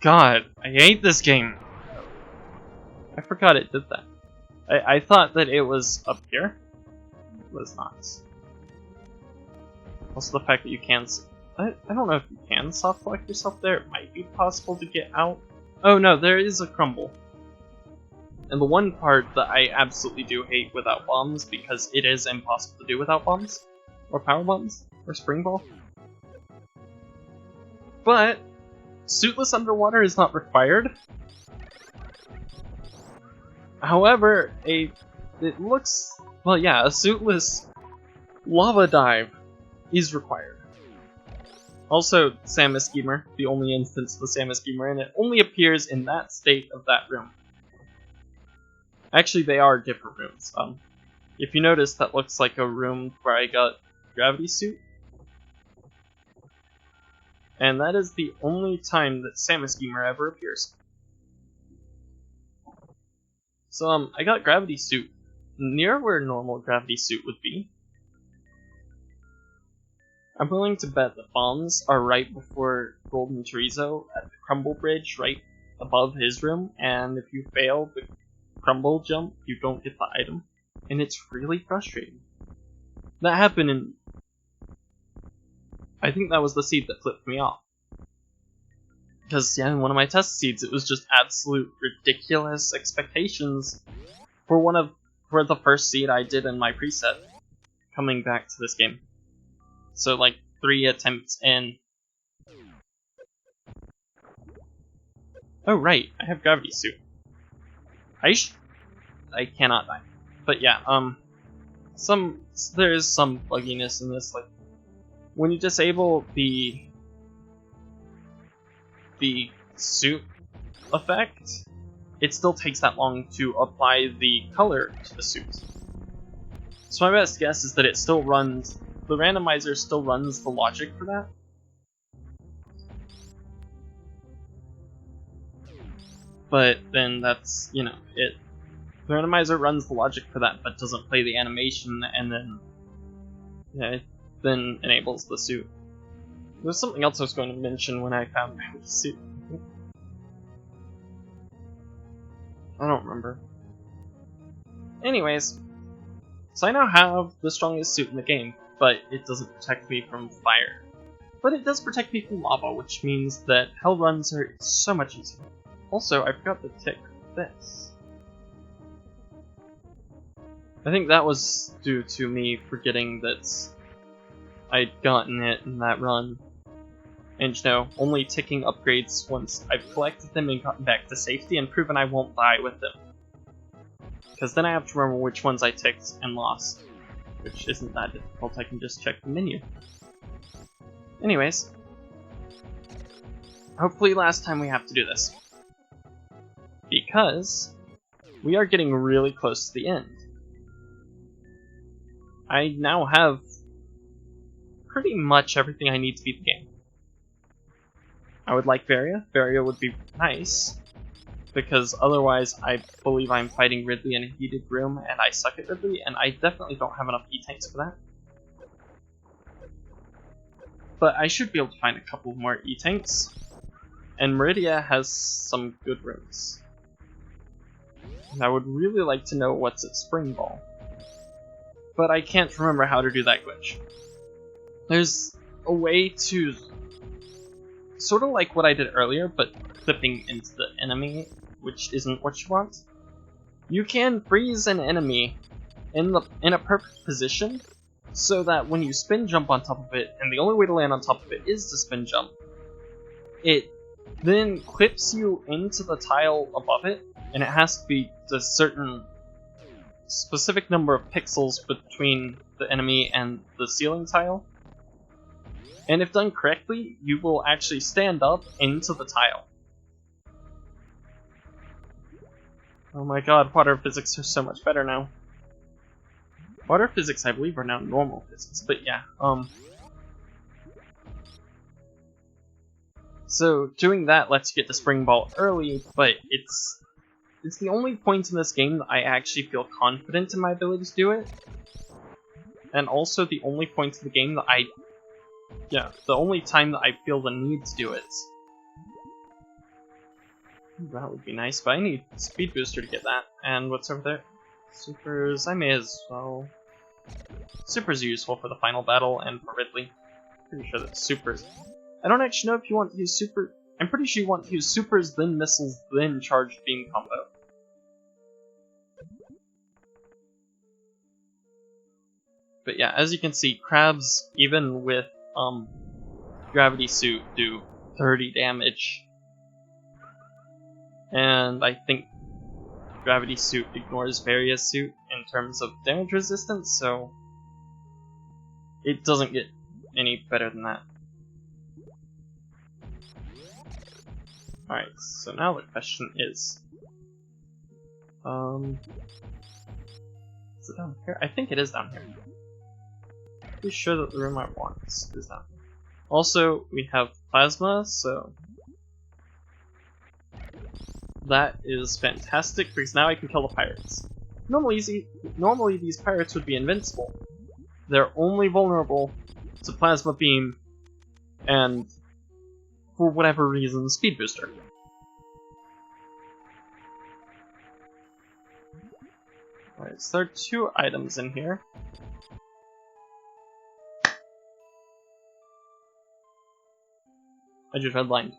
God, I hate this game. I forgot it did that. I thought that it was up here. It was not. Also the fact that you can... I don't know if you can soft lock yourself there. It might be possible to get out. Oh no, there is a crumble. And the one part that I absolutely do hate without bombs, because it is impossible to do without bombs, or power bombs, or spring ball. But suitless underwater is not required. However, it looks, well, yeah, a suitless lava dive is required. Also, Samus Schemer, the only instance of the Samus Schemer, and it only appears in that state of that room. Actually, they are different rooms. If you notice, that looks like a room where I got gravity suit. And that is the only time that Samus Schemer ever appears. So, I got gravity suit near where normal gravity suit would be. I'm willing to bet that bombs are right before Golden Chorizo at the Crumble Bridge, right above his room, and if you fail, the crumble jump, you don't get the item, and it's really frustrating. That happened in... I think that was the seed that flipped me off. Because, yeah, in one of my test seeds, it was just absolute ridiculous expectations for the first seed I did in my preset, coming back to this game. So, like, 3 attempts in. Oh, right, I have gravity suit. I cannot die. But yeah, there is some bugginess in this, like, when you disable the suit effect, it still takes that long to apply the color to the suit. So my best guess is that it still runs, the randomizer still runs the logic for that. But then that's, you know, the randomizer runs the logic for that, but doesn't play the animation, and then, yeah, it then enables the suit. There's something else I was going to mention when I found the suit. I don't remember. Anyways, so I now have the strongest suit in the game, but it doesn't protect me from fire. But it does protect me from lava, which means that hell runs are so much easier. Also, I forgot to tick this. I think that was due to me forgetting that I'd gotten it in that run. And you know, only ticking upgrades once I've collected them and gotten back to safety and proven I won't die with them. Because then I have to remember which ones I ticked and lost. Which isn't that difficult, I can just check the menu. Anyways. Hopefully last time we have to do this. Because we are getting really close to the end. I now have pretty much everything I need to beat the game. I would like Varia. Varia would be nice, because otherwise I believe I'm fighting Ridley in a heated room, and I suck at Ridley, and I definitely don't have enough E-tanks for that. But I should be able to find a couple more E-tanks, and Meridia has some good rooms. And I would really like to know what's at Spring Ball. But I can't remember how to do that glitch. There's a way to... sort of like what I did earlier, but clipping into the enemy, which isn't what you want. You can freeze an enemy in a perfect position, so that when you spin jump on top of it, and the only way to land on top of it is to spin jump, it then clips you into the tile above it, and it has to be a certain specific number of pixels between the enemy and the ceiling tile. And if done correctly, you will actually stand up into the tile. Oh my god, water physics are so much better now. Water physics, I believe, are now normal physics, but yeah, So, doing that lets you get the Spring Ball early, but it's the only point in this game that I actually feel confident in my ability to do it. And also the only point in the game that the only time that I feel the need to do it. That would be nice, but I need Speed Booster to get that. And what's over there? Supers, I may as well. Supers are useful for the final battle and for Ridley. Pretty sure that Supers... I don't actually know if you want to use Super... I'm pretty sure you want to use Supers, then Missiles, then Charged Beam combo. But yeah, as you can see, crabs, even with Gravity Suit, do 30 damage. And I think Gravity Suit ignores Varia Suit in terms of damage resistance, so it doesn't get any better than that. Alright, so now the question is... is it down here? I think it is down here. Pretty sure that the room I want is down here. Also, we have Plasma, so... that is fantastic, because now I can kill the pirates. Normally these pirates would be invincible. They're only vulnerable to Plasma Beam, and for whatever reason, Speed Booster. Alright, so there are 2 items in here. I just redlined.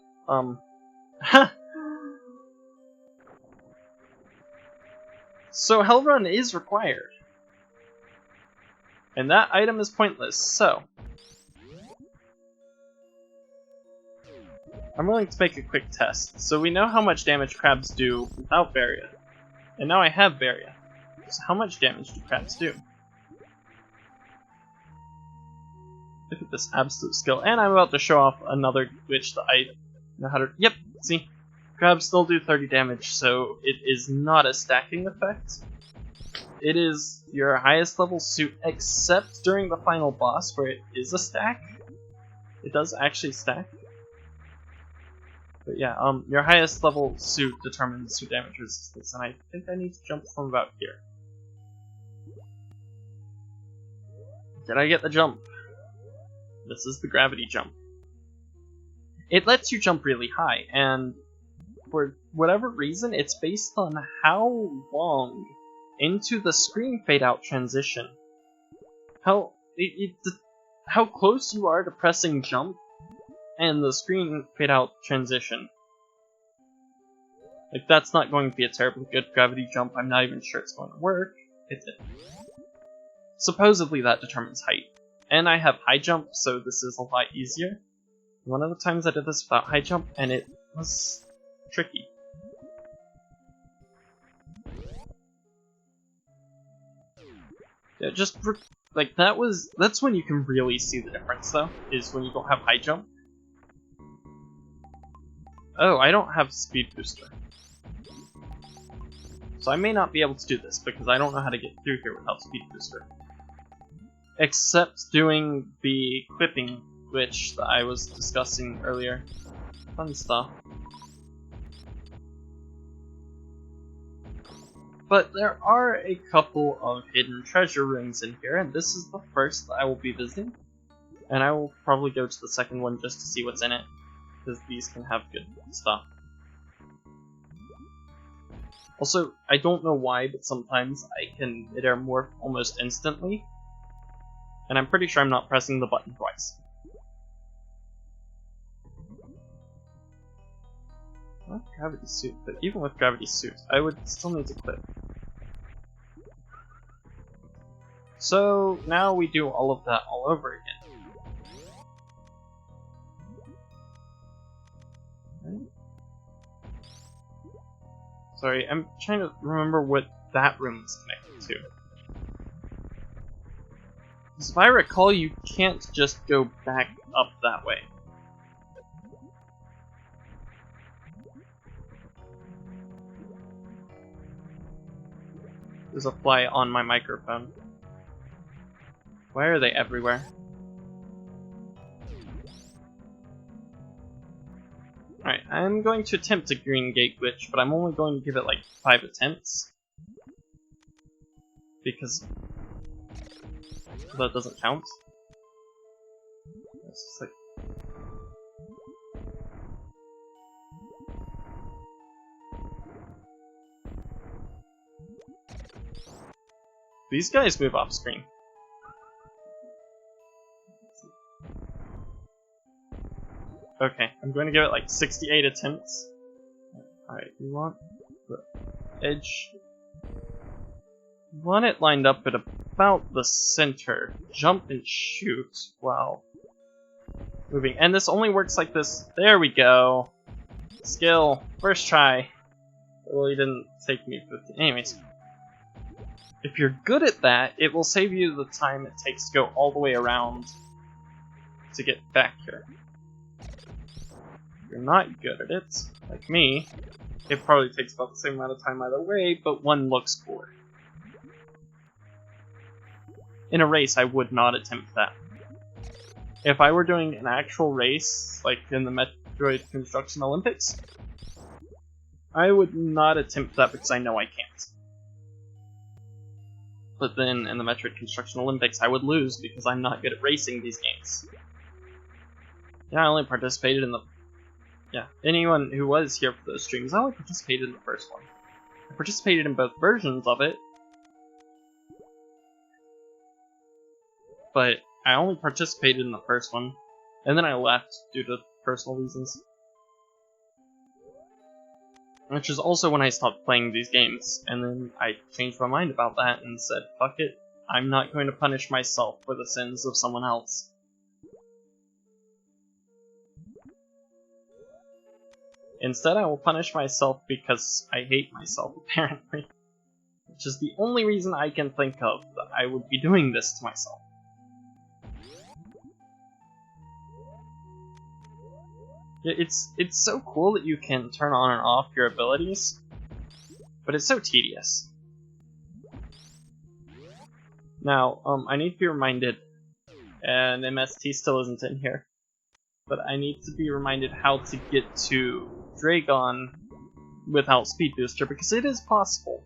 So Hell Run is required. And that item is pointless, so I'm willing to make a quick test. So we know how much damage crabs do without Varia. And now I have Varia. So how much damage do crabs do? Look at this absolute skill. And I'm about to show off another glitch that I know how to... Yep, see? Crabs still do 30 damage, so it is not a stacking effect. It is your highest level suit, except during the final boss where it is a stack. It does actually stack. But yeah, your highest level suit determines your damage resistance, and I think I need to jump from about here. Did I get the jump? This is the gravity jump. It lets you jump really high, and for whatever reason, it's based on how long into the screen fade out transition. How close you are to pressing jump and the screen fade out transition. Like, that's not going to be a terribly good gravity jump. I'm not even sure it's going to work. Supposedly that determines height. And I have high jump, so this is a lot easier. One of the times I did this without high jump, and it was tricky. Yeah, like that's when you can really see the difference though, is when you don't have high jump. Oh, I don't have speed booster. So I may not be able to do this because I don't know how to get through here without speed booster. Except doing the clipping glitch that I was discussing earlier. Fun stuff. But there are a couple of hidden treasure rooms in here, and this is the first that I will be visiting. And I will probably go to the second one just to see what's in it, because these can have good stuff. Also, I don't know why, but sometimes I can midair morph almost instantly. And I'm pretty sure I'm not pressing the button twice. Not gravity suit, but even with gravity suit, I would still need to clip. So now we do all of that all over again. Right. Sorry, I'm trying to remember what that room is connected to. Because if I recall, you can't just go back up that way. There's a fly on my microphone. Why are they everywhere? Alright, I'm going to attempt a green gate glitch, but I'm only going to give it like 5 attempts. Because that doesn't count. It's just like... These guys move off screen. Okay, I'm going to give it like 68 attempts. Alright, you want the edge. You want it lined up at about the center. Jump and shoot while moving. And this only works like this. There we go. Skill. First try. Well, you didn't take me 15. Anyways. If you're good at that, it will save you the time it takes to go all the way around to get back here. If you're not good at it, like me, it probably takes about the same amount of time either way, but one looks cooler. In a race, I would not attempt that. If I were doing an actual race, like in the Metroid Construction Olympics, I would not attempt that because I know I can't. But then in the Metroid Construction Olympics, I would lose because I'm not good at racing these games. Yeah, I only participated in the... Yeah, anyone who was here for those streams, I only participated in the first one. I participated in both versions of it, but I only participated in the first one, and then I left due to personal reasons. Which is also when I stopped playing these games, and then I changed my mind about that and said, fuck it, I'm not going to punish myself for the sins of someone else. Instead, I will punish myself because I hate myself, apparently. Which is the only reason I can think of that I would be doing this to myself. It's so cool that you can turn on and off your abilities, but it's so tedious. Now, I need to be reminded, and MST still isn't in here, but I need to be reminded how to get to Dragon without Speed Booster, because it is possible.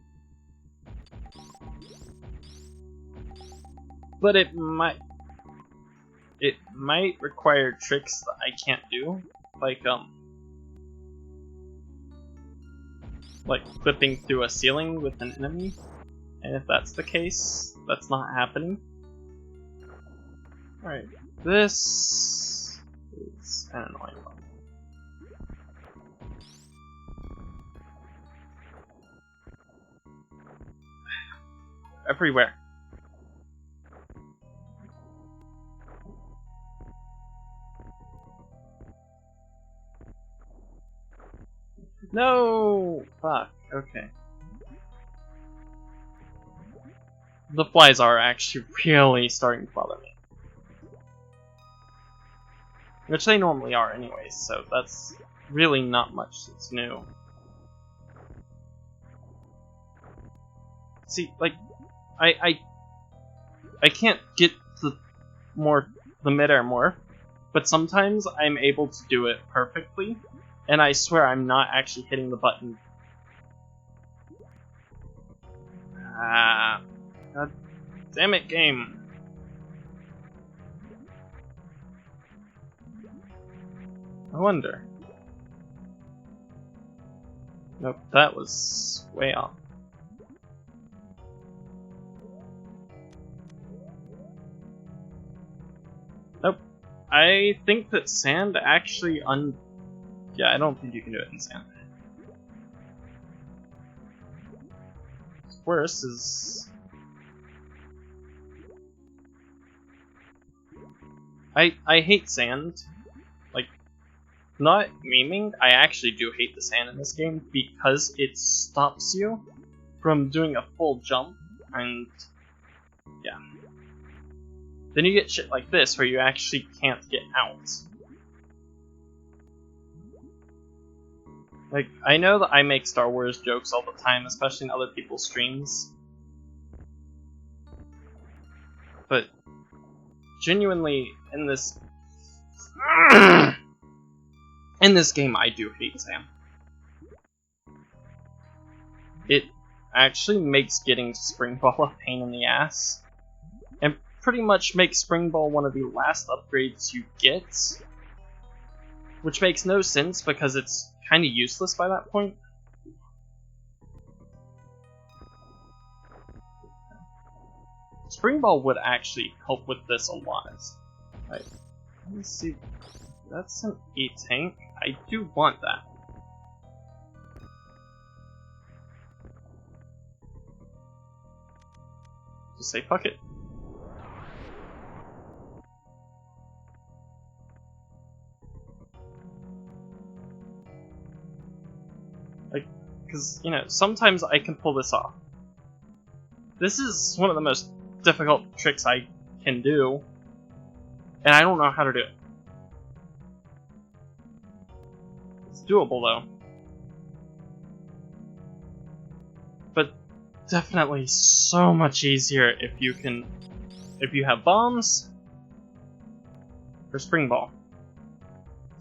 But it might require tricks that I can't do. Like clipping through a ceiling with an enemy, and if that's the case, that's not happening. Alright, this is an annoying one. Everywhere. No! Fuck, okay. The flies are actually really starting to bother me. Which they normally are anyways, so that's really not much that's new. See, like, I can't get the mid-air morph, but sometimes I'm able to do it perfectly. And I swear I'm not actually hitting the button. God damn it, game. I wonder. Nope, that was way off. Nope. I think that sand actually Yeah, I don't think you can do it in sand. Worse is... I hate sand. Like, not memeing, I actually do hate the sand in this game because it stops you from doing a full jump, and yeah. Then you get shit like this where you actually can't get out. Like, I know that I make Star Wars jokes all the time, especially in other people's streams. But, genuinely, in this game, I do hate Sam. It actually makes getting to Spring Ball a pain in the ass. And pretty much makes Spring Ball one of the last upgrades you get. Which makes no sense, because it's kind of useless by that point. Spring Ball would actually help with this a lot. Right, let me see. That's an E-tank. I do want that. Just say fuck it. Because, you know, sometimes I can pull this off. This is one of the most difficult tricks I can do, and I don't know how to do it. It's doable, though. But definitely so much easier if you have bombs or Spring Ball.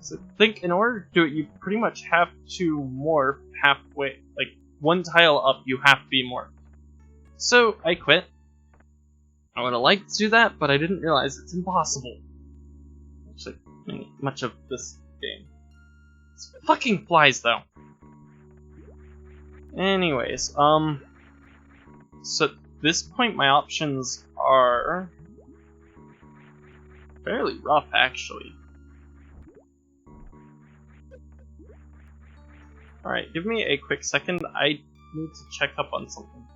So think, in order to do it, you pretty much have to morph halfway, like one tile up, you have to be morphed. So I quit. I would have liked to do that, but I didn't realize it's impossible. Actually, much of this game. It's fucking flies, though. Anyways, so at this point my options are fairly rough, actually. Alright, give me a quick second. I need to check up on something.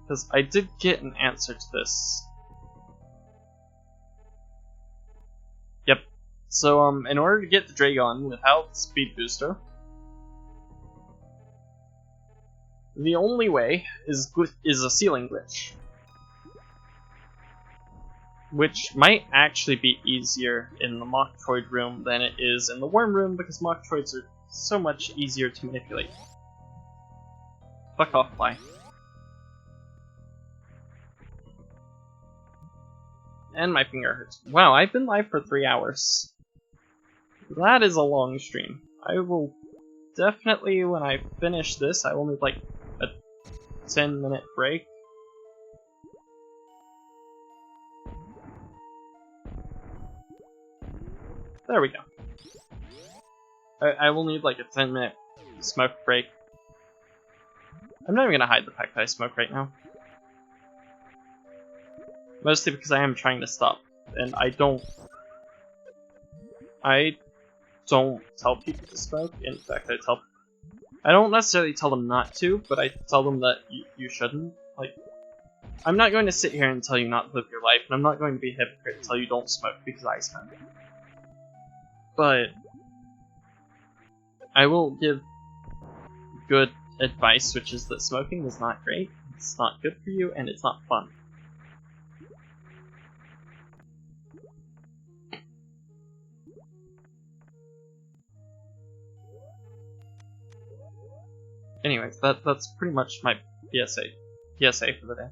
Because I did get an answer to this. Yep. So, in order to get the Dragon without the speed booster, the only way is a ceiling glitch. Which might actually be easier in the Metroid room than it is in the Worm room, because Metroids are so much easier to manipulate. Fuck off, fly. And my finger hurts. Wow, I've been live for 3 hours. That is a long stream. I will definitely, when I finish this, I will need like a 10-minute break. There we go. I will need like a 10-minute smoke break. I'm not even gonna hide the fact that I smoke right now. Mostly because I am trying to stop, and I don't tell people to smoke. In fact, I don't necessarily tell them not to, but I tell them that you shouldn't. Like, I'm not going to sit here and tell you not to live your life, and I'm not going to be a hypocrite and tell you don't smoke because I smoke. But I will give good advice, which is that smoking is not great, it's not good for you, and it's not fun. Anyways, that's pretty much my PSA for the day.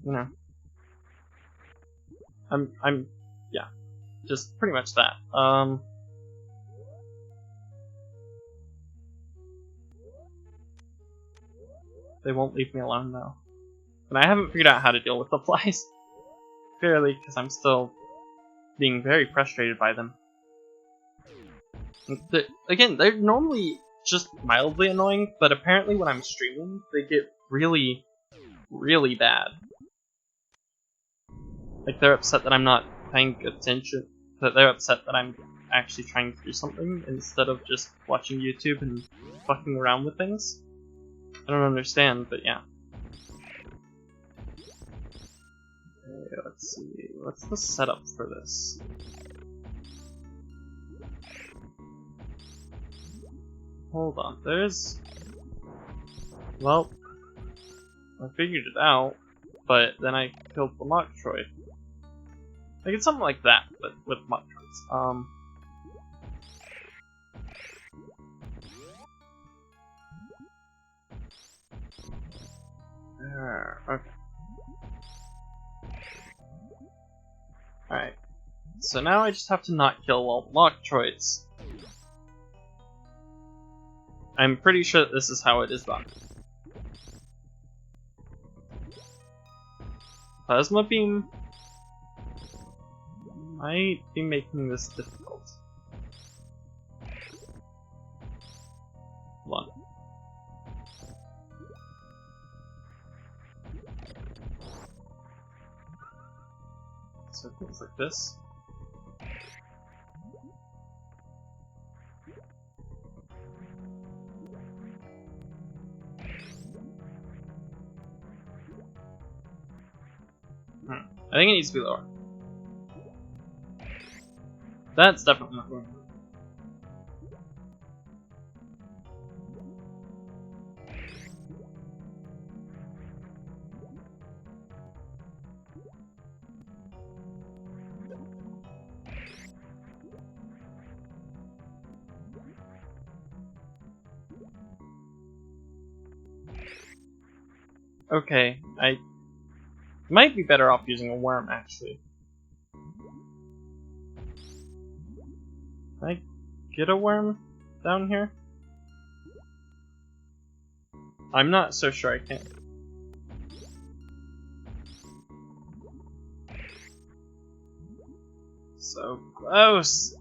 You know, yeah, just pretty much that. They won't leave me alone though, and I haven't figured out how to deal with the flies. Clearly, because I'm still being very frustrated by them. Again, they're normally just mildly annoying, but apparently when I'm streaming, they get really, really bad. Like, they're upset that I'm not paying attention, that they're upset that I'm actually trying to do something instead of just watching YouTube and fucking around with things. I don't understand, but yeah. Okay, let's see, what's the setup for this? Hold on, well, I figured it out, but then I killed the Metroid. Like, it's something like that, but with Metroids. There, okay. Alright, so now I just have to not kill all the Metroids. I'm pretty sure that this is how it is done. Plasma Beam might be making this difficult. Hold on. So things like this. I think it needs to be lower. That's definitely not going. Okay, I might be better off using a worm, actually. Can I get a worm down here? I'm not so sure I can. So close!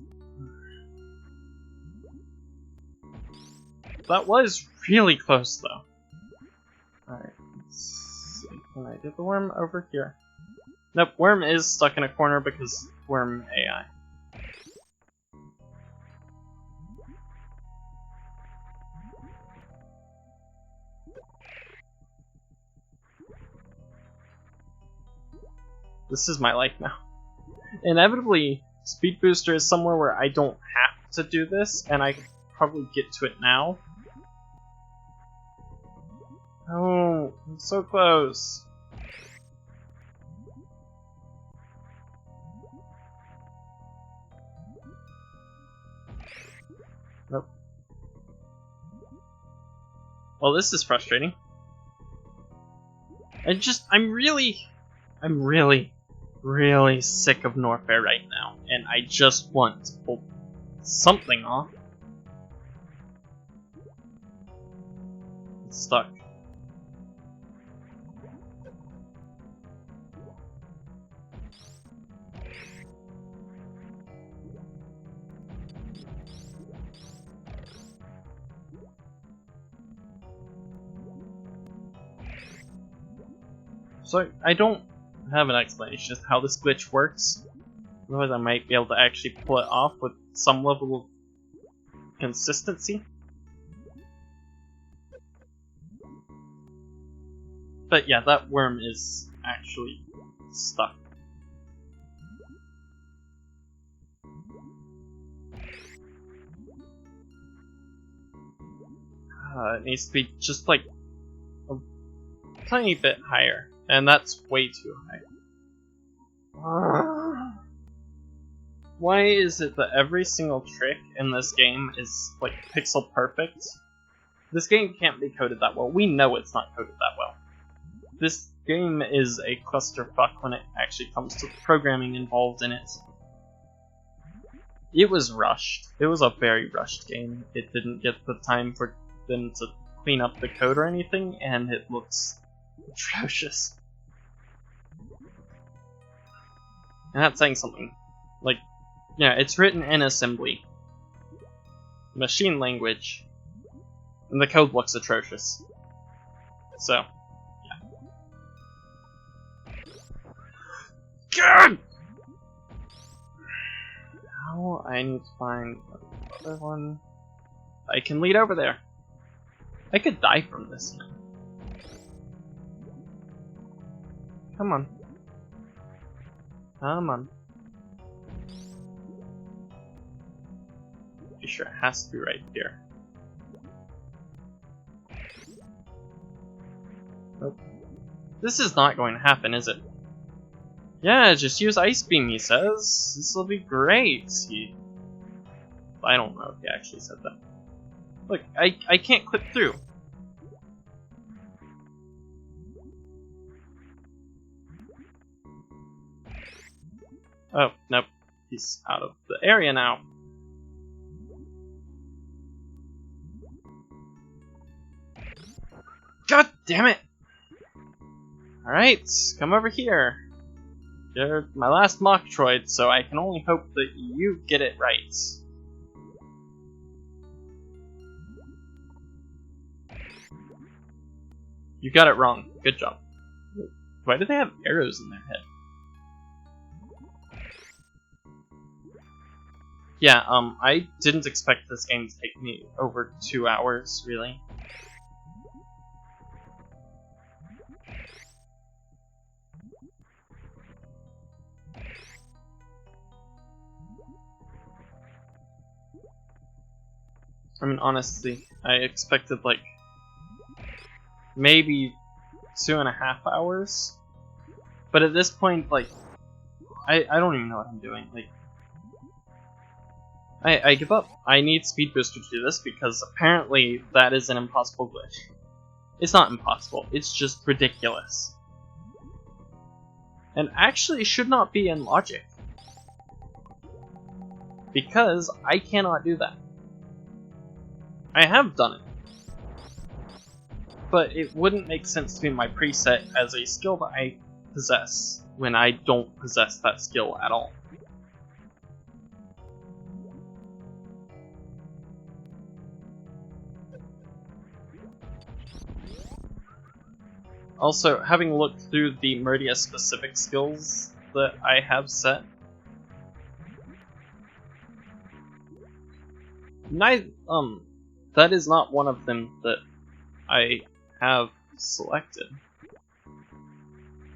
That was really close, though. Alright, let's see. Can I get the worm over here? Nope, worm is stuck in a corner because worm AI. This is my life now. Inevitably, Speed Booster is somewhere where I don't have to do this, and I could probably get to it now. Oh, I'm so close. Nope. Well, this is frustrating. I'm really sick of Norfair right now, and I just want to pull something off. It's stuck. So, I don't have an explanation as to how this glitch works. Otherwise I might be able to actually pull it off with some level of consistency. But yeah, that worm is actually stuck. It needs to be just like a tiny bit higher. And that's way too high. Why is it that every single trick in this game is like pixel perfect? This game can't be coded that well. We know it's not coded that well. This game is a clusterfuck when it actually comes to the programming involved in it. It was rushed. It was a very rushed game. It didn't get the time for them to clean up the code or anything, and it looks atrocious. And that's saying something. Like, yeah, it's written in assembly. Machine language. And the code looks atrocious. So, yeah. God! Now I need to find another one. I can lead over there. I could die from this now. Come on. Come on. Pretty sure it has to be right here. Nope. This is not going to happen, is it? Yeah, just use Ice Beam, he says. This will be great. I don't know if he actually said that. Look, I can't clip through. Oh, nope. He's out of the area now. God damn it! Alright, come over here. You're my last Metroid, so I can only hope that you get it right. You got it wrong. Good job. Why do they have arrows in their head? Yeah, I didn't expect this game to take me over 2 hours, really. I mean, honestly, I expected, like, maybe 2.5 hours. But at this point, like, I don't even know what I'm doing. Like, I give up. I need Speed Booster to do this because apparently that is an impossible glitch. It's not impossible, it's just ridiculous. And actually should not be in logic. Because I cannot do that. I have done it. But it wouldn't make sense to be my preset as a skill that I possess when I don't possess that skill at all. Also, having looked through the Meridia specific skills that I have set, that is not one of them that I have selected.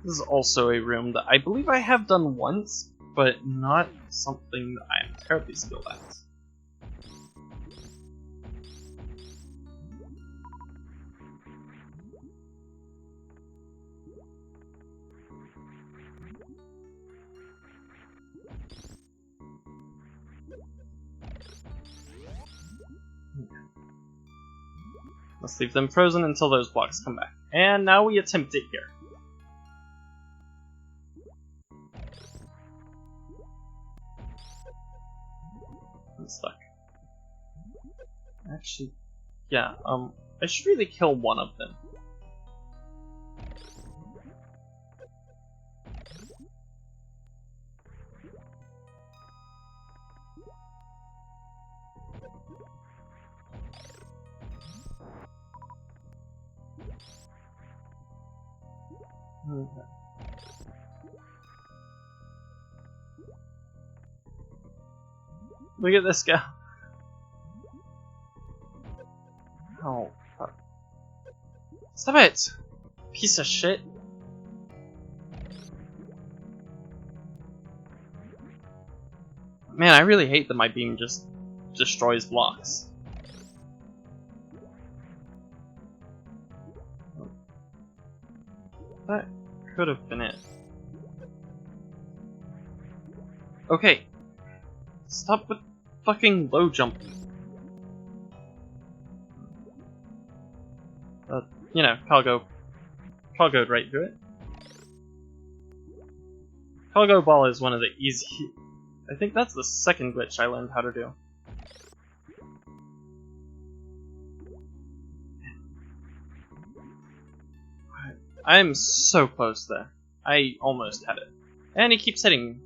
This is also a room that I believe I have done once, but not something that I am terribly skilled at. Let's leave them frozen until those blocks come back. And now we attempt it here. I'm stuck. Actually, yeah, I should really kill one of them. Okay. Look at this guy. Oh, fuck. Stop it! Piece of shit. Man, I really hate that my beam just destroys blocks. That could have been it. Okay. Stop with fucking low jumping. You know, cargoed right through it. Cargo ball is one of the easy... I think that's the second glitch I learned how to do. I'm so close there. I almost had it. And he keeps hitting me.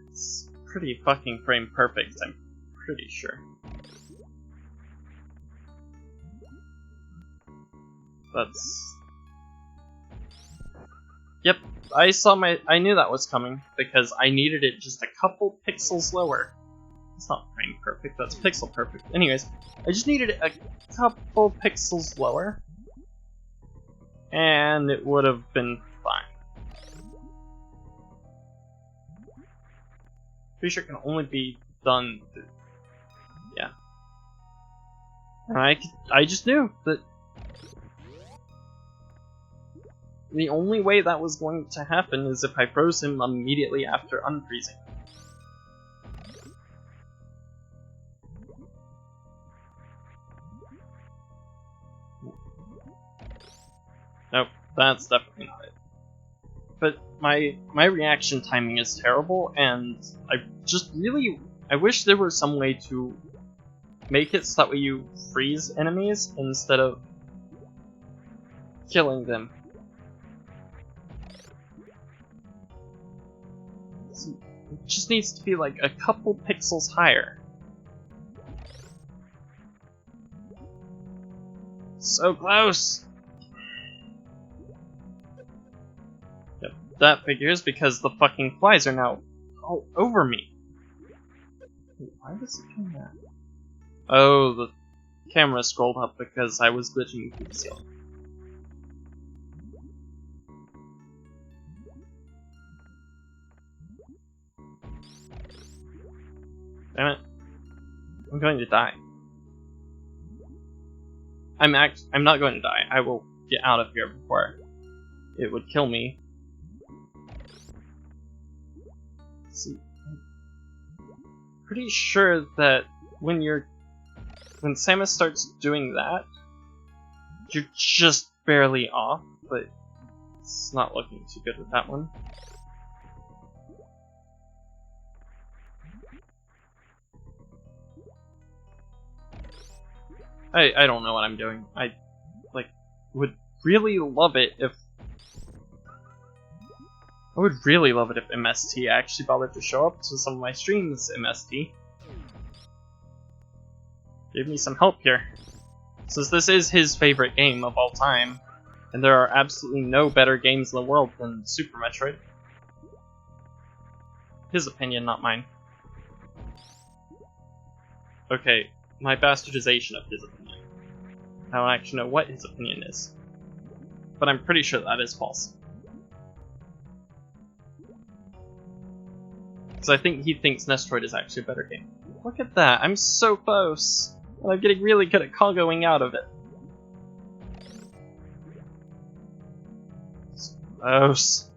It's pretty fucking frame perfect, I'm pretty sure. That's... Yep, I knew that was coming, because I needed it just a couple pixels lower. It's not frame perfect, that's pixel perfect. Anyways, I just needed it a couple pixels lower, and it would have been fine. Pretty sure it can only be done through... Yeah. And I just knew that the only way that was going to happen is if I froze him immediately after unfreezing. Nope, that's definitely not it. But my reaction timing is terrible, and I wish there were some way to make it so that way you freeze enemies instead of killing them. It just needs to be like a couple pixels higher. So close! Yep, that figures because the fucking flies are now all over me. Wait, why does it do that? Oh, the camera scrolled up because I was glitching through the ceiling. Damn it. I'm going to die. I'm not going to die. I will get out of here before it would kill me. Let's see. I'm pretty sure that when Samus starts doing that, you're just barely off, but it's not looking too good with that one. I don't know what I'm doing. I would really love it if MST actually bothered to show up to some of my streams, MST. give me some help here. Since this is his favorite game of all time, and there are absolutely no better games in the world than Super Metroid. His opinion, not mine. Okay, my bastardization of his opinion. I don't actually know what his opinion is, but I'm pretty sure that is false. Because I think he thinks Metroid is actually a better game. Look at that, I'm so close! And I'm getting really good at cargoing out of it. So close.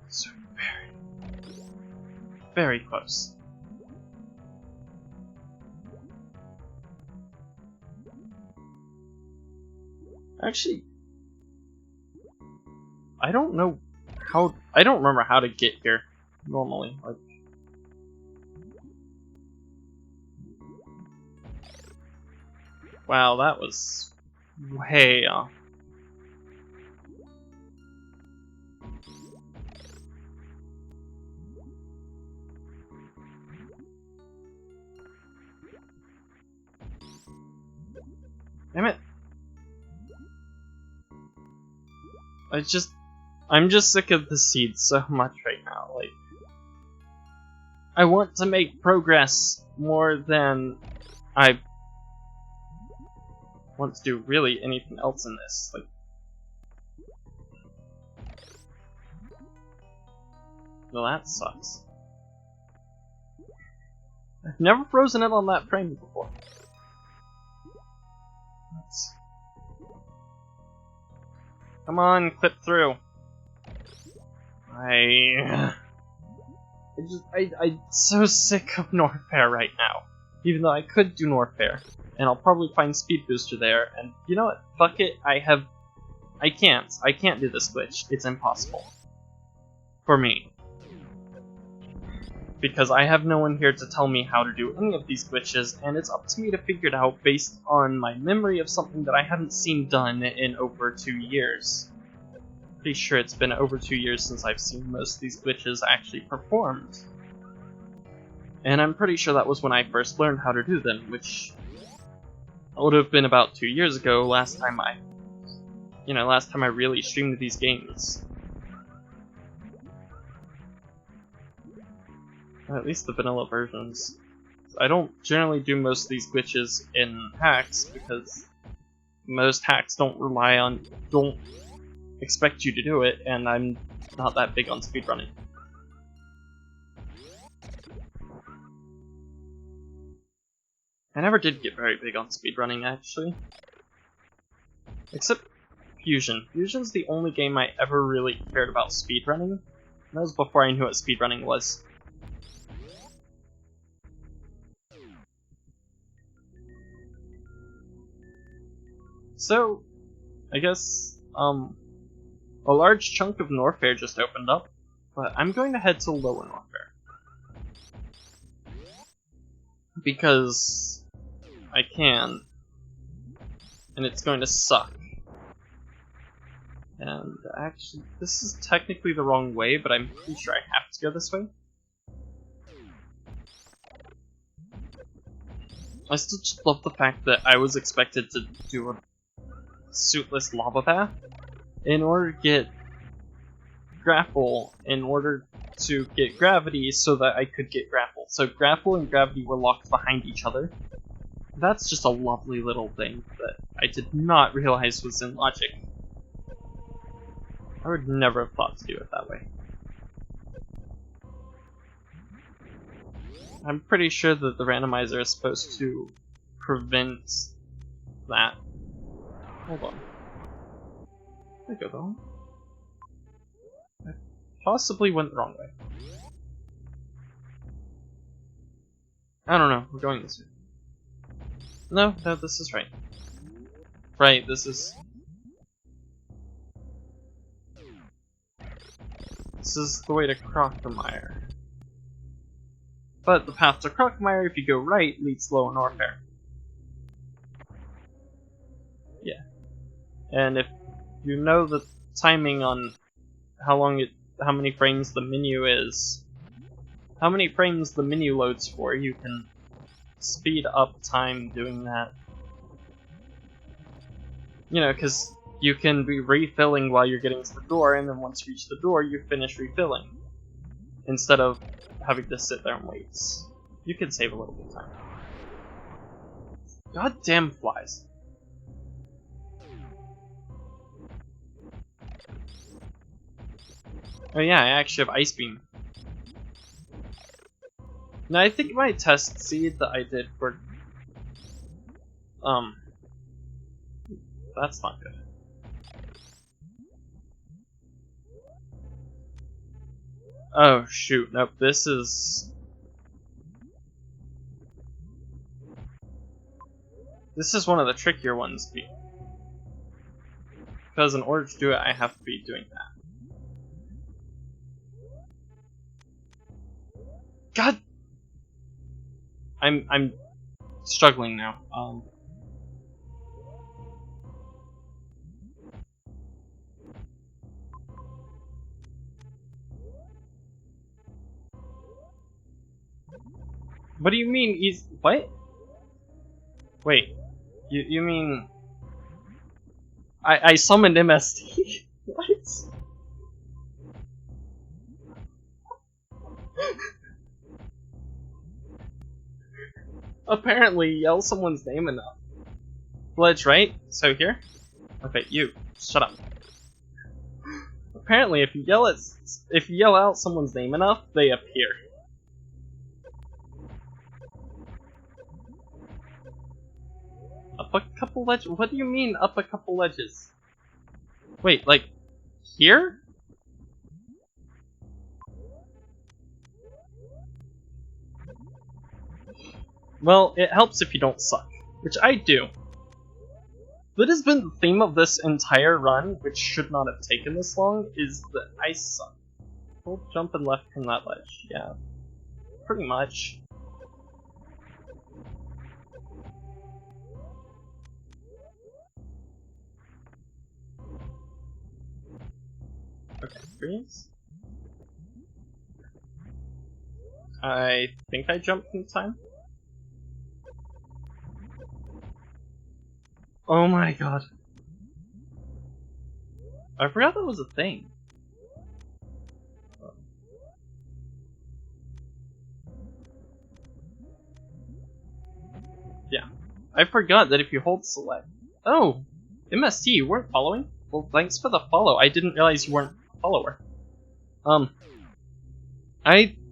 So very close. Actually, I don't know how. I don't remember how to get here normally. Like, wow, that was way off. Damn it. I'm just sick of the seeds so much right now. Like, I want to make progress more than I want to do really anything else in this. Like, well, that sucks. I've never frozen it on that frame before. Come on, clip through. I'm so sick of Norfair right now. Even though I could do Norfair, and I'll probably find Speed Booster there, and you know what? Fuck it, I can't do this glitch. It's impossible. For me. Because I have no one here to tell me how to do any of these glitches, and it's up to me to figure it out based on my memory of something that I haven't seen done in over 2 years. Pretty sure it's been over 2 years since I've seen most of these glitches actually performed. And I'm pretty sure that was when I first learned how to do them, which would have been about 2 years ago, last time I really streamed these games. At least the vanilla versions. I don't generally do most of these glitches in hacks because most hacks don't expect you to do it, and I'm not that big on speedrunning. I never did get very big on speedrunning, actually. Except Fusion. Fusion's the only game I ever really cared about speedrunning. That was before I knew what speedrunning was. So, I guess, a large chunk of Norfair just opened up, but I'm going to head to Lower Norfair. Because I can, and it's going to suck. And actually, this is technically the wrong way, but I'm pretty sure I have to go this way. I still just love the fact that I was expected to do a suitless lava bath in order to get grapple, in order to get gravity so that I could get grapple. So grapple and gravity were locked behind each other. That's just a lovely little thing that I did not realize was in logic. I would never have thought to do it that way. I'm pretty sure that the randomizer is supposed to prevent that. Hold on. There you go, though. I possibly went the wrong way. I don't know, we're going this way. No, this is right. Right, this is the way to Crocomire. But the path to Crocomire, if you go right, leads to Lower Norfair. Yeah. And if you know the timing on how many frames the menu is, how many frames the menu loads for, you can speed up time doing that. You know, because you can be refilling while you're getting to the door, and then once you reach the door, you finish refilling. Instead of having to sit there and wait. You can save a little bit of time. Goddamn flies. Oh yeah, I actually have Ice Beam. Now I think my test seed that I did for... That's not good. Oh shoot, nope, this is... This is one of the trickier ones, because in order to do it, I have to be doing that. God! I'm struggling now. What do you mean he's... What? Wait. You mean... I summoned MST? What? Apparently, yell someone's name enough. Ledge, right? So here? Okay, you. Shut up. Apparently, if you yell out someone's name enough, they appear. Up a couple ledges? What do you mean, up a couple ledges? Wait, like, here? Well, it helps if you don't suck, which I do. That has been the theme of this entire run, which should not have taken this long, is that I suck. Hold jump and left from that ledge, yeah. Pretty much. Okay, freeze. I think I jumped in time. Oh my god. I forgot that was a thing. Yeah. I forgot that if you hold select... Oh! MST, you weren't following? Well, thanks for the follow. I didn't realize you weren't a follower.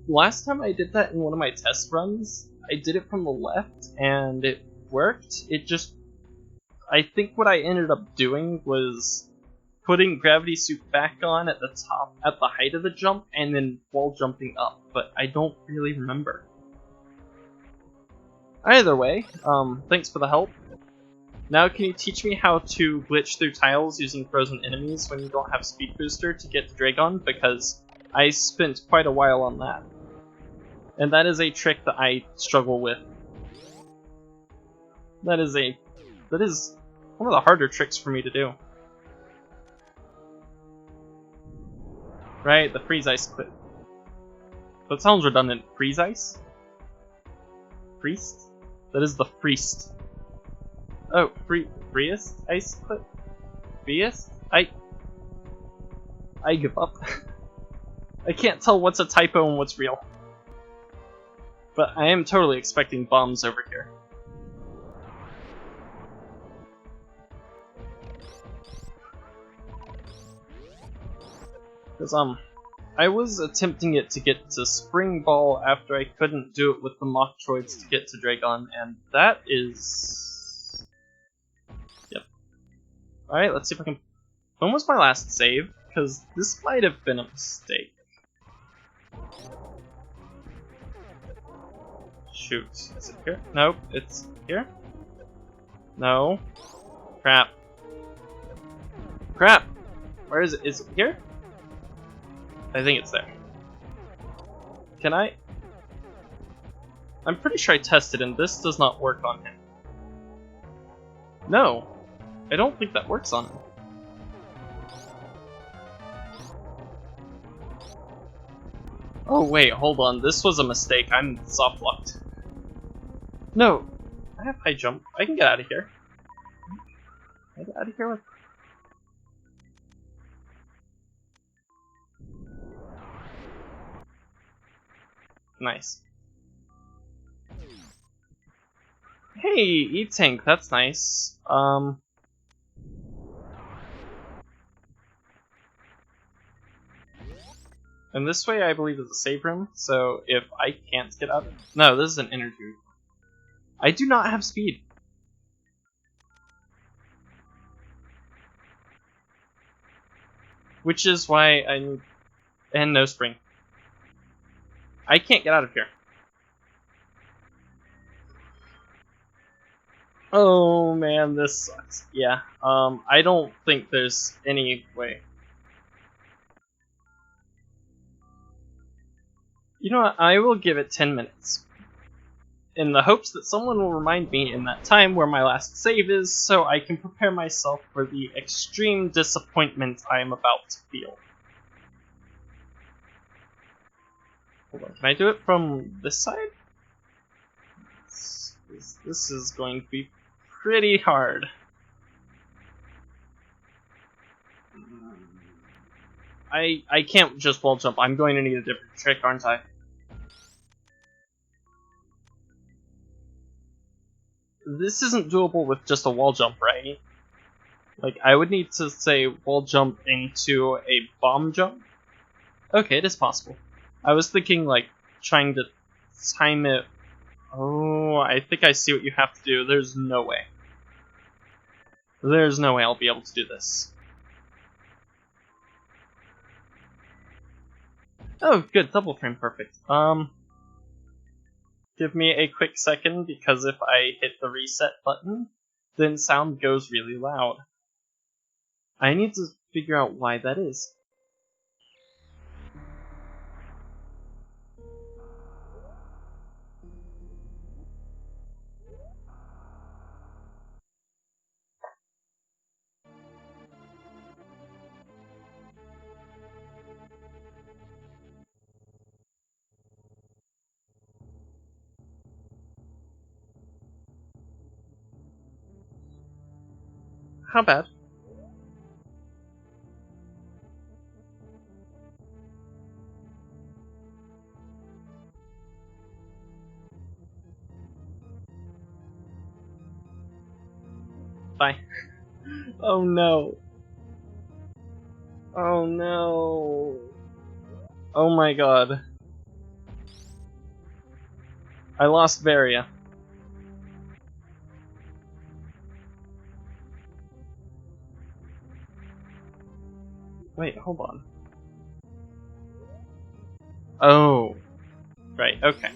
Last time I did that in one of my test runs, I did it from the left, and it worked. It just... I think what I ended up doing was putting Gravity Suit back on at the top, at the height of the jump, and then wall jumping up, but I don't really remember. Either way, thanks for the help. Now can you teach me how to glitch through tiles using frozen enemies when you don't have Speed Booster to get to Dragon, because I spent quite a while on that. And that is a trick that I struggle with. That is one of the harder tricks for me to do. Right, the freeze ice clip. That sounds redundant. Freeze ice? Priest? That is the priest. Oh, freest ice clip? Freest? I give up. I can't tell what's a typo and what's real. But I am totally expecting bombs over here. Because, I was attempting it to get to Spring Ball after I couldn't do it with the Metroids to get to Dragon, and that is... Yep. Alright, let's see if I can... When was my last save? Because this might have been a mistake. Shoot. Is it here? Nope, it's here? No. Crap. Crap! Where is it? Is it here? I think it's there. Can I? I'm pretty sure I tested and this does not work on him. No, I don't think that works on him. Oh wait, hold on, this was a mistake, I'm soft locked. No! I have high jump. I can get out of here. I get out of here with... Nice. Hey, E-Tank, that's nice. And this way I believe is a save room, so if I can't get out of... No, this is an energy room. I do not have speed. Which is why I need... And no spring. I can't get out of here. Oh man, this sucks. Yeah, I don't think there's any way. You know what, I will give it 10 minutes. In the hopes that someone will remind me in that time where my last save is, so I can prepare myself for the extreme disappointment I am about to feel. Hold on, can I do it from this side? This is going to be pretty hard. I can't just wall jump. I'm going to need a different trick, aren't I? This isn't doable with just a wall jump, right? Like, I would need to, say, wall jump into a bomb jump? Okay, it is possible. I was thinking, like, trying to time it... Oh, I think I see what you have to do. There's no way. There's no way I'll be able to do this. Oh, good, double frame, perfect. Give me a quick second, because if I hit the reset button, then sound goes really loud. I need to figure out why that is. How bad? Bye. Oh no. Oh no. Oh my god. I lost Varia. Wait, hold on. Oh. Right, okay.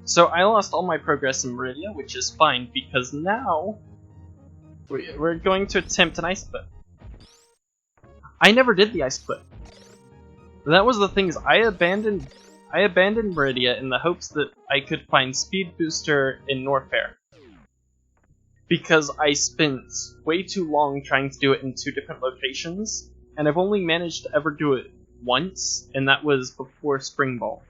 So I lost all my progress in Meridia, which is fine, because now we're going to attempt an ice clip. I never did the ice clip. That was the thing, is I abandoned Meridia in the hopes that I could find Speed Booster in Norfair. Because I spent way too long trying to do it in 2 different locations, and I've only managed to ever do it once, and that was before Spring Ball.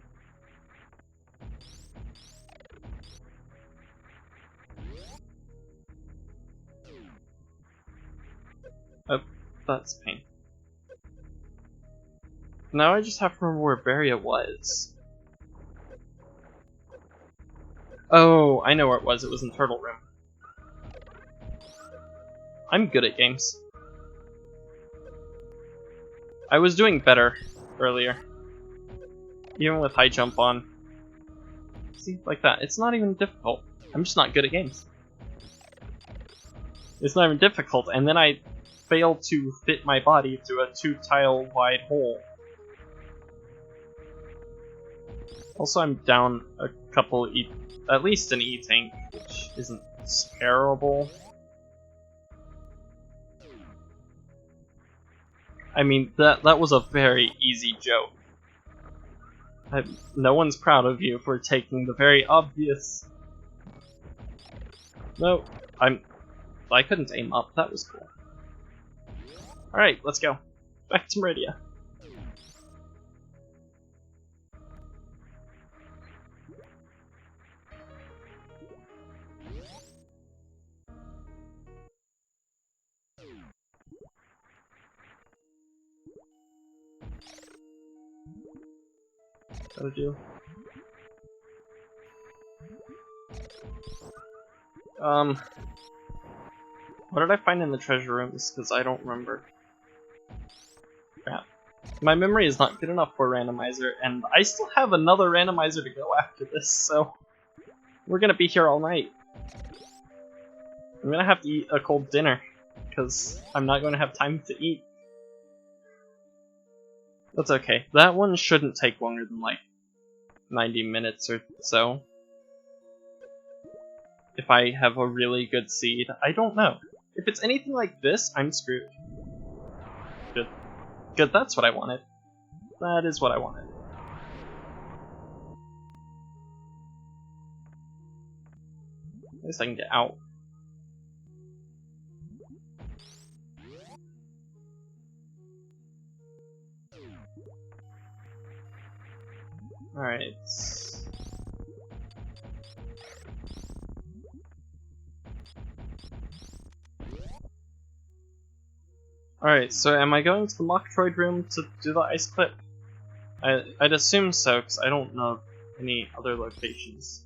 Oh, that's pain. Now I just have to remember where Varia was. Oh, I know where it was. It was in Turtle Room. I'm good at games. I was doing better earlier. Even with high jump on. See, like that. It's not even difficult. I'm just not good at games. It's not even difficult, and then I fail to fit my body through a 2-tile wide hole. Also, I'm down a couple at least an E-Tank, which isn't terrible. I mean, that was a very easy joke. No one's proud of you for taking the very obvious... No, I couldn't aim up, that was cool. Alright, let's go. Back to Meridia. Gotta do. What did I find in the treasure rooms? Because I don't remember. Crap. My memory is not good enough for Randomiser, and I still have another Randomiser to go after this, so we're gonna be here all night. I'm gonna have to eat a cold dinner, because I'm not going to have time to eat. That's okay. That one shouldn't take longer than like 90 minutes or so. If I have a really good seed. I don't know. If it's anything like this, I'm screwed. Good. Good, that's what I wanted. That is what I wanted. At least I can get out. Alright. Alright, so am I going to the Metroid room to do the ice clip? I'd assume so, because I don't know of any other locations.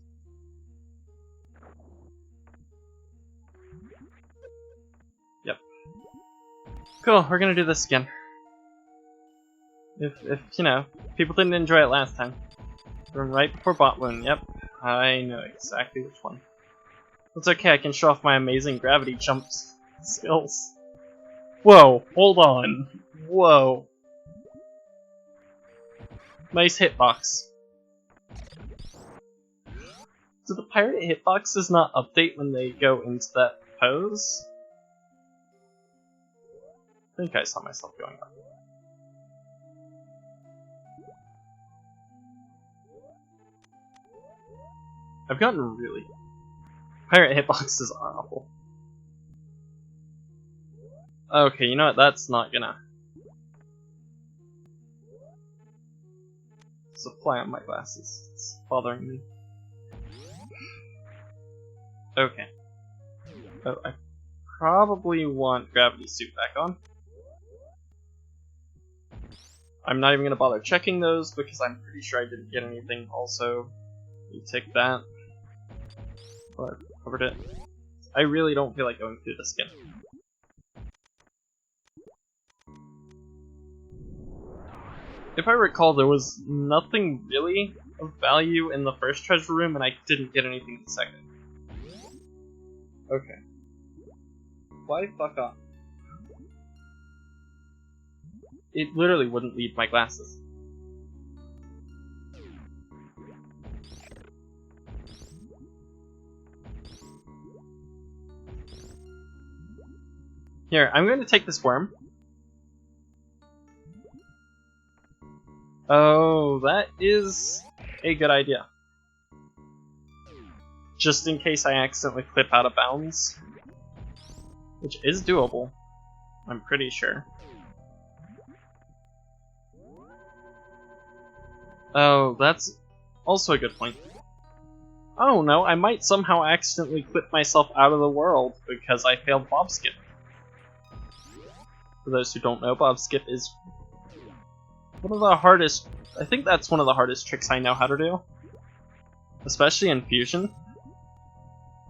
Yep. Cool, we're gonna do this again. If you know, people didn't enjoy it last time. From right before Bot Moon, yep. I know exactly which one. It's okay, I can show off my amazing gravity jumps skills. Whoa, hold on. Whoa. Nice hitbox. So the pirate hitbox does not update when they go into that pose? I think I saw myself going up. I've gotten really... Pirate hitboxes are awful. Okay, you know what, that's not gonna... supply on my glasses. It's bothering me. Okay. Oh, I probably want gravity suit back on. I'm not even gonna bother checking those because I'm pretty sure I didn't get anything. Also, you take that. Oh, I covered it. I really don't feel like going through this again. If I recall, there was nothing really of value in the first treasure room, and I didn't get anything in the second. Okay. Why fuck up? It literally wouldn't leave my glasses. Here, I'm going to take this worm. Oh, that is a good idea. Just in case I accidentally clip out of bounds. Which is doable. I'm pretty sure. Oh, that's also a good point. Oh no, I might somehow accidentally clip myself out of the world because I failed Bob Skip. For those who don't know, Bob Skip is one of the hardest... I think that's one of the hardest tricks I know how to do. Especially in Fusion.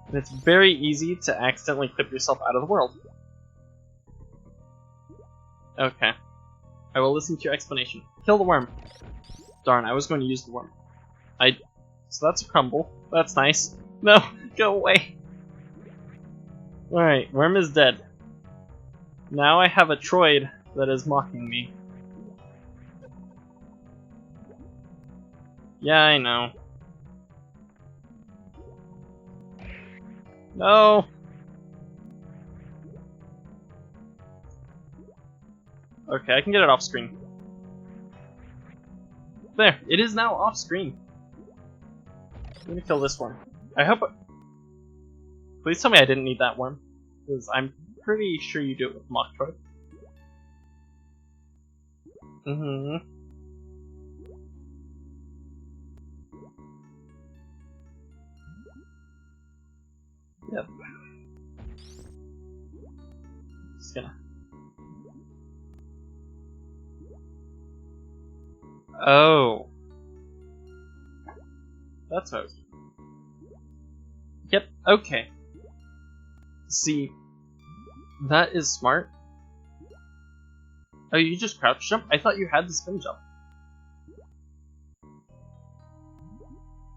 And it's very easy to accidentally clip yourself out of the world. Okay. I will listen to your explanation. Kill the worm. Darn, I was going to use the worm. So that's a crumble. That's nice. No, go away. Alright, worm is dead. Now I have a Troid that is mocking me. Yeah, I know. No! Okay, I can get it off screen. There, it is now off screen. I'm gonna kill this worm. I hope... Please tell me I didn't need that worm. Because I'm pretty sure you do it with Metroid. Mm-hmm. Yep. Just gonna... Oh. That's what I was doing. Yep, okay. See, that is smart. Oh, you just crouch jump? I thought you had the spin jump.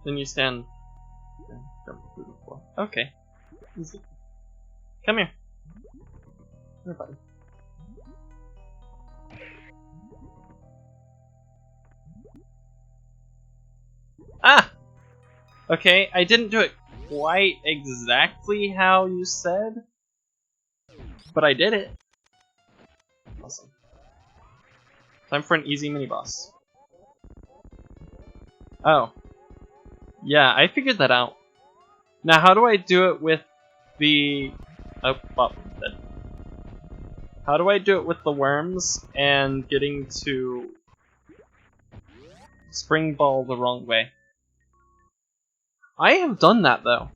Then you stand... jump through the floor. Okay. Easy. Come here. Come here, buddy. Ah! Okay, I didn't do it quite exactly how you said, but I did it. Awesome. Time for an easy mini-boss. Oh. Yeah, I figured that out. Now, how do I do it with the... Oh, well, dead. How do I do it with the worms and getting to... Spring Ball the wrong way? I have done that, though.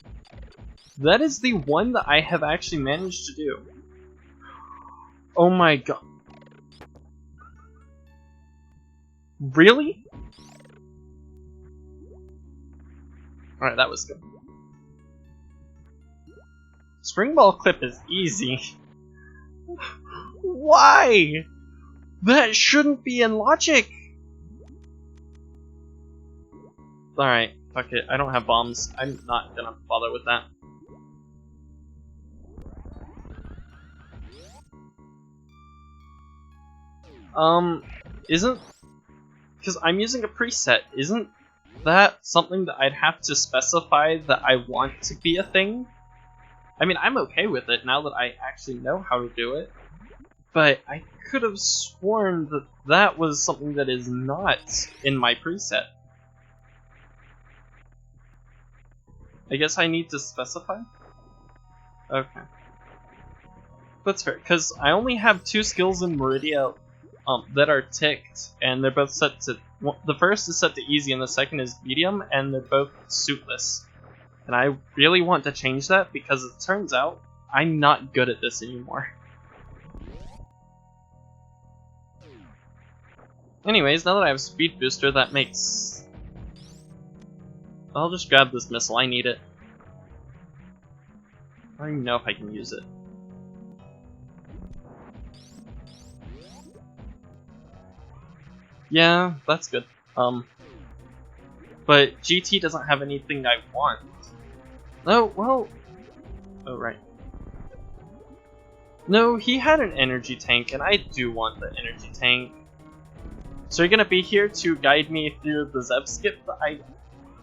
That is the one that I have actually managed to do. Oh my god. Really? Alright, that was good. Spring Ball clip is easy. Why? That shouldn't be in logic! Alright, fuck it. I don't have bombs. I'm not gonna bother with that. Isn't... Because I'm using a preset, isn't that something that I'd have to specify that I want to be a thing? I mean, I'm okay with it now that I actually know how to do it, but I could have sworn that that was something that is not in my preset. I guess I need to specify? Okay. That's fair, because I only have 2 skills in Meridia that are ticked, and they're both set to... the first is set to easy and the second is medium, and they're both suitless. And I really want to change that because it turns out I'm not good at this anymore. Anyways, now that I have Speed Booster, that makes... I'll just grab this missile, I need it. I don't even know if I can use it. Yeah, that's good. But GT doesn't have anything I want. Oh, well... Oh, right. No, he had an energy tank, and I do want the energy tank. So you're gonna be here to guide me through the Zev skip that I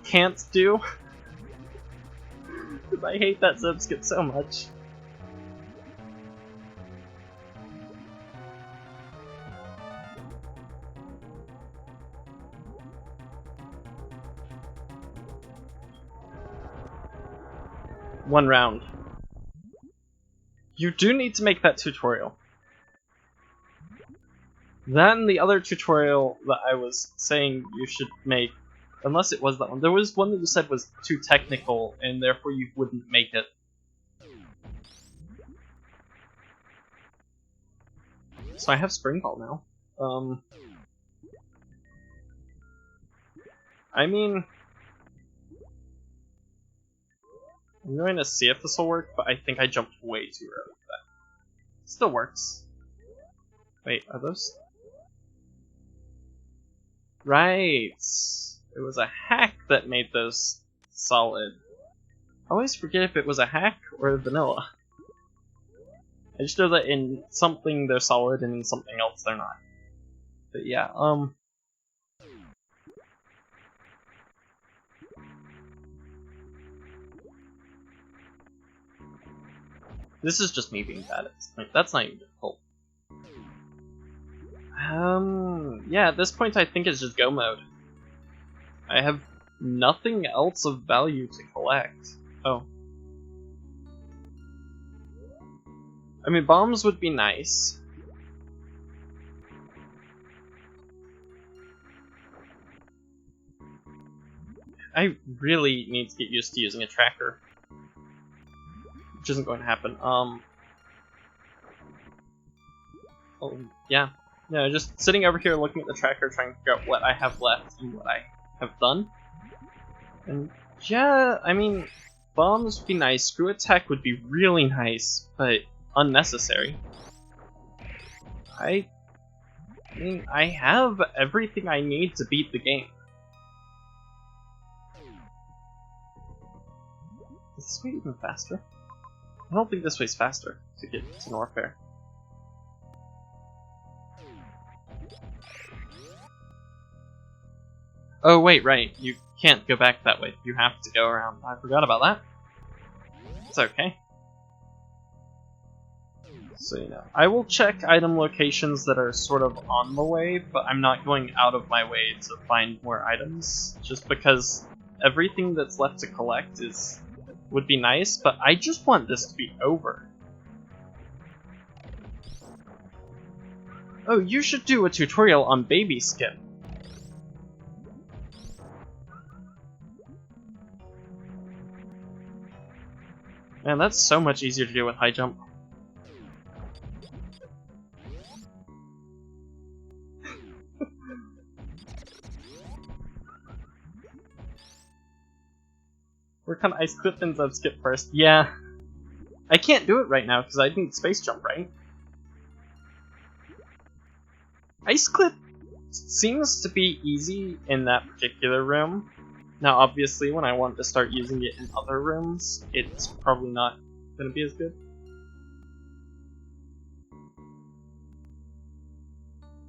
can't do? Because I hate that Zev skip so much. One round. You do need to make that tutorial. That and the other tutorial that I was saying you should make, unless it was that one. There was one that you said was too technical, and therefore you wouldn't make it. So I have Spring Ball now. I mean... I'm going to see if this will work, but I think I jumped way too early for that. Still works. Wait, are those... Right! It was a hack that made those solid. I always forget if it was a hack or vanilla. I just know that in something they're solid and in something else they're not. But yeah, this is just me being bad at this point. That's not even difficult. Yeah, at this point I think it's just go mode. I have nothing else of value to collect. Oh. I mean, bombs would be nice. I really need to get used to using a tracker. Which isn't going to happen. Oh, yeah. Yeah, just sitting over here looking at the tracker trying to figure out what I have left and what I have done. And yeah, I mean, bombs would be nice, screw attack would be really nice, but unnecessary. I mean, I have everything I need to beat the game. Is this way even faster? I don't think this way's faster to get to Norfair. Oh wait, right, you can't go back that way. You have to go around. I forgot about that. It's okay. So, you know, I will check item locations that are sort of on the way, but I'm not going out of my way to find more items, just because everything that's left to collect would be nice, but I just want this to be over. Oh, you should do a tutorial on baby skip. Man, that's so much easier to do with high jump. Work on ice clip and Zeb skip first. Yeah. I can't do it right now because I need space jump, right? Ice clip seems to be easy in that particular room. Now, obviously, when I want to start using it in other rooms, it's probably not going to be as good.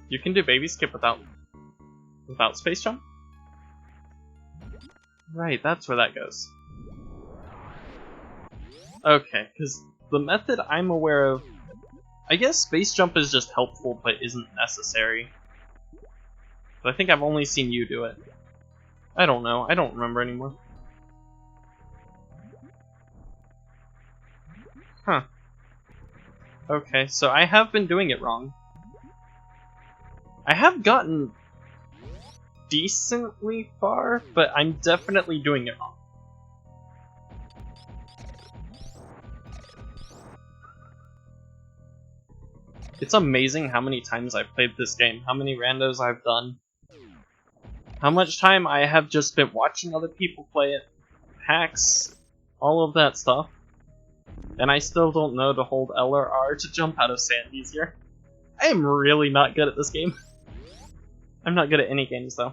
You can do baby skip without space jump? Right, that's where that goes. Okay, because the method I'm aware of, I guess space jump is just helpful but isn't necessary. But I think I've only seen you do it. I don't know, I don't remember anymore. Huh. Okay, so I have been doing it wrong. I have gotten decently far, but I'm definitely doing it wrong. It's amazing how many times I've played this game, how many randos I've done, how much time I have just been watching other people play it, hacks, all of that stuff, and I still don't know to hold L or R to jump out of sand easier. I am really not good at this game. I'm not good at any games though.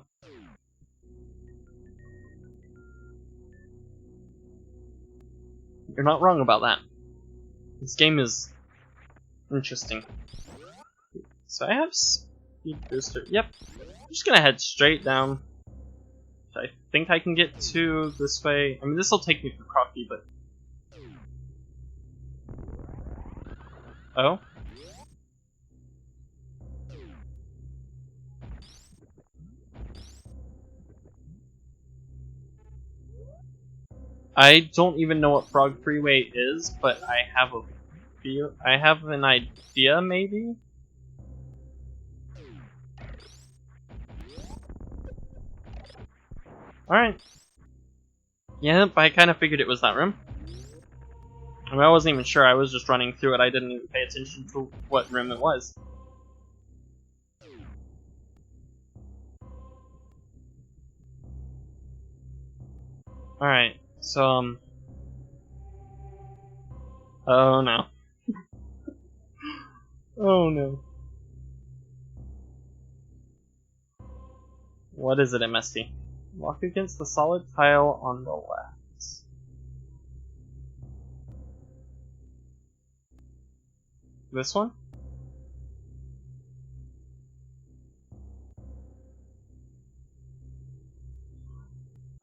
You're not wrong about that. This game is interesting. So I have speed booster. Yep. I'm just gonna head straight down. I think I can get to this way. I mean, this will take me through Crocky, but... Oh? I don't even know what Frog Freeway is, but I have an idea, maybe? Alright. Yep, I kind of figured it was that room. I mean, I wasn't even sure, I was just running through it, I didn't even pay attention to what room it was. Alright, so, oh no. Oh no. What is it, MST? Walk against the solid tile on the left. This one?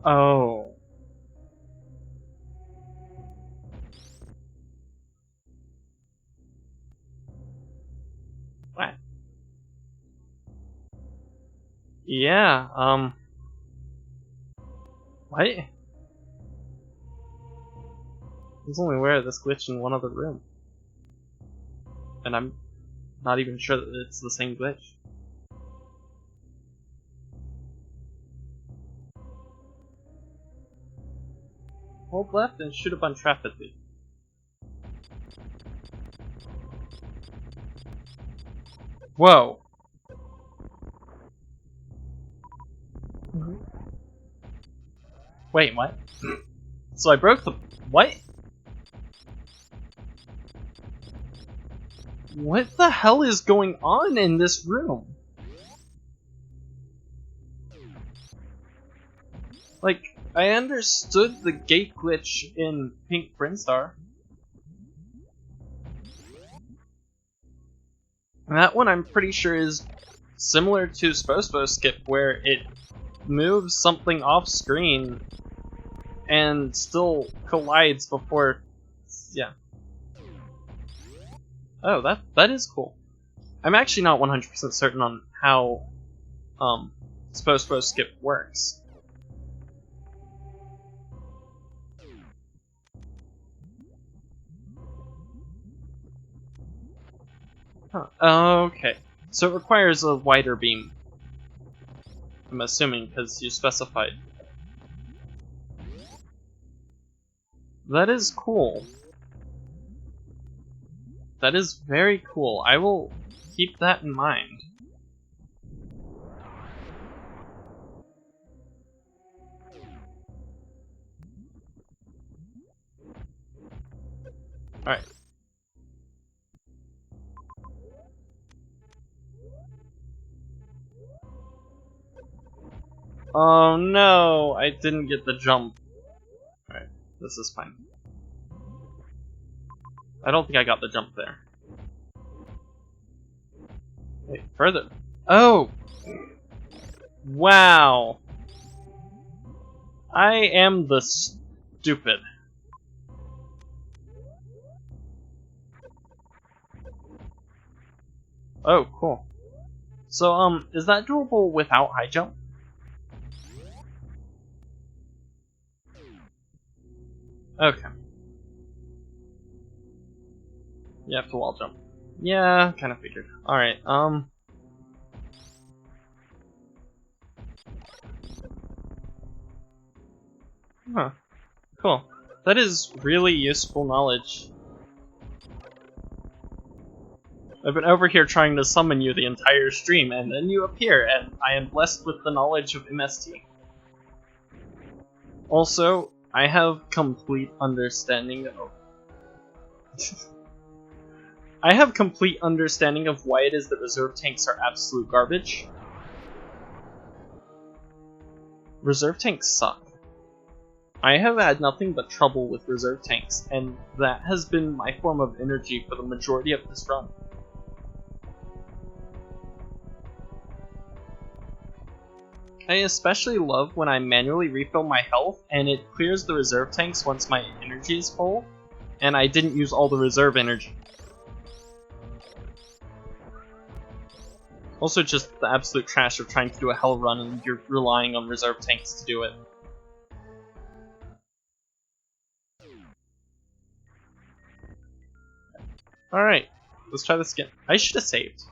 Oh. What? Yeah, what? I was only aware of this glitch in one other room. And I'm not even sure that it's the same glitch. Hold left and shoot a bunch rapidly. Whoa! Wait, what? So I broke the... What? What the hell is going on in this room? Like, I understood the gate glitch in Pink Brinstar. And that one I'm pretty sure is similar to Spo Skip, where it moves something off screen and still collides before... yeah. Oh, that is cool. I'm actually not 100% certain on how Spo Skip works. Huh. Okay. So it requires a wider beam. I'm assuming, because you specified. That is cool. That is very cool. I will keep that in mind. Alright. Oh no, I didn't get the jump. Alright, this is fine. I don't think I got the jump there. Wait, further. Oh! Wow! I am the stupid. Oh, cool. So, is that doable without high jump? Okay. You have to wall jump. Yeah, kind of figured. Alright, Huh. Cool. That is really useful knowledge. I've been over here trying to summon you the entire stream, and then you appear, and I am blessed with the knowledge of MST. Also, I have complete understanding of... I have complete understanding of why it is that reserve tanks are absolute garbage. Reserve tanks suck. I have had nothing but trouble with reserve tanks, and that has been my form of energy for the majority of this run. I especially love when I manually refill my health and it clears the reserve tanks once my energy is full, and I didn't use all the reserve energy. Also just the absolute trash of trying to do a hell run and you're relying on reserve tanks to do it. Alright, let's try this again. I should have saved.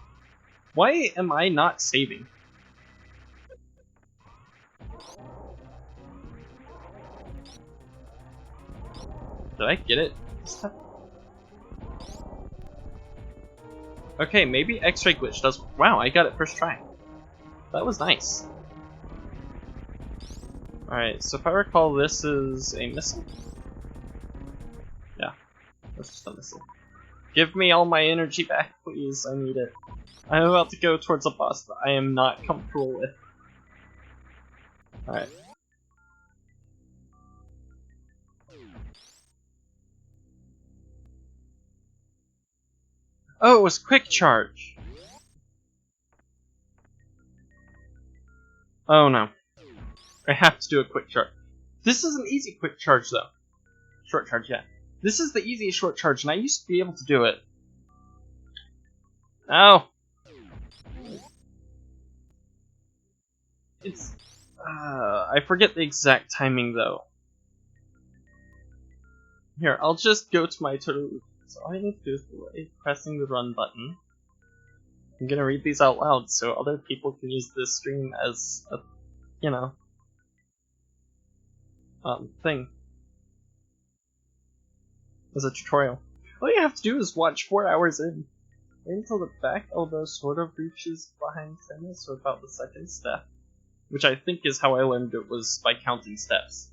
Why am I not saving? Did I get it? Okay, maybe X-ray glitch does. Wow, I got it first try. That was nice. Alright, so if I recall, this is a missile? Yeah, that's just a missile. Give me all my energy back, please. I need it. I'm about to go towards a boss that I am not comfortable with. Alright. Oh, it was quick charge! Oh no. I have to do a quick charge. This is an easy quick charge though. Short charge, yeah. This is the easiest short charge, and I used to be able to do it. Oh! It's... I forget the exact timing though. Here, I'll just go to my tutorial. So all I need to do is delay pressing the run button. I'm gonna read these out loud so other people can use this stream as a, you know, thing. As a tutorial. All you have to do is watch 4 hours in. Wait until the back elbow sort of reaches behind tennis or about the second step. Which I think is how I learned it was by counting steps.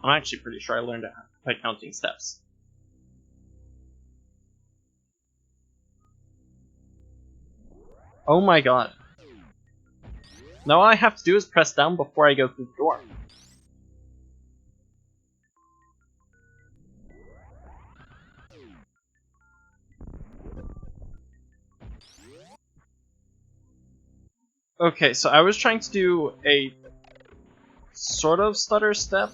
I'm actually pretty sure I learned it by counting steps. Oh my god. Now all I have to do is press down before I go through the door. Okay, so I was trying to do a sort of stutter step.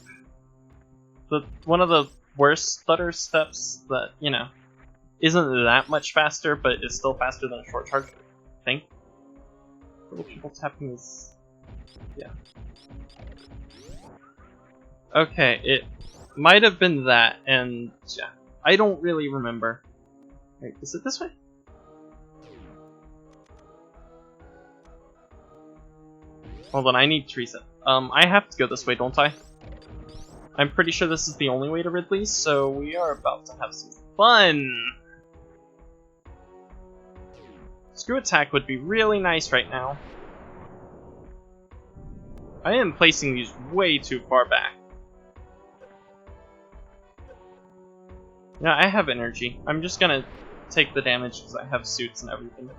One of the worst stutter steps that, you know, isn't that much faster, but is still faster than a short charge, I think. Little triple tapping is... yeah. Okay, it might have been that, and yeah, I don't really remember. Wait, is it this way? Hold on, I need to reset. I have to go this way, don't I? I'm pretty sure this is the only way to Ridley's, so we are about to have some fun! Screw attack would be really nice right now. I am placing these way too far back. Yeah, I have energy. I'm just gonna take the damage because I have suits and everything.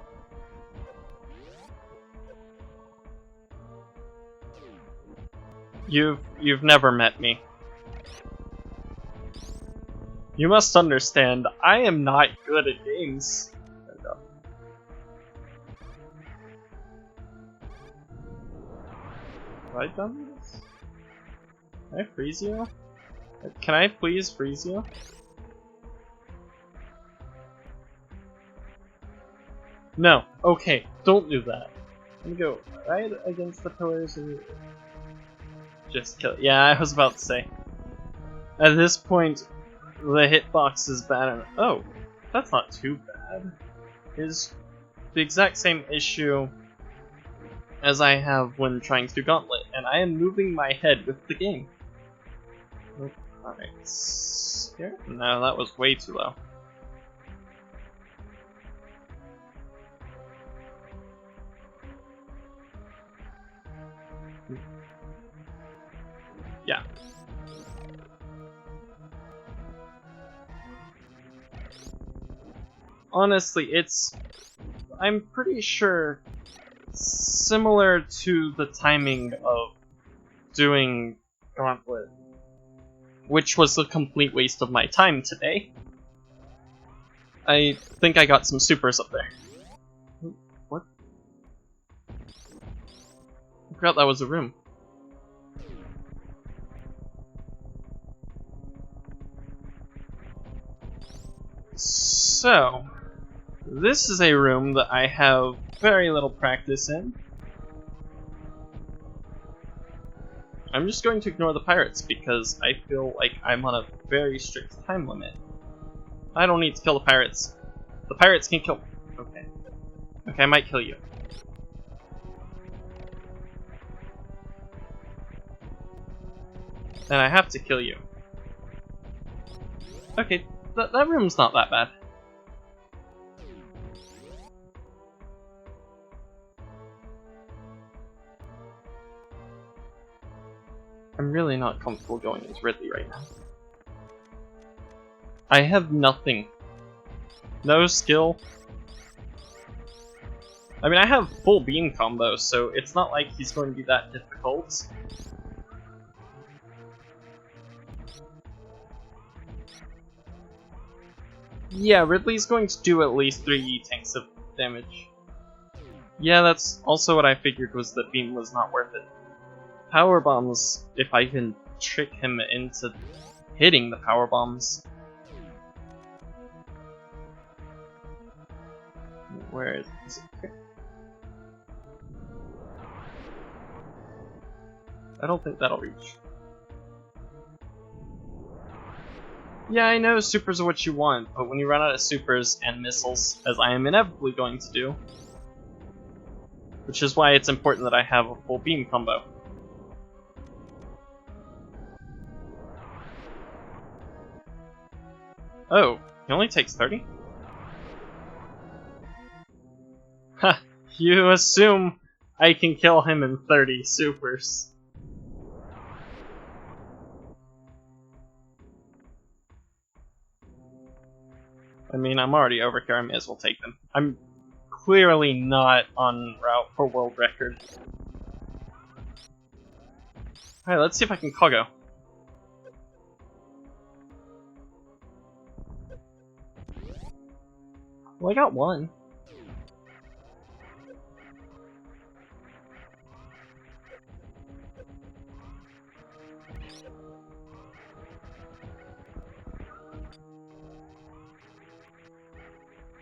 You've never met me. You must understand, I am not good at games. Have I done this? Can I freeze you? Can I please freeze you? No. Okay, don't do that. I'm gonna go right against the pillars and just kill it. Yeah, I was about to say. At this point, the hitbox is bad enough. Oh, that's not too bad. It's the exact same issue as I have when trying to do Gauntlet, and I am moving my head with the game. Alright. Here? No, that was way too low. Yeah. Honestly, I'm pretty sure similar to the timing of doing Gauntlet, which was a complete waste of my time today. I think I got some supers up there. What? I forgot that was a room. So, this is a room that I have very little practice in. I'm just going to ignore the pirates because I feel like I'm on a very strict time limit. I don't need to kill the pirates. The pirates can kill... Okay. Okay, I might kill you. And I have to kill you. Okay, that room's not that bad. I'm really not comfortable going as Ridley right now. I have nothing. No skill. I mean, I have full beam combo, so it's not like he's going to be that difficult. Yeah, Ridley's going to do at least 3 tanks of damage. Yeah, that's also what I figured, was that beam was not worth it. Power bombs, if I can trick him into hitting the power bombs. Where is it? I don't think that'll reach. Yeah, I know supers are what you want, but when you run out of supers and missiles, as I am inevitably going to do, which is why it's important that I have a full beam combo. Oh, he only takes 30? Ha! You assume I can kill him in 30 supers. I mean, I'm already over here, I may as well take them. I'm clearly not en route for world record. Alright, let's see if I can Kogo. Well, I got one.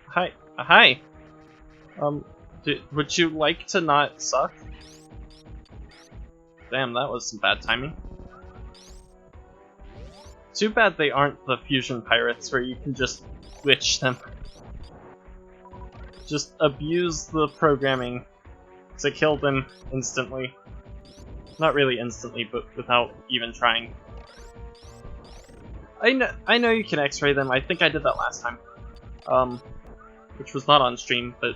Hi. Hi! Would you like to not suck? Damn, that was some bad timing. Too bad they aren't the fusion pirates where you can just glitch them. Just abuse the programming to kill them instantly. Not really instantly, but without even trying. I know you can X-ray them. I think I did that last time. Which was not on stream, but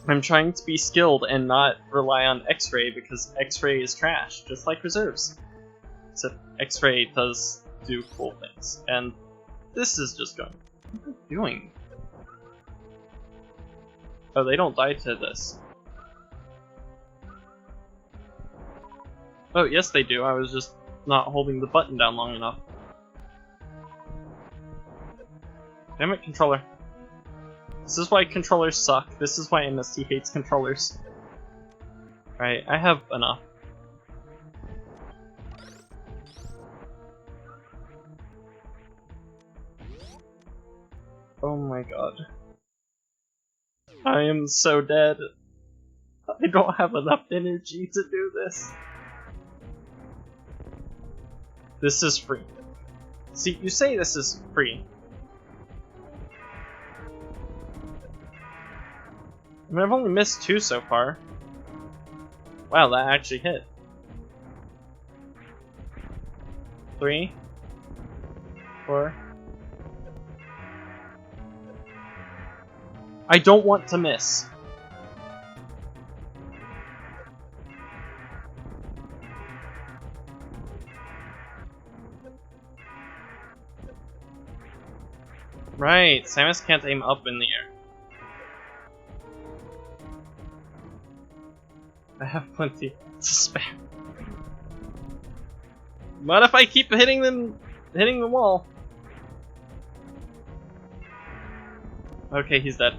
I'm trying to be skilled and not rely on X-ray because X-ray is trash, just like reserves. Except X-ray does do cool things, and this is just going. What are they doing? Oh, they don't die to this. Oh, yes they do. I was just not holding the button down long enough. Damn it, controller. This is why controllers suck. This is why MST hates controllers. Right, I have enough. Oh my god. I am so dead. I don't have enough energy to do this. This is free. See, you say this is free. I mean, I've only missed 2 so far. Wow, that actually hit. 3, 4. I don't want to miss. Right, Samus can't aim up in the air. I have plenty to spare. What if I keep hitting the wall? Okay, he's dead.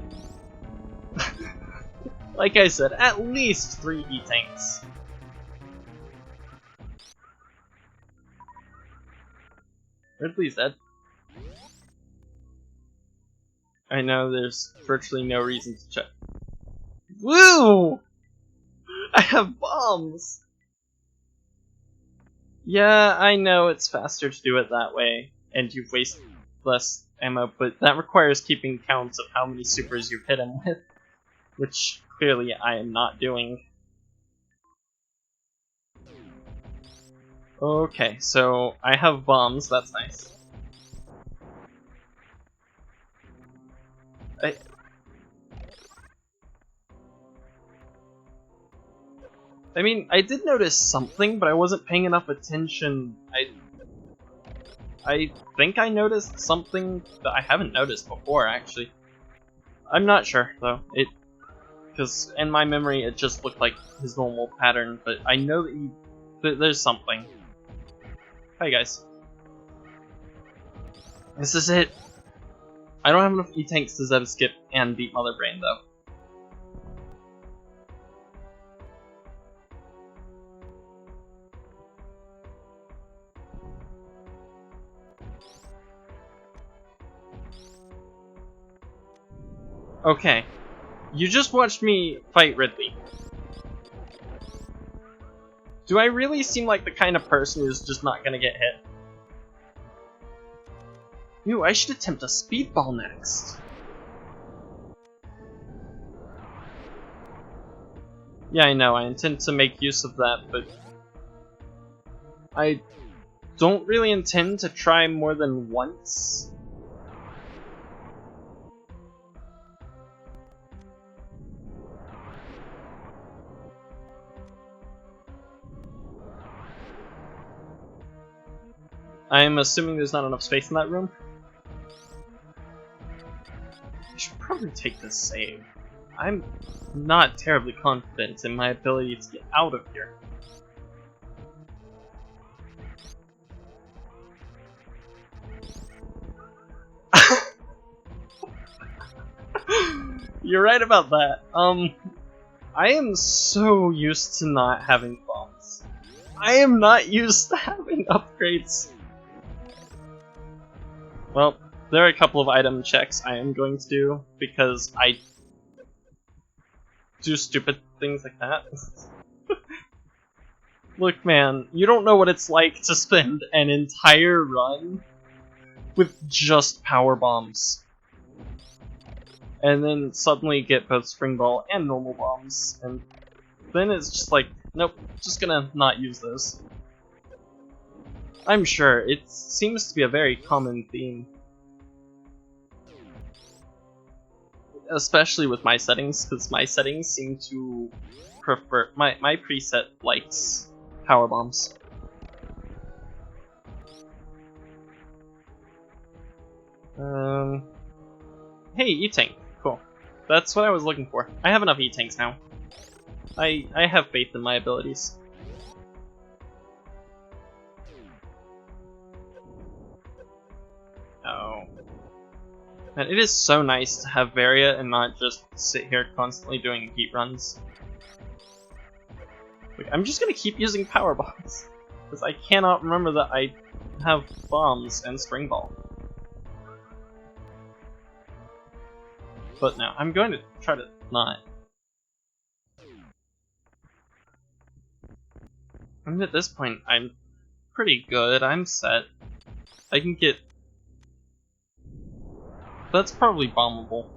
Like I said, at least 3 E-tanks. Ridley's dead. I know there's virtually no reason to check. Woo! I have bombs! Yeah, I know it's faster to do it that way, and you waste less ammo, but that requires keeping counts of how many supers you've hit him with, which clearly I am not doing. Okay, so I have bombs, that's nice. I mean, I did notice something, but I wasn't paying enough attention. I think I noticed something that I haven't noticed before, actually. I'm not sure, though. Because in my memory, it just looked like his normal pattern, but I know that there's something. Hi, guys. This is it. I don't have enough E-tanks to Zeb skip and beat Mother Brain, though. Okay, you just watched me fight Ridley. Do I really seem like the kind of person who's just not gonna get hit? Ooh, I should attempt a speedball next. Yeah, I know, I intend to make use of that, but I don't really intend to try more than once. I'm assuming there's not enough space in that room. I should probably take this save. I'm not terribly confident in my ability to get out of here. You're right about that. I am so used to not having bombs. I am not used to having upgrades. Well, there are a couple of item checks I am going to do, because I do stupid things like that. Look, man, you don't know what it's like to spend an entire run with just power bombs. And then suddenly get both spring ball and normal bombs, and then it's just like, nope, just gonna not use those. I'm sure, it seems to be a very common theme. Especially with my settings, because my settings seem to prefer, my preset likes power bombs. Hey, E-Tank. Cool. That's what I was looking for. I have enough E-Tanks now. I have faith in my abilities. Oh. And it is so nice to have Varia and not just sit here constantly doing heat runs. Like, I'm just gonna keep using power bombs, because I cannot remember that I have bombs and spring ball. But no, I'm going to try to not. I mean, at this point, I'm pretty good. I'm set. I can get... That's probably bombable.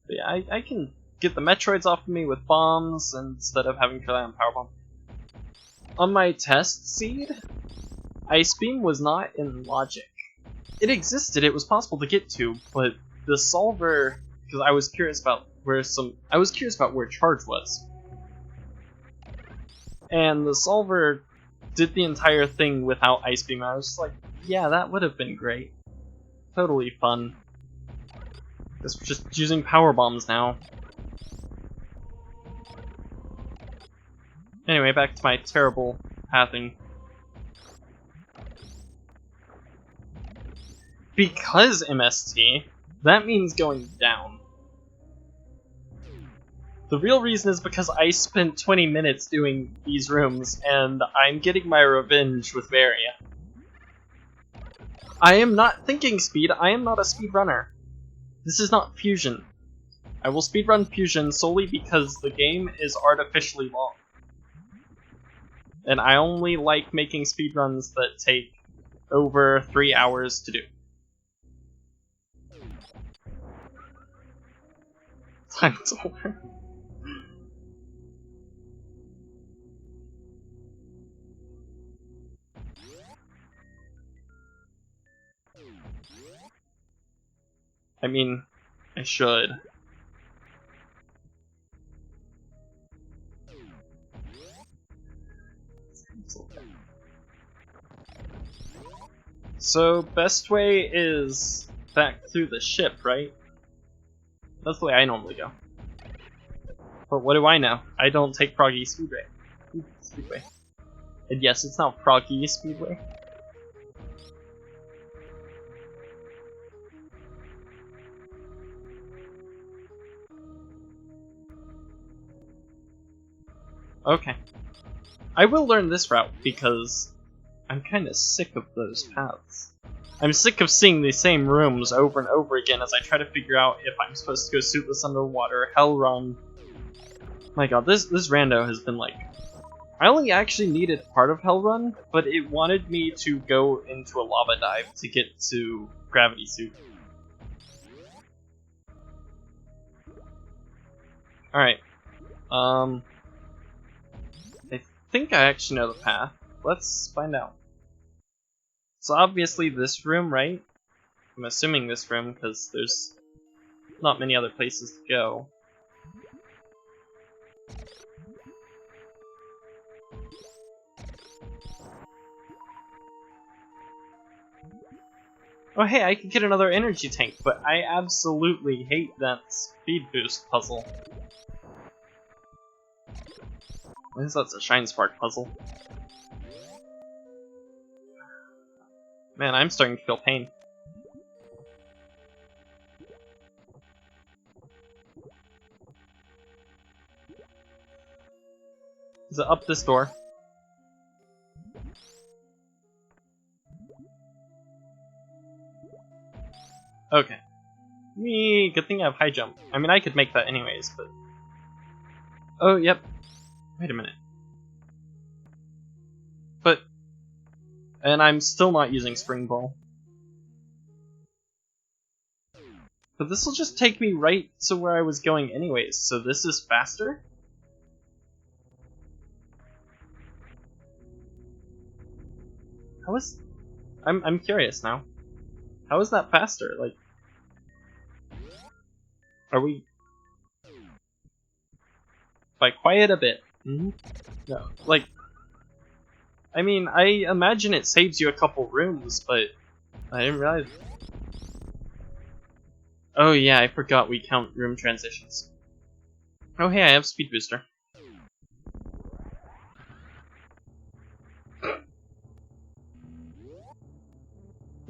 But yeah, I can get the Metroids off of me with bombs instead of having to rely on power bomb. On my test seed, Ice Beam was not in logic. It existed, it was possible to get to, but the solver, because I was curious about where charge was. And the solver did the entire thing without Ice Beam. I was just like, yeah, that would have been great. Totally fun. Guess we're just using power bombs now. Anyway, back to my terrible pathing. Because MST, that means going down. The real reason is because I spent 20 minutes doing these rooms, and I'm getting my revenge with Varia. I am not thinking speed, I am not a speedrunner. This is not Fusion. I will speedrun Fusion solely because the game is artificially long. And I only like making speedruns that take over 3 hours to do. Time's over. I mean, I should. So, best way is back through the ship, right? That's the way I normally go. But what do I know? I don't take Proggy Speedway. And yes, it's not Proggy Speedway. Okay. I will learn this route because I'm kinda sick of those paths. I'm sick of seeing the same rooms over and over again as I try to figure out if I'm supposed to go Suitless Underwater, Hell Run. My god, this rando has been like... I only actually needed part of Hell Run, but it wanted me to go into a lava dive to get to Gravity Suit. Alright. I think I actually know the path. Let's find out. So obviously this room, right? I'm assuming this room, because there's not many other places to go. Oh hey, I could get another energy tank, but I absolutely hate that speed boost puzzle. At least that's a Shine Spark puzzle. Man, I'm starting to feel pain. Is it up this door? Okay. Good thing I have high jump. I mean, I could make that anyways, but... Oh, yep. Wait a minute. But... And I'm still not using Spring Ball. But this will just take me right to where I was going anyways, so this is faster? How is... I'm curious now. How is that faster? Like... Are we... If I quiet a bit... No. Like... I mean, I imagine it saves you a couple rooms, but... I didn't realize... Oh yeah, I forgot we count room transitions. Oh hey, I have Speed Booster.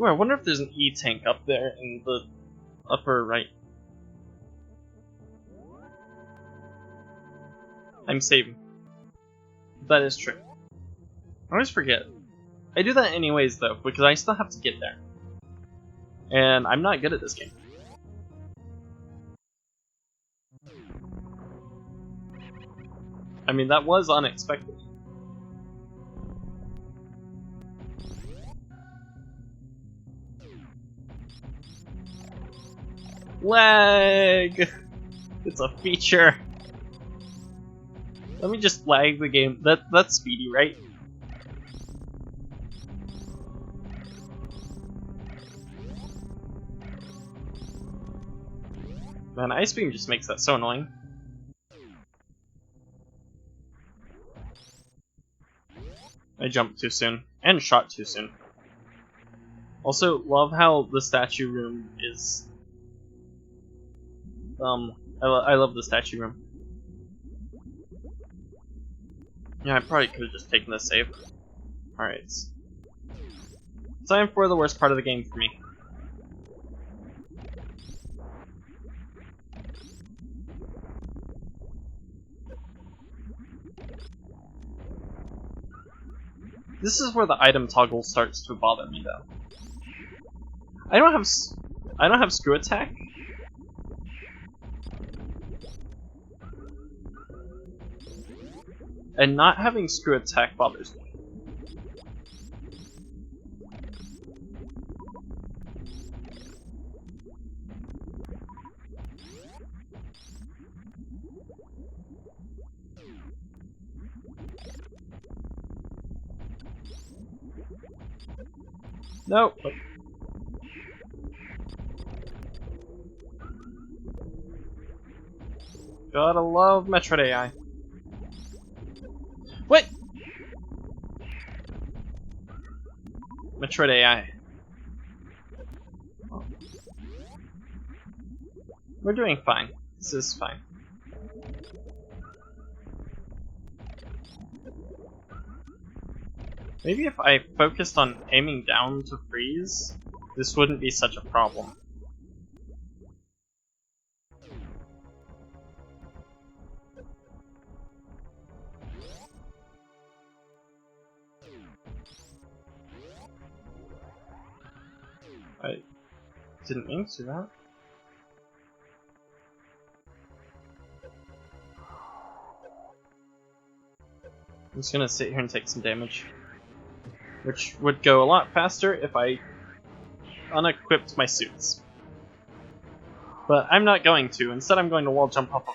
Ooh, I wonder if there's an E-tank up there in the upper right. I'm saving. That is true. I always forget. I do that anyways though, because I still have to get there. And I'm not good at this game. I mean, that was unexpected. Lag! It's a feature. Let me just lag the game. That's speedy, right? Man, Ice Beam just makes that so annoying. I jumped too soon, and shot too soon. Also, love how the statue room is... I love the statue room. Yeah, I probably could have just taken the save. Alright. Time for the worst part of the game for me. This is where the item toggle starts to bother me, though. I don't have Screw Attack. And not having Screw Attack bothers me. Nope. Gotta love Metroid AI. What? Metroid AI. We're doing fine. This is fine. Maybe if I focused on aiming down to freeze, this wouldn't be such a problem. I didn't mean to do that. I'm just gonna sit here and take some damage. Which would go a lot faster if I unequipped my suits. But I'm not going to. Instead, I'm going to wall jump off of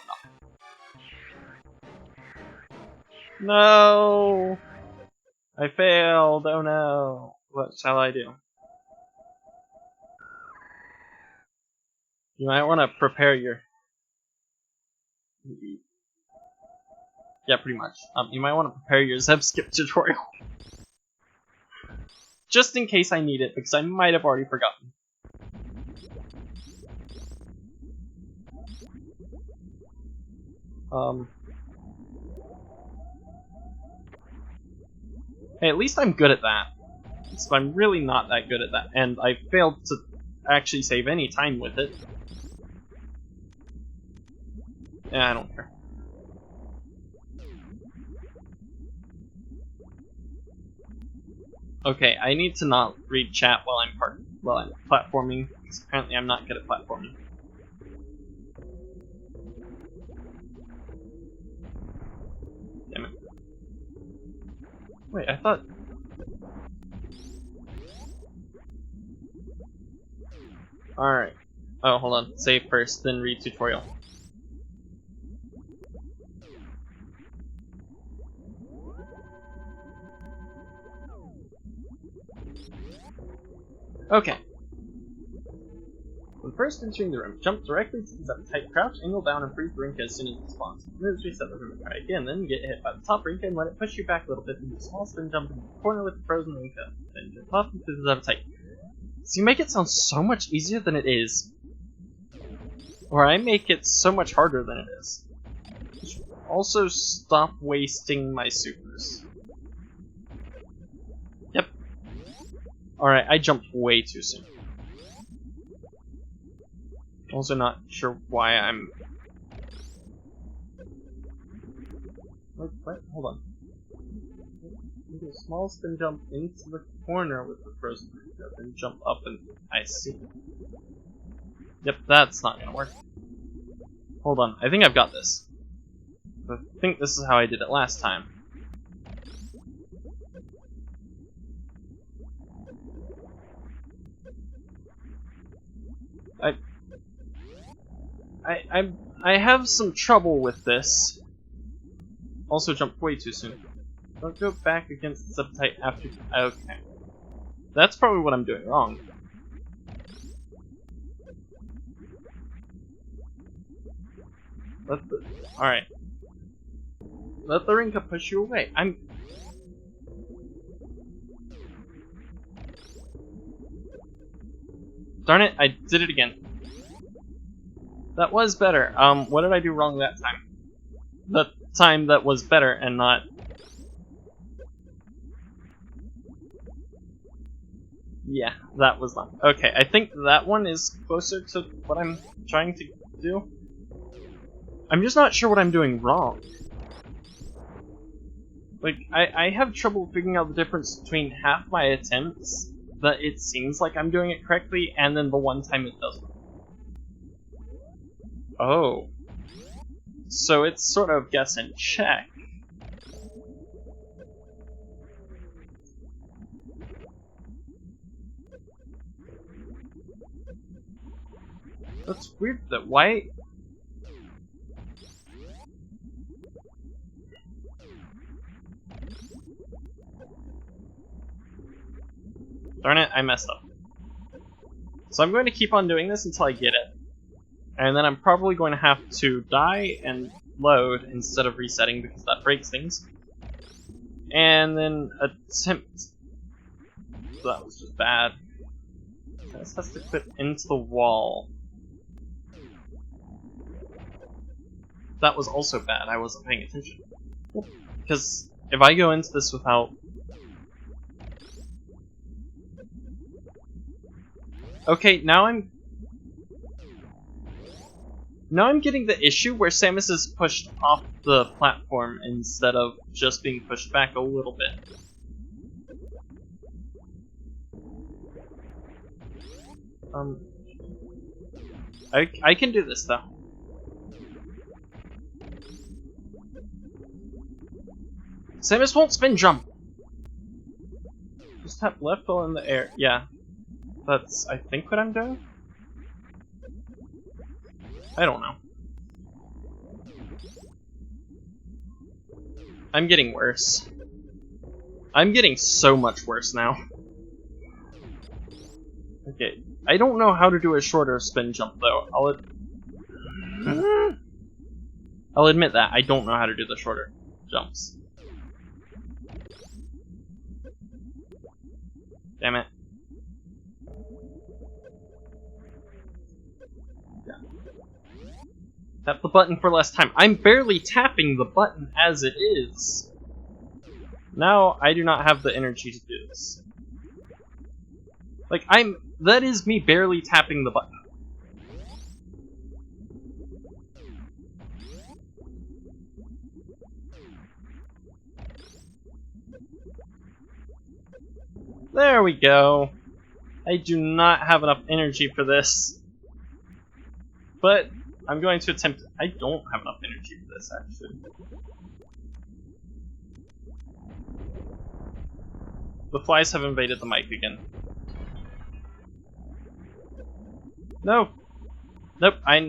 them. No! I failed! Oh no! What shall I do? You might want to prepare your... Yeah, pretty much. You might want to prepare your Zeb skip tutorial. Just in case I need it, because I might have already forgotten. Hey, at least I'm good at that. So I'm really not that good at that, and I failed to actually save any time with it. Yeah, I don't care. Okay, I need to not read chat while I'm platforming, because apparently I'm not good at platforming. Damn it. Wait, I thought... Alright. Oh, hold on. Save first, then read tutorial. Okay. When first entering the room, jump directly to the zip type, crouch, angle down, and freeze the Rinka as soon as it spawns. Moves reset the room and try again, then get hit by the top Rinka and let it push you back a little bit and do a small spin jump into the corner with the frozen Rinka. Then jump up into the zip type. So you make it sound so much easier than it is. Or I make it so much harder than it is. Also, stop wasting my supers. Yep. Alright, I jumped way too soon. Also not sure why I'm... What? Hold on. Do a small spin jump into the corner with the frozen Rinka, then jump up and... I see. Yep, that's not gonna work. Hold on, I think I've got this. I think this is how I did it last time. I have some trouble with this. Also jumped way too soon. Don't go back against the subtype after... Okay. That's probably what I'm doing wrong. Alright. Let the Rinka push you away. Darn it, I did it again. That was better. What did I do wrong that time? The time that was better and not... Yeah, that was not... Okay, I think that one is closer to what I'm trying to do. I'm just not sure what I'm doing wrong. Like, I have trouble figuring out the difference between half my attempts that it seems like I'm doing it correctly, and then the one time it doesn't. Oh. So it's sort of guess and check. That's weird that why... Darn it, I messed up. So I'm going to keep on doing this until I get it. And then I'm probably going to have to die and load instead of resetting because that breaks things. And then attempt... That was just bad. This has to clip into the wall. That was also bad, I wasn't paying attention. Because if I go into this without... Okay, now I'm getting the issue where Samus is pushed off the platform instead of just being pushed back a little bit. I can do this though. Samus won't spin jump! Just tap left while in the air. Yeah. That's, I think, what I'm doing? I don't know. I'm getting worse. I'm getting so much worse now. Okay, I don't know how to do a shorter spin jump though. I'll admit that, I don't know how to do the shorter jumps. Damn it. Yeah. Tap the button for less time. I'm barely tapping the button as it is. Now I do not have the energy to do this. Like, that is me barely tapping the button. There we go. I do not have enough energy for this. But I'm going to attempt. I don't have enough energy for this, actually. The flies have invaded the mic again. No! Nope, I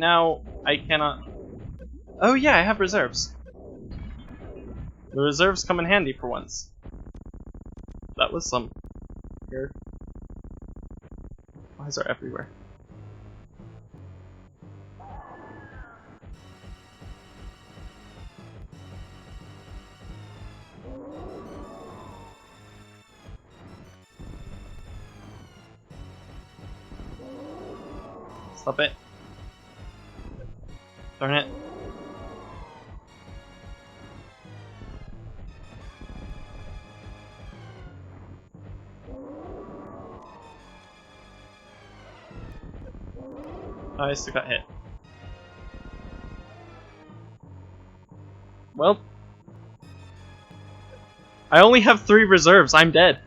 cannot. Oh yeah, I have reserves. The reserves come in handy for once. That was some weird. Flies are everywhere. Stop it. Darn it. I still got hit. Well, I only have 3 reserves. I'm dead.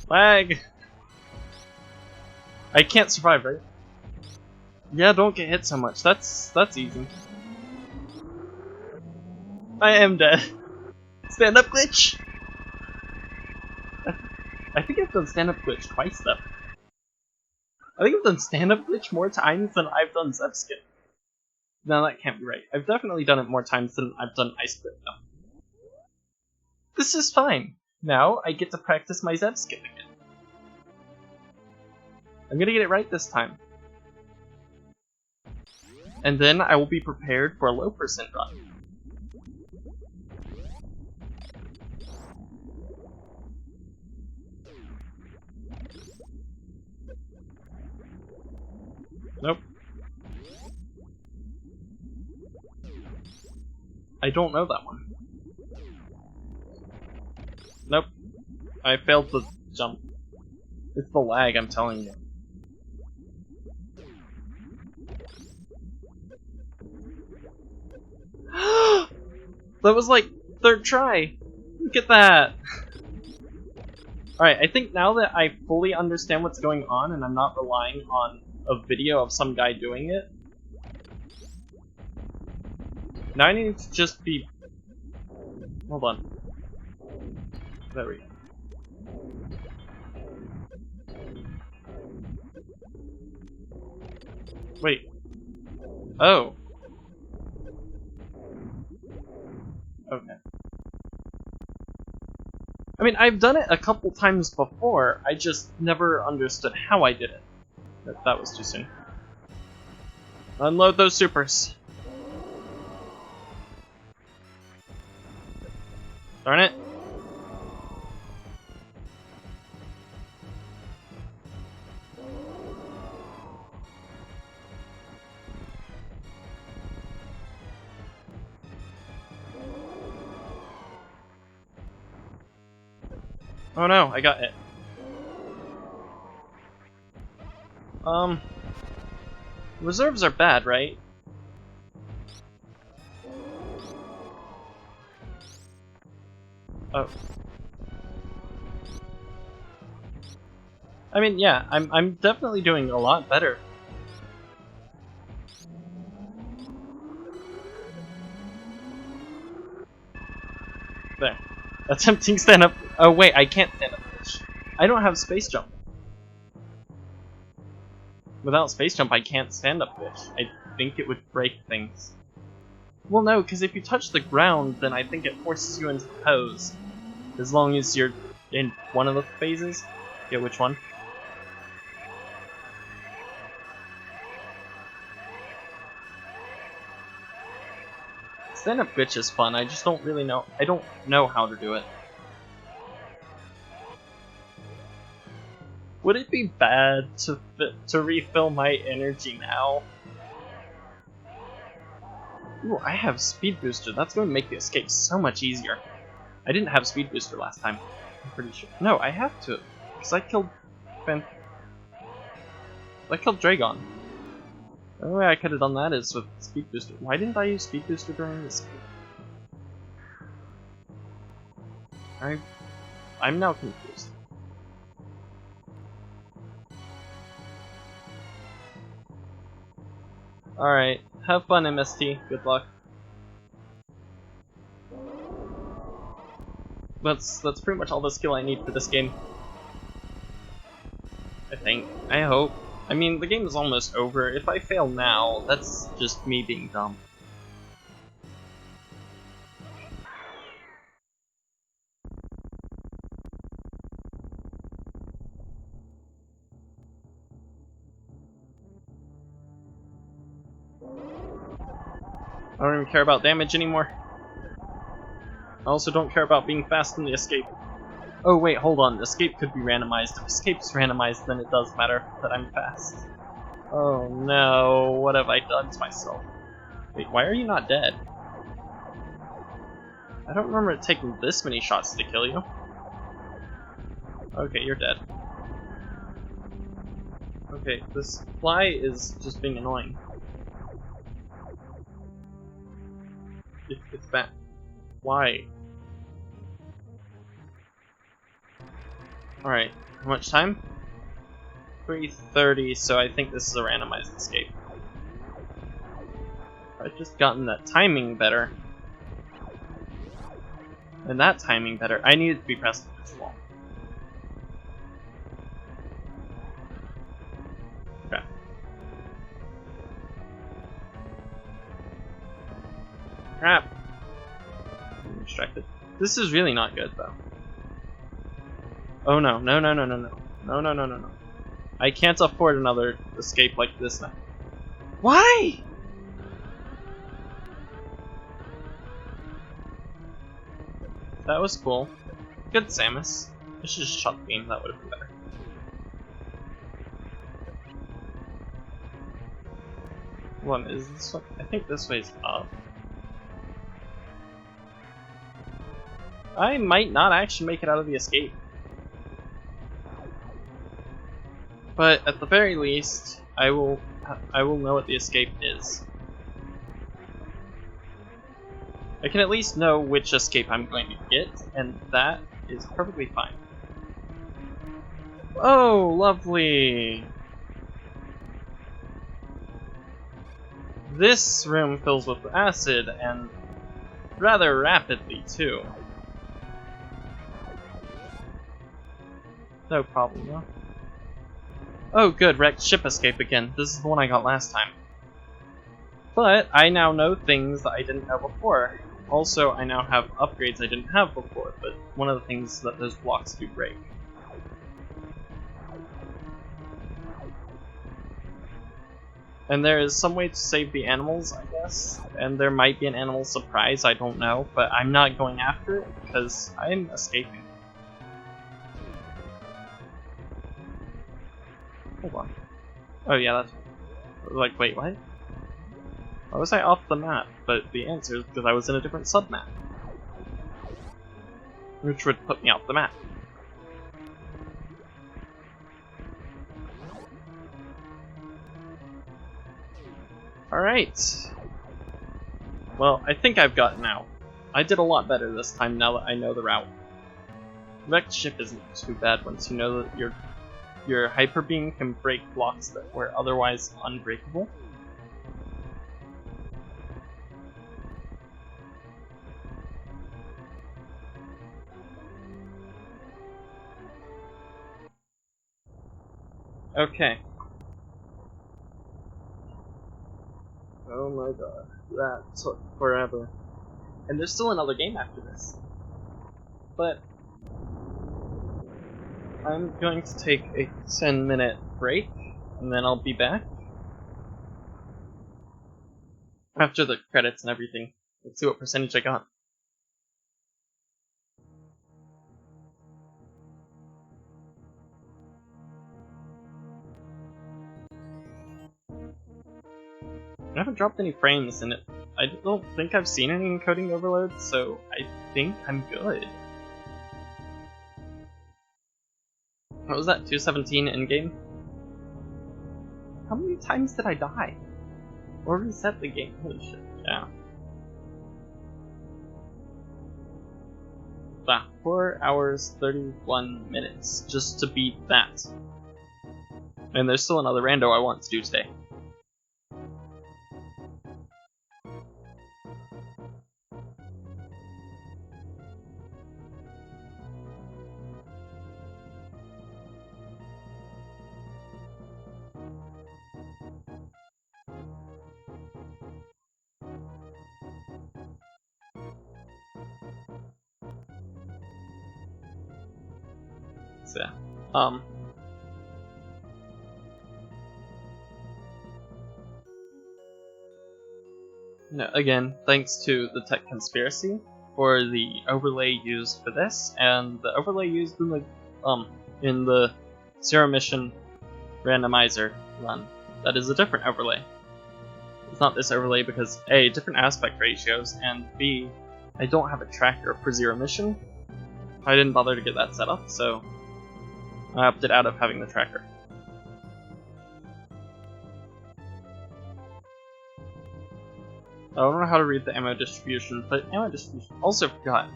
Lag. I can't survive, right? Yeah, don't get hit so much. That's easy. I am dead. Stand up glitch. I think I've done stand up glitch twice though. I think I've done stand up glitch more times than I've done Zep skip. No, that can't be right. I've definitely done it more times than I've done ice skip though. This is fine. Now I get to practice my Zep skip again. I'm gonna get it right this time. And then I will be prepared for a low percent run. Nope. I don't know that one. Nope. I failed the jump. It's the lag, I'm telling you. That was like 3rd try. Look at that. Alright, I think now that I fully understand what's going on and I'm not relying on a video of some guy doing it, now I need to just be... Hold on. There we go. Wait. Oh. Okay. I mean, I've done it a couple times before, I just never understood how I did it. That was too soon. Unload those supers. Darn it. Oh no, I got hit. Reserves are bad, right? Oh. I mean, yeah, I'm definitely doing a lot better. There. Attempting stand up. Oh wait, I can't stand up. I don't have space jump. Without space jump, I can't stand up fish. I think it would break things. Well, no, because if you touch the ground, then I think it forces you into the pose. As long as you're in one of the phases. Yeah, which one? Stand-up glitch is fun, I just don't really know. I don't know how to do it. Would it be bad to refill my energy now? Ooh, I have Speed Booster. That's going to make the escape so much easier. I didn't have Speed Booster last time. I'm pretty sure. No, I have to. Because I killed... I killed Dragon. The only way I could have done that is with Speed Booster. Why didn't I use Speed Booster during this game? I'm now confused. Alright, have fun, MST. Good luck. That's pretty much all the skill I need for this game. I think. I hope. I mean, the game is almost over. If I fail now, that's just me being dumb. I don't even care about damage anymore. I also don't care about being fast in the escape. Oh wait, hold on. Escape could be randomized. If escape's randomized, then it does matter that I'm fast. Oh no, what have I done to myself? Wait, why are you not dead? I don't remember it taking this many shots to kill you. Okay, you're dead. Okay, this fly is just being annoying. It's bad. Why? Alright, how much time? 3:30, so I think this is a randomized escape. I've just gotten that timing better. And that timing better. I needed to be pressed this long. Okay. Crap. I'm distracted. This is really not good, though. Oh no, no, no, no, no, no. No, no, no, no, no. I can't afford another escape like this now. Why? That was cool. Good, Samus. I should just shut the game, that would have been better. What is this one? I think this way's up. I might not actually make it out of the escape. But at the very least, I will know what the escape is. I can at least know which escape I'm going to get, and that is perfectly fine. Oh, lovely! This room fills with acid, and rather rapidly, too. No problem, though. Oh good, wrecked ship escape again. This is the one I got last time. But I now know things that I didn't know before. Also, I now have upgrades I didn't have before, but one of the things that those blocks do break. And there is some way to save the animals, I guess. And there might be an animal surprise, I don't know. But I'm not going after it, because I'm escaping. Hold on. Oh yeah, that's... Like, wait, what? Why was I off the map? But the answer is because I was in a different sub-map. Which would put me off the map. Alright. Well, I think I've gotten out. I did a lot better this time now that I know the route. Wrecked ship isn't too bad once you know that your hyper beam can break blocks that were otherwise unbreakable. Okay. Oh my god, that took forever. And there's still another game after this. But I'm going to take a 10-minute break, and then I'll be back. After the credits and everything. Let's see what percentage I got. I haven't dropped any frames in it. I don't think I've seen any encoding overload, so I think I'm good. What was that, 217 in-game? How many times did I die? Or reset the game? Holy shit, yeah. 4 hours, 31 minutes, just to beat that. And there's still another rando I want to do today. So, yeah. Again, thanks to the Tech Conspiracy for the overlay used for this, and the overlay used in the Zero Mission Randomiser run. That is a different overlay. It's not this overlay because A, different aspect ratios, and B, I don't have a tracker for Zero Mission. I didn't bother to get that set up, so I opted out of having the tracker. I don't know how to read the ammo distribution, but ammo distribution also forgot.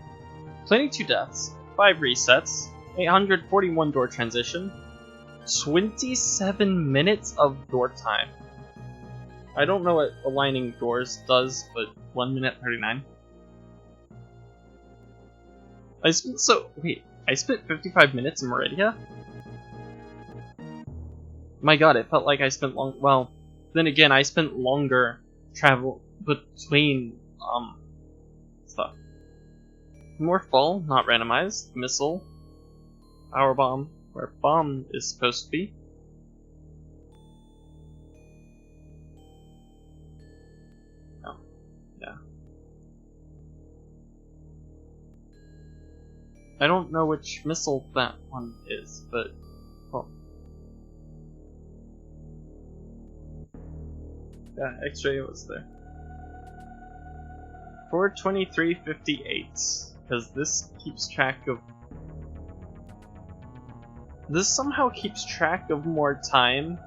22 deaths, 5 resets, 841 door transition, 27 minutes of door time. I don't know what aligning doors does, but 1 minute 39. I spent 55 minutes in Meridia? My god, it felt like I spent well, then again, I spent longer travel between, stuff. More fall, not randomized. Missile. Power bomb, where bomb is supposed to be. Oh, yeah. I don't know which missile that one is, but, well. Yeah, X-ray was there. 423.58, because this keeps track of... This somehow keeps track of more time.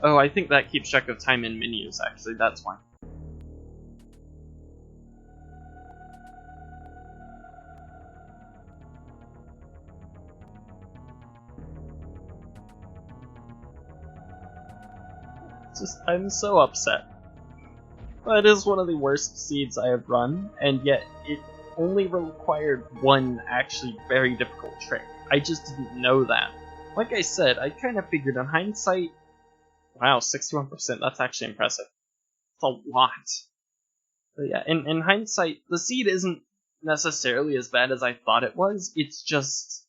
Oh, I think that keeps track of time in menus, actually, that's why. I'm so upset. That is one of the worst seeds I have run, and yet it only required one actually very difficult trick. I just didn't know that. Like I said, I kind of figured in hindsight... Wow, 61%, that's actually impressive. It's a lot. But yeah, in hindsight, the seed isn't necessarily as bad as I thought it was, it's just...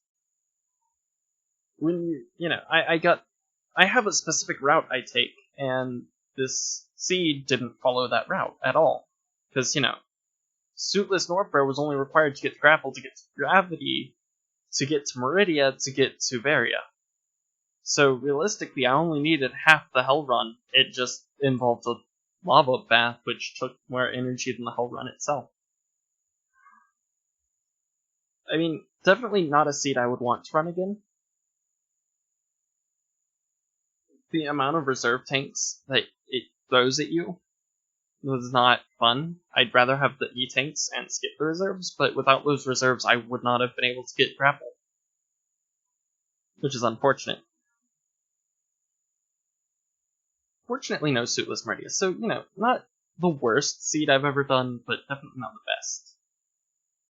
When I have a specific route I take, and this seed didn't follow that route at all. Because, Suitless Northborough was only required to get to Grapple, to get to Gravity, to get to Meridia, to get to Varia. So realistically, I only needed half the Hell Run. It just involved a lava bath, which took more energy than the Hell Run itself. I mean, definitely not a seed I would want to run again. The amount of reserve tanks that it throws at you was not fun. I'd rather have the E-tanks and skip the reserves, but without those reserves I would not have been able to get Grapple. Which is unfortunate. Fortunately no Suitless Meridia, so, not the worst seed I've ever done, but definitely not the best.